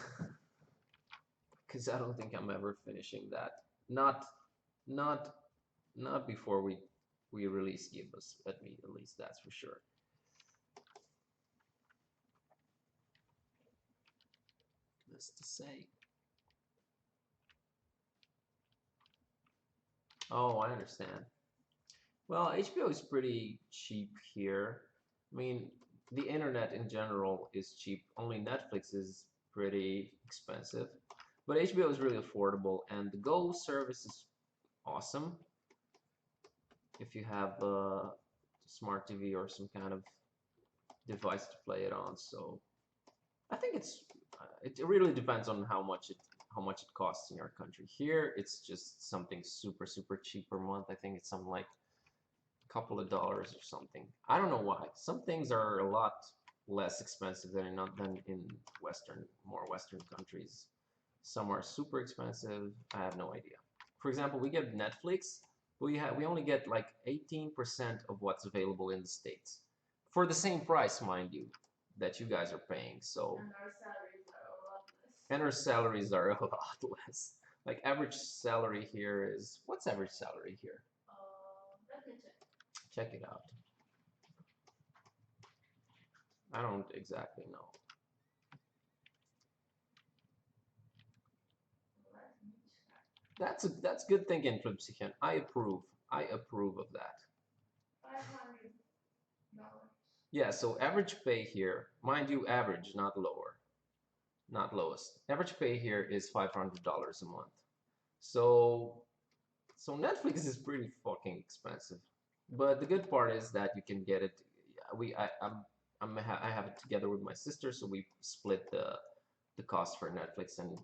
because I don't think I'm ever finishing that. Not before we release Gibbous, at least that's for sure. Just to say. Oh, I understand. Well, HBO is pretty cheap here. I mean, the internet in general is cheap. Only Netflix is pretty expensive. But HBO is really affordable, and the Go service is awesome. if you have a smart TV or some kind of device to play it on. So I think it really depends on how much it costs in your country. Here, it's just something super cheap per month. I think it's something like a couple of dollars or something. I don't know why. Some things are a lot less expensive than in more Western countries. Some are super expensive. I have no idea. For example, we get Netflix. We only get like 18% of what's available in the States for the same price, mind you, that you guys are paying. So And our salaries are a lot less. and our salaries are a lot less. Like average salary here is what's average salary here? Let me check. Check it out. I don't exactly know. Let me check. That's good thinking, Flipsichen. I approve. I approve of that. $500. Yeah, so average pay here, mind you, average, not lower, not lowest. Average pay here is $500 a month. So so Netflix is pretty fucking expensive. But the good part is that you can get it. I have it together with my sister, so we split the cost for Netflix, and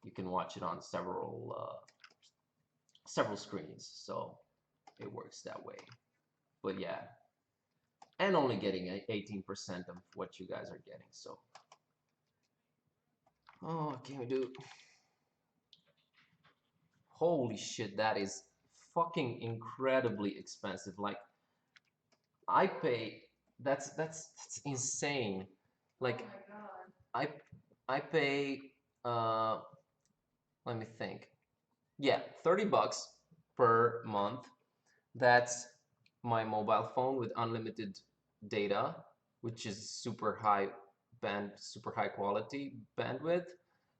you can watch it on several screens. So it works that way. But yeah, and only getting 18% of what you guys are getting. So oh, what can we do? Holy shit, that is fucking incredibly expensive. Like I pay that's insane. Like Oh my god. I pay uh let me think. Yeah, $30 per month. That's my mobile phone with unlimited data, which is super high quality bandwidth.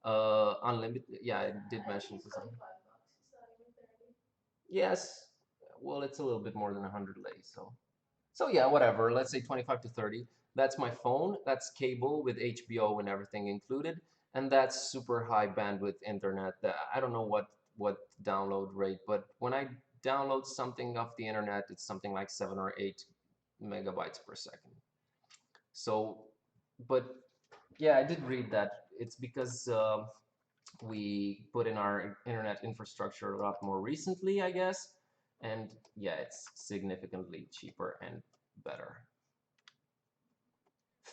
Unlimited, yeah, I did I mention think it's this. $25. It's not even 30. Yes, well, it's a little bit more than 100 lei, so yeah, whatever. Let's say 25 to 30. That's my phone. That's cable with HBO and everything included, and that's super high bandwidth internet. I don't know what download rate, but when I download something off the internet, it's something like 7 or 8 megabytes per second. So, but yeah, I did read that it's because we put in our internet infrastructure a lot more recently, I guess. And yeah, it's significantly cheaper and better.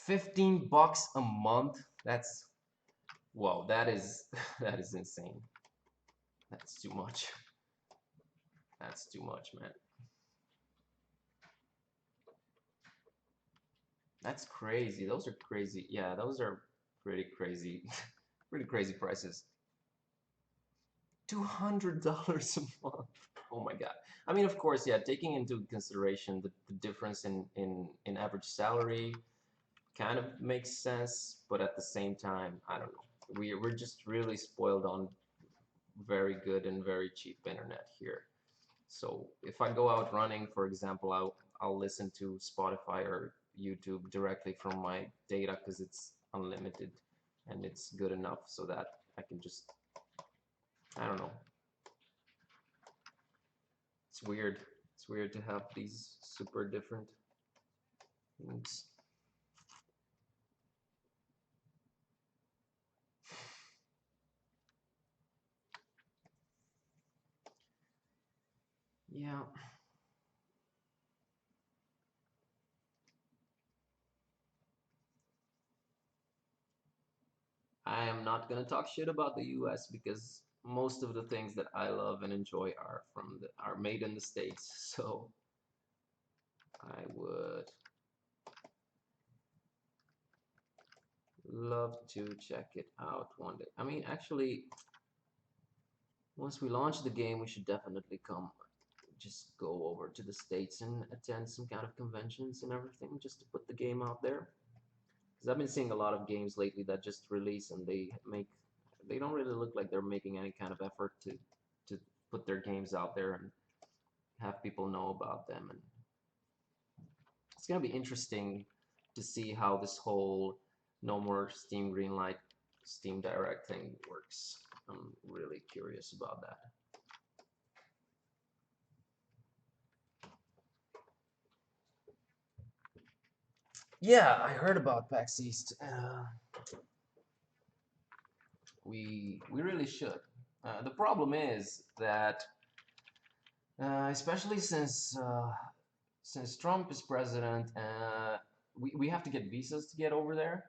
$15 a month? That's whoa, that is that is insane. That's too much. That's too much, man. That's crazy. Those are crazy. Yeah, those are pretty crazy. Pretty crazy prices. $200 a month. Oh my God. I mean, of course, yeah, taking into consideration the difference in average salary kind of makes sense, but at the same time, I don't know. We're just really spoiled on very good and very cheap internet here. So if I go out running, for example, I'll listen to Spotify or YouTube directly from my data because it's unlimited and it's good enough so that I can just, I don't know. It's weird. It's weird to have these super different things. Yeah. I am not gonna talk shit about the US because most of the things that I love and enjoy are made in the States. So I would love to check it out one day. I mean, actually, once we launch the game, we should definitely just go over to the States and attend some kind of conventions and everything just to put the game out there. Because I've been seeing a lot of games lately that just release and they don't really look like they're making any kind of effort to put their games out there and have people know about them. And it's gonna be interesting to see how this whole no more Steam Greenlight, Steam Direct thing works. I'm really curious about that. Yeah, I heard about PAX East. We really should. The problem is that, especially since Trump is president, we have to get visas to get over there.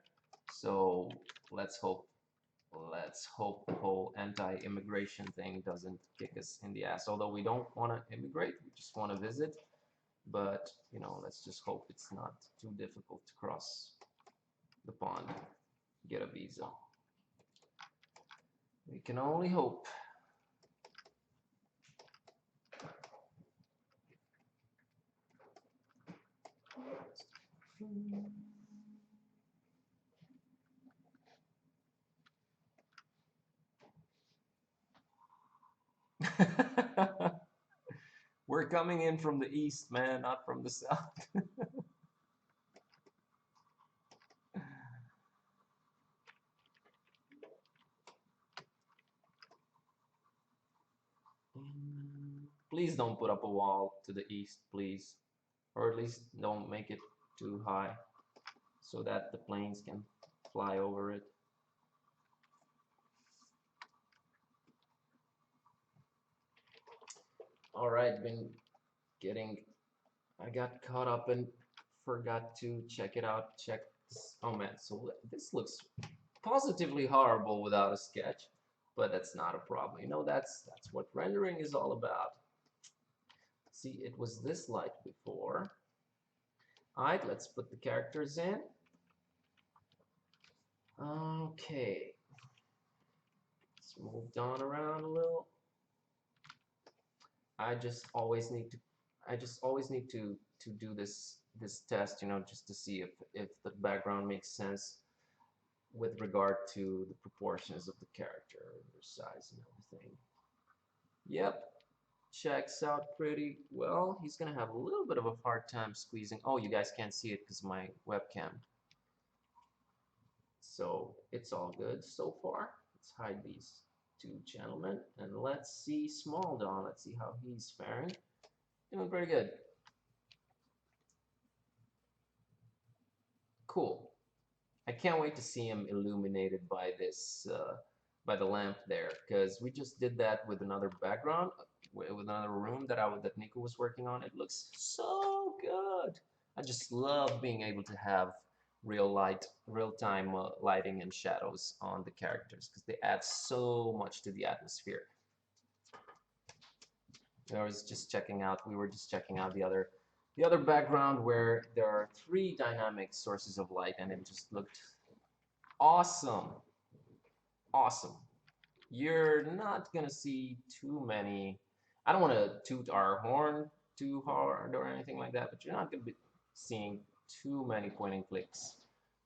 So let's hope the whole anti-immigration thing doesn't kick us in the ass. Although we don't want to immigrate, we just want to visit. But you know, let's just hope it's not too difficult to cross the pond, get a visa. We can only hope. We're coming in from the east, man, not from the south. Please don't put up a wall to the east, please. Or at least don't make it too high so that the planes can fly over it. Alright, I got caught up and forgot to check it out. Oh man, so this looks positively horrible without a sketch, but that's not a problem. You know, that's what rendering is all about. See, it was this light before. Alright, let's put the characters in. Okay. Let's move Dawn around a little. I just always need to do this test, you know, just to see if the background makes sense with regard to the proportions of the character, their size and everything. Yep, checks out pretty well. He's gonna have a little bit of a hard time squeezing. Oh, you guys can't see it because of my webcam. So it's all good so far. Let's hide these two gentlemen and let's see Small Dawn. Let's see how he's faring. Doing pretty good. Cool. I can't wait to see him illuminated by this, by the lamp there, because we just did that with another background, with another room that Nico was working on. It looks so good. I just love being able to have real-time lighting and shadows on the characters because they add so much to the atmosphere. We were just checking out the other background where there are 3 dynamic sources of light, and it just looked awesome. Awesome. You're not gonna see too many. I don't want to toot our horn too hard or anything like that, but you're not gonna be seeing too many point and clicks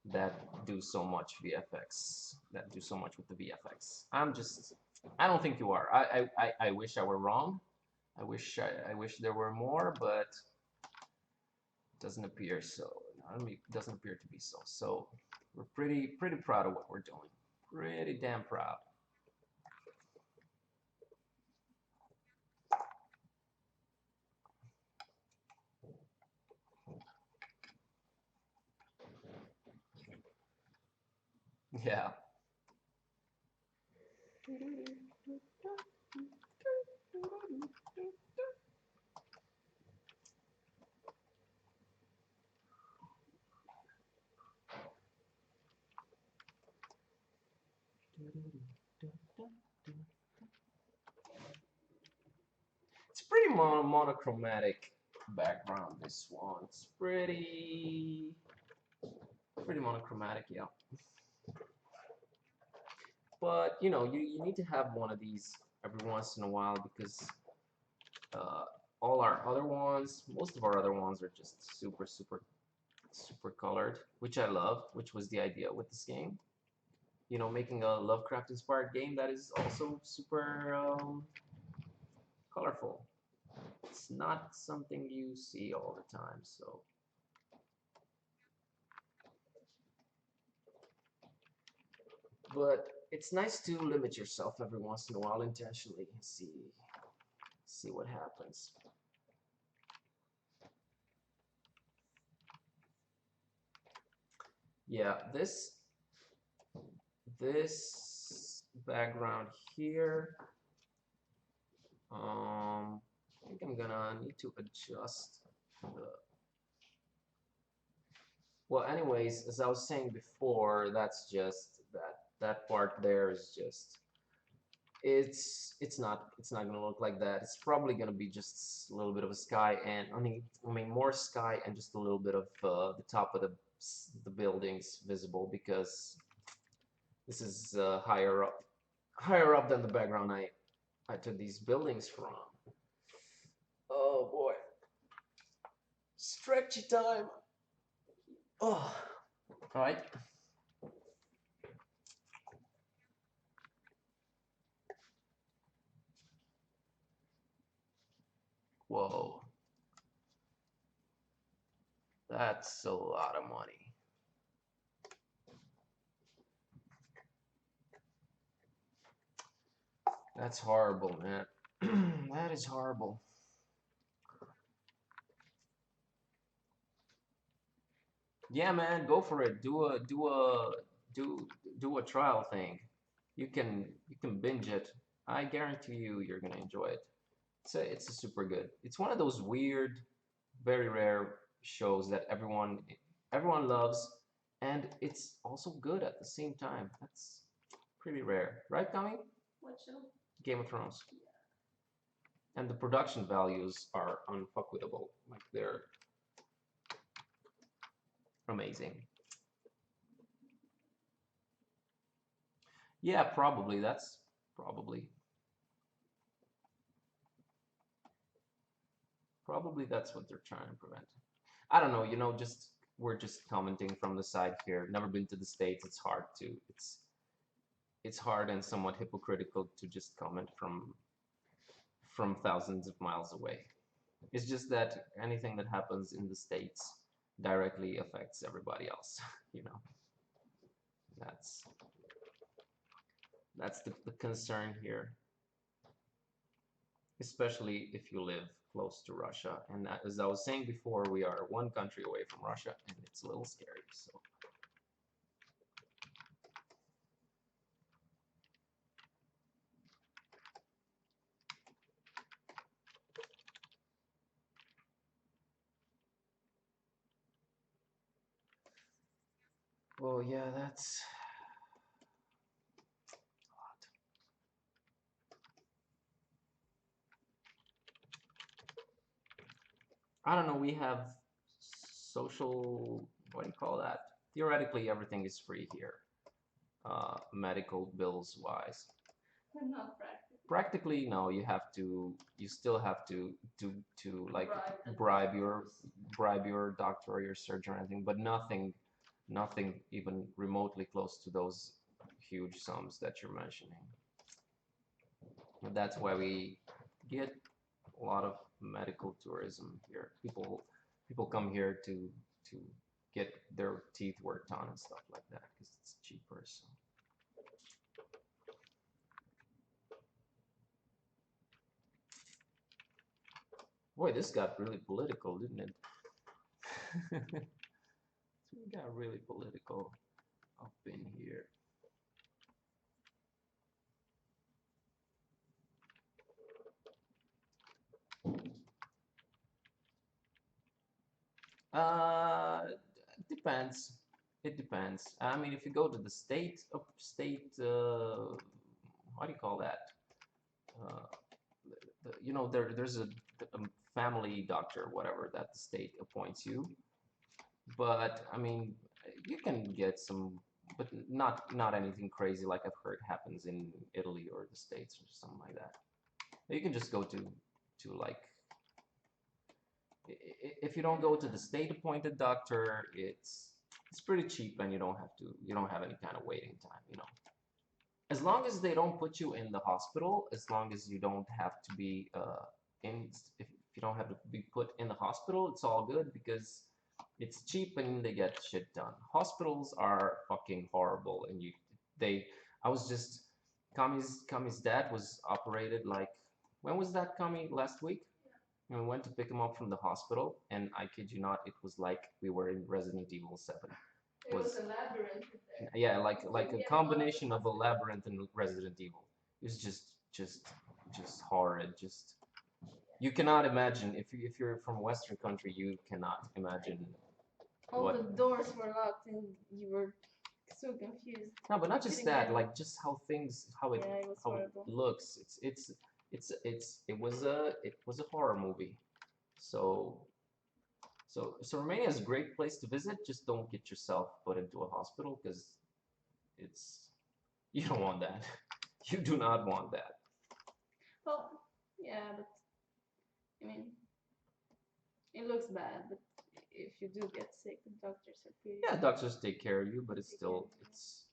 that do so much VFX, that do so much with the VFX. I don't think you are. I wish I were wrong. I wish there were more, but it doesn't appear so. It doesn't appear to be so. So we're pretty proud of what we're doing. Pretty damn proud. Yeah. It's pretty monochromatic background, this one. It's pretty monochromatic, yeah. But you know, you need to have one of these every once in a while because all our other ones, most of our other ones are just super colored, which I love, which was the idea with this game. You know, making a Lovecraft inspired game that is also super colorful. It's not something you see all the time, so. But it's nice to limit yourself every once in a while intentionally and see what happens. Yeah, this background here, I think I'm gonna need to adjust the, well, anyways, as I was saying before, that's just that part there is just, it's not gonna look like that. It's probably gonna be just a little bit of a sky, and I mean more sky and just a little bit of the top of the buildings visible, because this is higher up than the background I took these buildings from. Oh boy, stretchy time. Oh, all right. Whoa, that's a lot of money. That's horrible, man. That is horrible. Yeah, man, go for it. Do do a trial thing. You can binge it. I guarantee you're gonna enjoy it. It's a super good. It's one of those weird, very rare shows that everyone loves, and it's also good at the same time. That's pretty rare, right, Tommy? What show? Game of Thrones. And the production values are unfuckwittable. Like they're amazing. Yeah, probably. That's probably probably that's what they're trying to prevent. I don't know. Just we're just commenting from the side here. Never been to the States. It's hard to. It's hard and somewhat hypocritical to just comment from thousands of miles away. It's just that anything that happens in the States directly affects everybody else. You know, that's that's the concern here, especially if you live close to Russia. And as I was saying before, we are one country away from Russia, and it's a little scary. So. Well, yeah, that's a lot. I don't know. We have social. What do you call that? Theoretically, everything is free here, medical bills wise. But not practical. Practically, no. You have to. You still have to like Bribe bribe your doctor or your surgeon or anything, but nothing even remotely close to those huge sums that you're mentioning. And that's why we get a lot of medical tourism here. People come here to get their teeth worked on and stuff like that because it's cheaper. So. Boy, this got really political, didn't it? It got really political up in here. Depends. It depends. I mean, if you go to the how do you call that? Uh, there's a family doctor, whatever, that the state appoints you. But I mean, you can get some, but not anything crazy like I've heard happens in Italy or the States or something like that. You can just go to like if you don't go to the state appointed doctor, it's pretty cheap and you don't have any kind of waiting time, as long as they don't put you in the hospital, as long as you don't have to be in if you don't have to be put in the hospital, it's all good because it's cheap and they get shit done. Hospitals are fucking horrible, and they I was just Kami's dad was operated like, when was that, Kami? Last week? And we went to pick him up from the hospital, and I kid you not, it was like we were in Resident Evil 7. It was was a labyrinth in there. yeah, like You like couldn't a get out of the combination of a hospital. labyrinth and Resident Evil. It was just horrid. Just you cannot imagine if you're from a Western country, you cannot imagine All what. the doors were locked and you were so confused. No, but not just Couldn't get that. in. Like just how things how it Yeah, it was how it horrible. looks. It was a horror movie. So so Romania is a great place to visit. Just don't get yourself put into a hospital because it's you don't want that. You do not want that. Well, yeah, but I mean, it looks bad, but if you do get sick, the doctors are pretty. Yeah, doctors take care of you, but it's still it's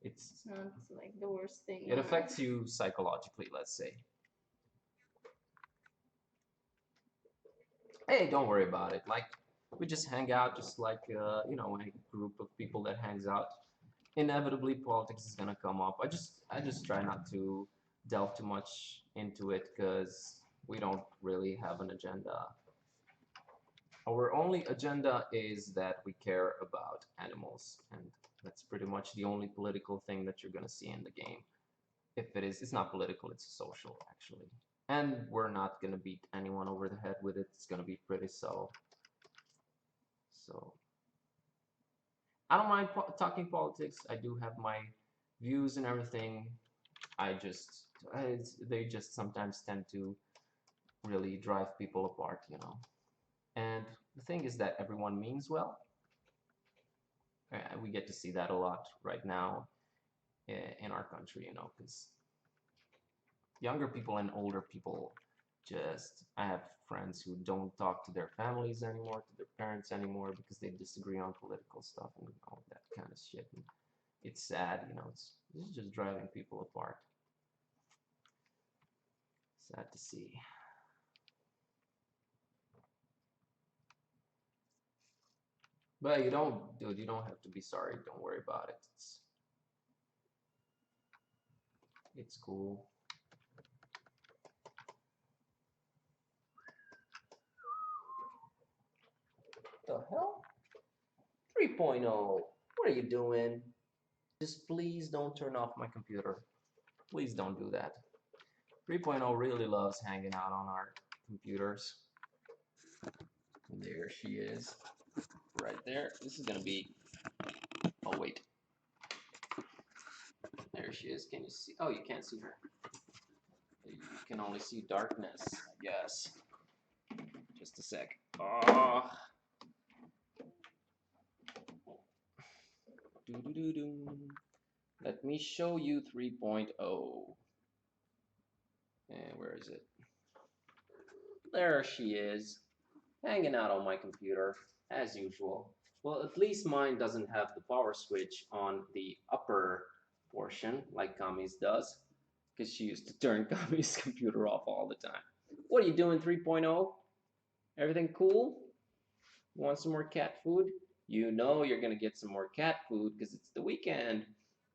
It's not like the worst thing. it affects you psychologically, let's say. Hey, don't worry about it. Like we just hang out, just like a group of people that hangs out. Inevitably, politics is gonna come up. I just try not to delve too much into it because we don't really have an agenda. Our only agenda is that we care about animals, and that's pretty much the only political thing that you're gonna see in the game. If it is, it's not political, it's social actually. And we're not gonna beat anyone over the head with it. It's gonna be pretty subtle. So I don't mind talking politics. I do have my views and everything. They just sometimes tend to really drive people apart. And the thing is that everyone means well. We get to see that a lot right now in our country, because younger people and older people I have friends who don't talk to their families anymore, to their parents anymore, because they disagree on political stuff and all that kind of shit. And it's sad, it's just driving people apart. Sad to see. But dude, you don't have to be sorry. Don't worry about it. It's cool. The hell? 3.0. What are you doing? Just please don't turn off my computer. Please don't do that. 3.0 really loves hanging out on our computers. There she is. Right there. This is gonna be. Oh, wait. There she is. Can you see? Oh, you can't see her. You can only see darkness, I guess. Just a sec. Oh. Let me show you 3.0. And where is it? There she is, hanging out on my computer, as usual. Well, at least mine doesn't have the power switch on the upper portion, like Kami's does, because she used to turn Kami's computer off all the time. What are you doing, 3.0? Everything cool? You want some more cat food? You know you're gonna get some more cat food because it's the weekend.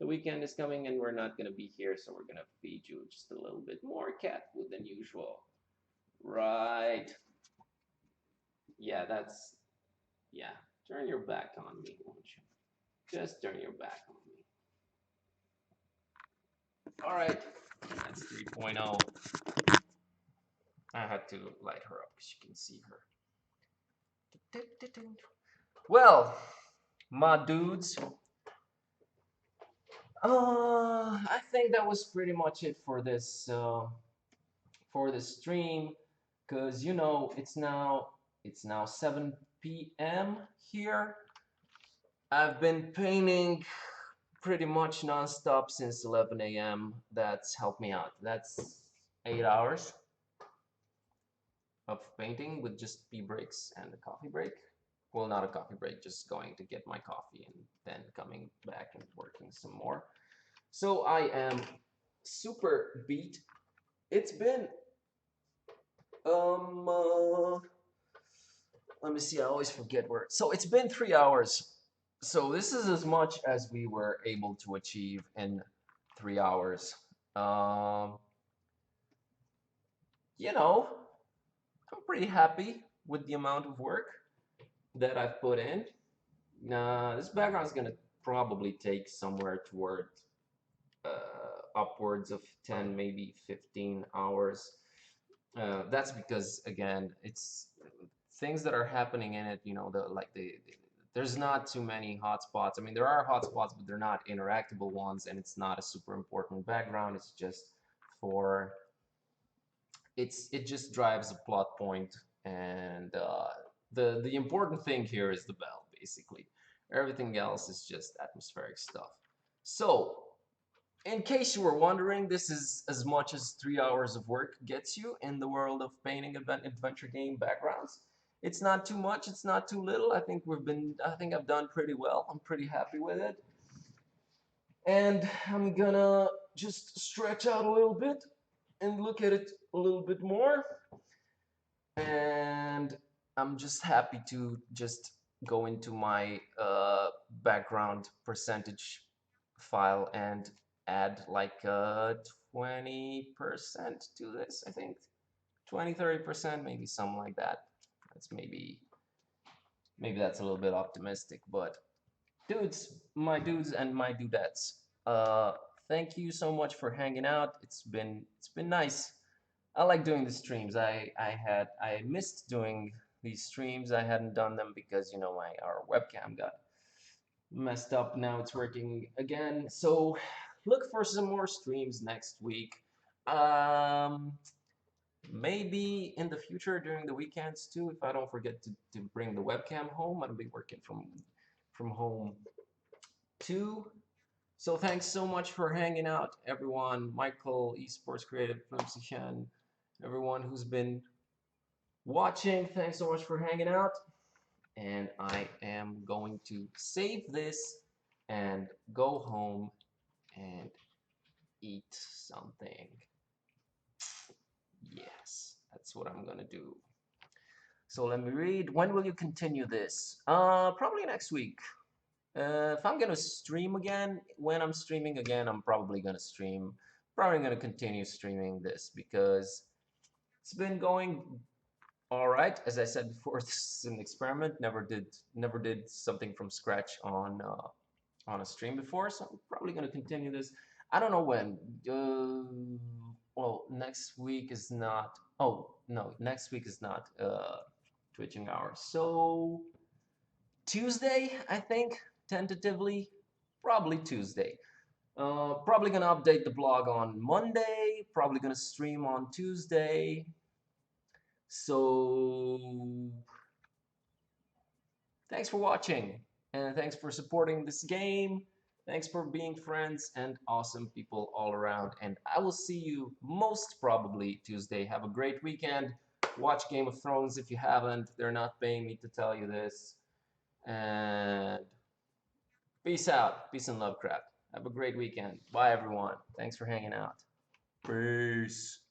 The weekend is coming and we're not gonna be here, so we're gonna feed you just a little bit more cat food than usual. Right. Yeah, yeah. Turn your back on me, won't you? Just turn your back on me. Alright, that's 3.0. I had to light her up because you can see her. Well, my dudes, I think that was pretty much it for this stream, because it's now 7 p.m. here. I've been painting pretty much non-stop since 11 a.m. That's helped me out. That's 8 hours of painting with just pee breaks and a coffee break. Well, not a coffee break, just going to get my coffee and then coming back and working some more. So I am super beat. It's been let me see, I always forget where. So it's been 3 hours. So this is as much as we were able to achieve in 3 hours. Um, I'm pretty happy with the amount of work that I've put in. This background is gonna probably take somewhere toward upwards of 10, maybe 15 hours. That's because again, it's things that are happening in it. You know, there's not too many hotspots. I mean, there are hotspots, but they're not interactable ones, and it's not a super important background. It's just for it just drives a plot point, and the important thing here is the bell, basically. Everything else is just atmospheric stuff. So, in case you were wondering, this is as much as 3 hours of work gets you in the world of painting adventure game backgrounds. It's not too much, it's not too little. I think I've done pretty well. I'm pretty happy with it. And I'm gonna just stretch out a little bit and look at it a little bit more. And I'm just happy to just go into my background percentage file and add like 20% to this, I think. 20-30%, maybe something like that. That's maybe that's a little bit optimistic, but dudes and my dudettes, uh, thank you so much for hanging out. It's been nice. I like doing the streams. I missed doing these streams. I hadn't done them because our webcam got messed up. Now it's working again. So look for some more streams next week. Um, Maybe in the future during the weekends too, if I don't forget to bring the webcam home. I'll be working from home too. So thanks so much for hanging out, everyone. Michael, Esports Creative, Flimsichan, everyone who's been watching. Thanks so much for hanging out. And I am going to save this and go home and eat something. Yes, that's what I'm gonna do. So let me read. When will you continue this? Probably next week. If I'm gonna stream again, when I'm streaming again, I'm probably gonna stream. Probably gonna continue streaming this because it's been going all right. As I said before, this is an experiment. Never did something from scratch on a stream before, so I'm probably gonna continue this. I don't know when. Well, next week is not. Oh no, next week is not twitching hours. So Tuesday, I think, tentatively, probably Tuesday. Probably gonna update the blog on Monday. Probably gonna stream on Tuesday. So thanks for watching, and thanks for supporting this game. Thanks for being friends and awesome people all around. And I will see you most probably Tuesday. Have a great weekend. Watch Game of Thrones if you haven't. They're not paying me to tell you this. And peace out. Peace and love, crap. Have a great weekend. Bye, everyone. Thanks for hanging out. Peace.